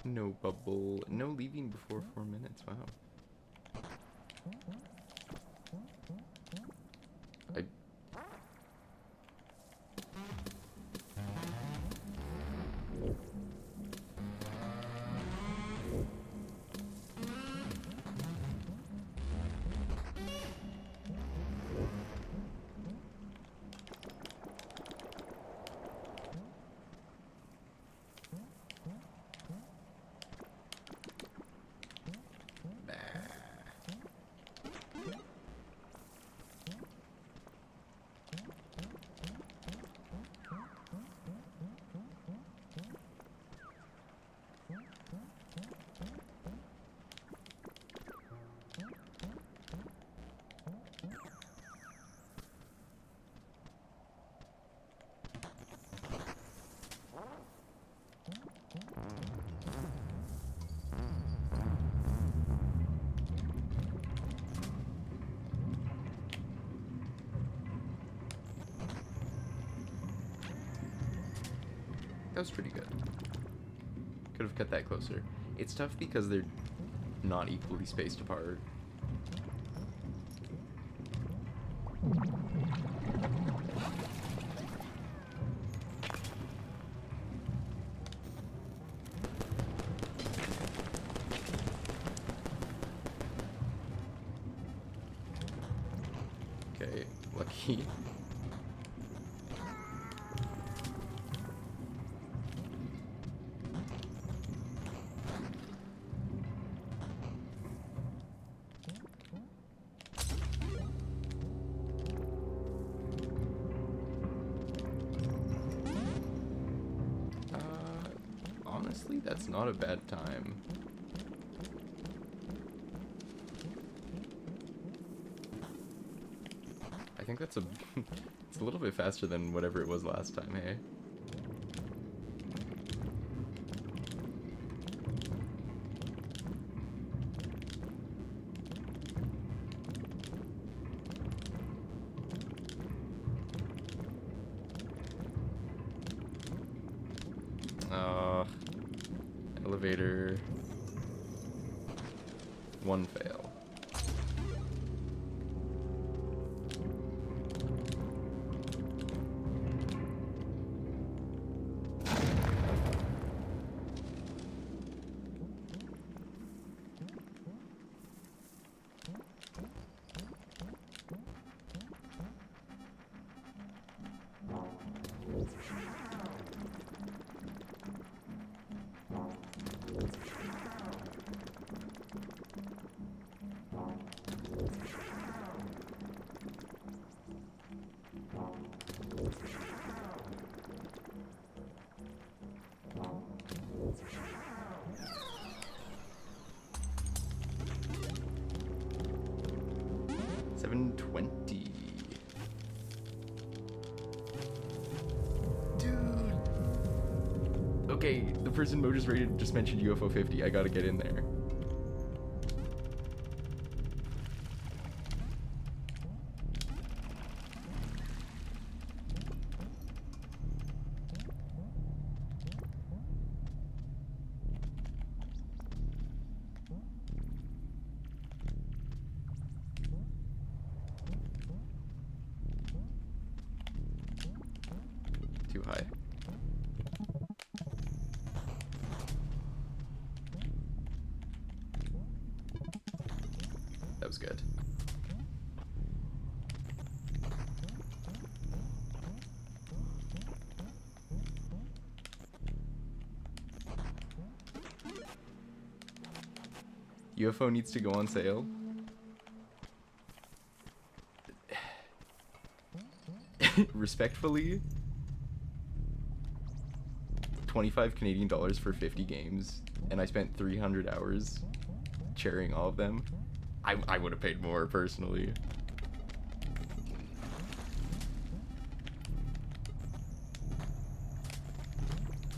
No bubble. No leaving before 4 minutes. Wow. I... That was pretty good. Could have cut that closer. It's tough because they're not equally spaced apart. Okay, lucky. Honestly, that's not a bad time. I think that's it's a little bit faster than whatever it was last time, hey? Elevator. One fail. $720. Dude. Okay, the person Mo just rated just mentioned UFO 50. I gotta get in there. Too high. That was good. UFO needs to go on sale. Respectfully, 25 Canadian dollars for 50 games, and I spent 300 hours cherrying all of them. I would have paid more personally.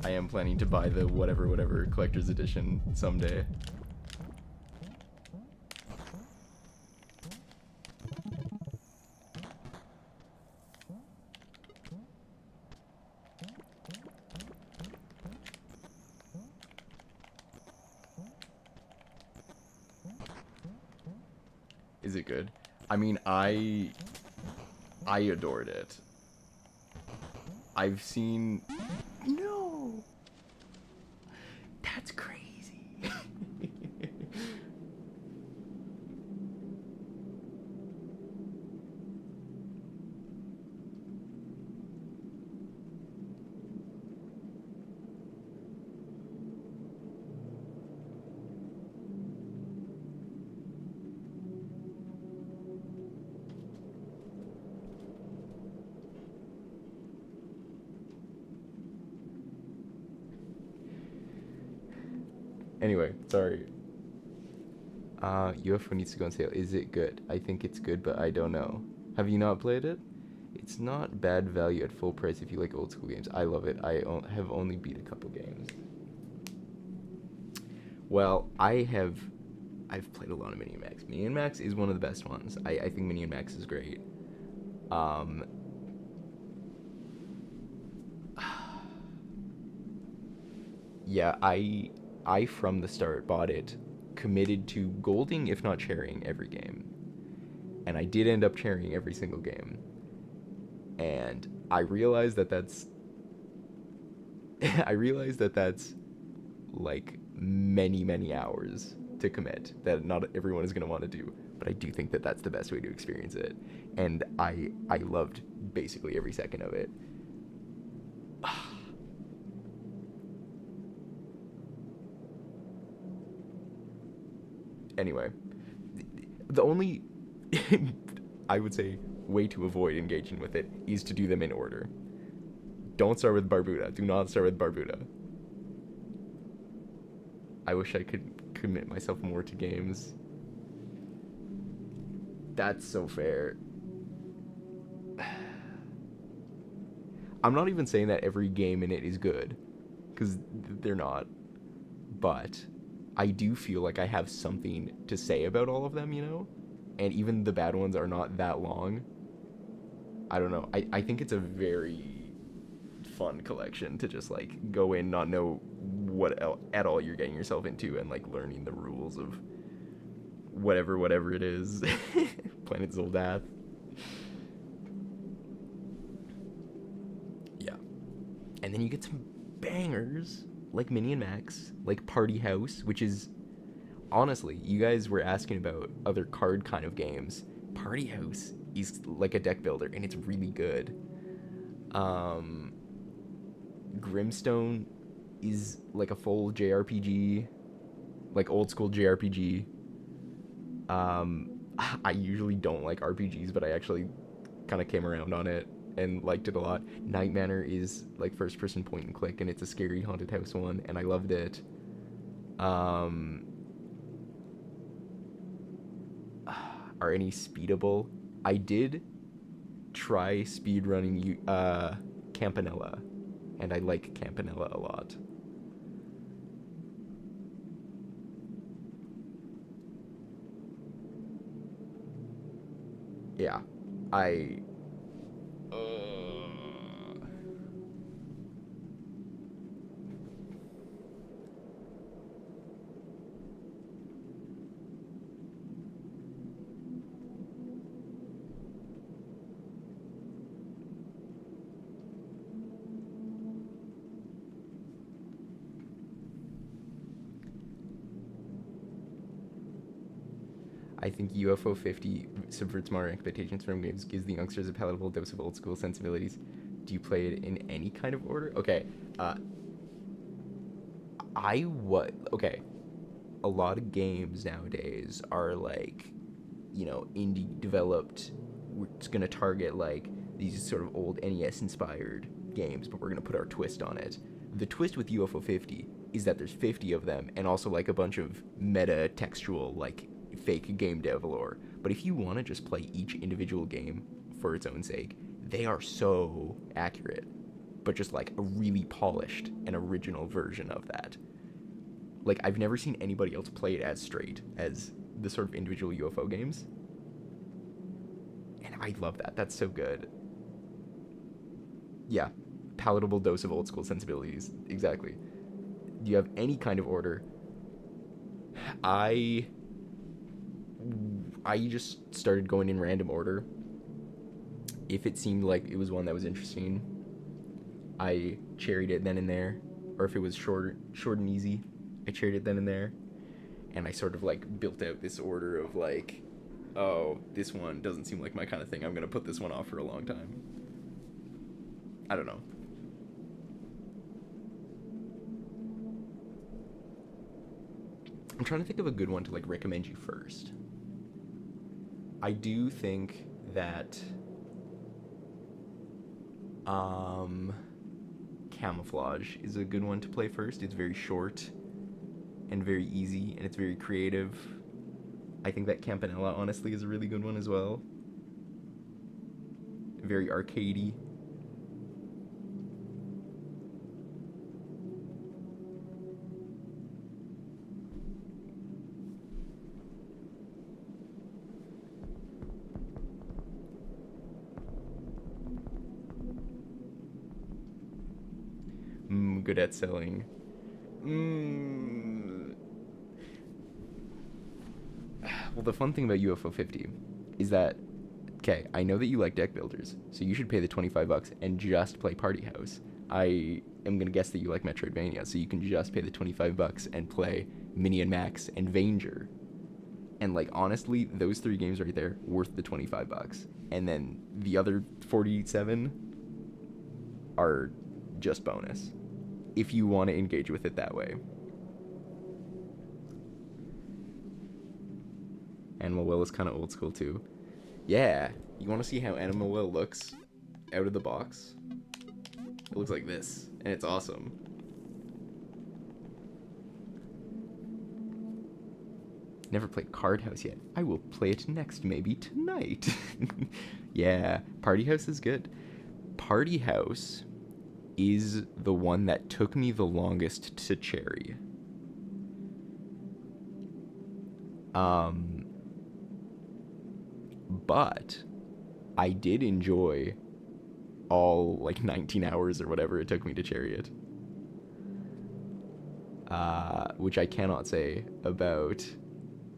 I am planning to buy the whatever collector's edition someday. Is it good? I mean, I adored it. I've seen... No! That's crazy. Anyway, sorry. UFO needs to go on sale. Is it good? I think it's good, but I don't know. Have you not played it? It's not bad value at full price if you like old school games. I love it. Have only beat a couple games. Well, I've played a lot of Mini and Max. Mini and Max is one of the best ones. I think Mini and Max is great. Yeah, I from the start bought it, committed to golding if not cherrying every game. And I did end up cherrying every single game. And I realized that that's like many hours to commit that not everyone is going to want to do, but I do think that that's the best way to experience it. And I loved basically every second of it. Anyway, the only I would say way to avoid engaging with it is to do them in order. Don't start with Barbuda. Do not start with Barbuda. I wish I could commit myself more to games. That's so fair. I'm not even saying that every game in it is good, because they're not. But I do feel like I have something to say about all of them, you know? And even the bad ones are not that long. I don't know. I think it's a very fun collection to just, like, go in, not know what at all you're getting yourself into, and, like, learning the rules of whatever it is. Planet Zoldath. Yeah. And then you get some bangers like Mini and Max, like Party House, which is, honestly, you guys were asking about other card kind of games. Party House is like a deck builder, and it's really good. Grimstone is like a full JRPG, like old school JRPG. I usually don't like RPGs, but I actually kind of came around on it and liked it a lot. Night Manor is like first person point and click, and it's a scary haunted house one, and I loved it. Are any speedable? I did try speedrunning Campanella, and I like Campanella a lot. Yeah, I I think UFO 50 subverts modern expectations from games, gives the youngsters a palatable dose of old school sensibilities. Do you play it in any kind of order? Okay, okay. A lot of games nowadays are like, you know, indie developed. It's gonna target like these sort of old NES inspired games, but we're gonna put our twist on it. The twist with UFO 50 is that there's 50 of them, and also like a bunch of meta textual like fake game dev lore. But if you want to just play each individual game for its own sake, they are so accurate. but just like a really polished and original version of that. Like, I've never seen anybody else play it as straight as the sort of individual UFO games. And I love that. That's so good. Yeah, palatable dose of old school sensibilities. Exactly. Do you have any kind of order? I just started going in random order. If it seemed like it was one that was interesting, I cherried it then and there. Or if it was short and easy, I cherried it then and there. And I sort of like built out this order of like, oh, this one doesn't seem like my kind of thing. I'm gonna put this one off for a long time. I don't know. I'm trying to think of a good one to like recommend you first. I do think that Camouflage is a good one to play first. It's very short and very easy, and it's very creative. I think that Campanella honestly is a really good one as well. Very arcadey. Good at selling. Well, the fun thing about UFO 50 is that, okay, I know that you like deck builders, so you should pay the $25 and just play Party House. I am gonna guess that you like Metroidvania, so you can just pay the $25 and play Mini and Max and Vanger. And like honestly, those 3 games right there worth the $25. And then the other 47 are just bonus if you want to engage with it that way. Animal Will is kind of old school too. Yeah, you want to see how Animal Will looks out of the box? It looks like this, and it's awesome. Never played Card House yet. I will play it next, maybe tonight. Yeah, Party House is good. Party House is the one that took me the longest to cherry. But I did enjoy all like 19 hours or whatever it took me to cherry it. Which I cannot say about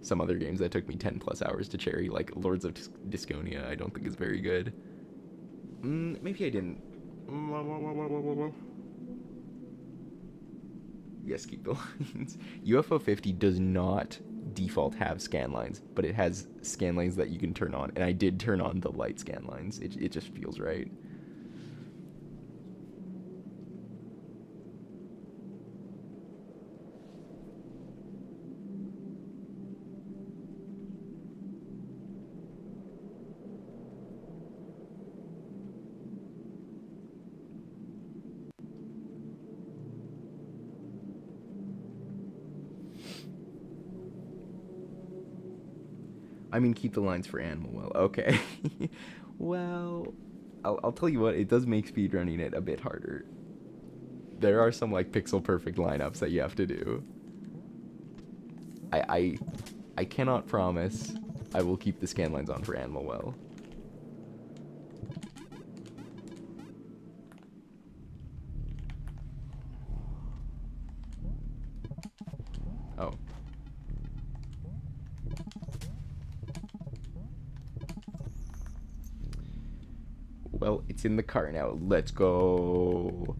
some other games that took me 10 plus hours to cherry, like Lords of Disconia. I don't think is very good. Maybe I didn't. Yes, keep the lines. UFO 50 does not default have scan lines, but it has scan lines that you can turn on, and I did turn on the light scan lines. It just feels right. I mean, keep the lines for Animal Well. Okay. Well, I'll tell you what, it does make speedrunning it a bit harder. There are some, like, pixel perfect lineups that you have to do. I cannot promise I will keep the scan lines on for Animal Well. Oh. Well, it's in the car now. Let's go.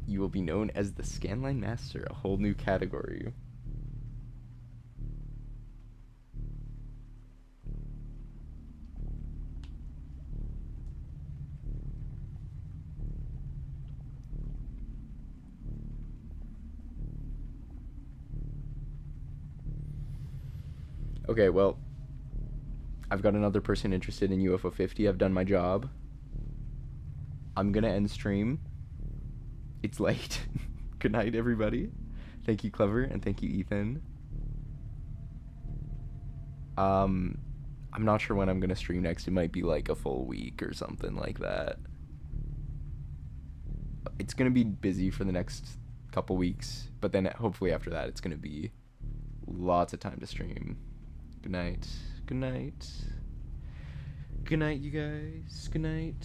You will be known as the Scanline Master, a whole new category. Okay, well, I've got another person interested in UFO 50. I've done my job. I'm gonna end stream. It's late. Good night, everybody. Thank you, Clever, and thank you, Ethan. I I'm not sure when I'm gonna stream next. It might be like a full week or something like that. It's gonna be busy for the next couple weeks, but then hopefully after that it's gonna be lots of time to stream. Good night. Good night. Good night, you guys. Good night.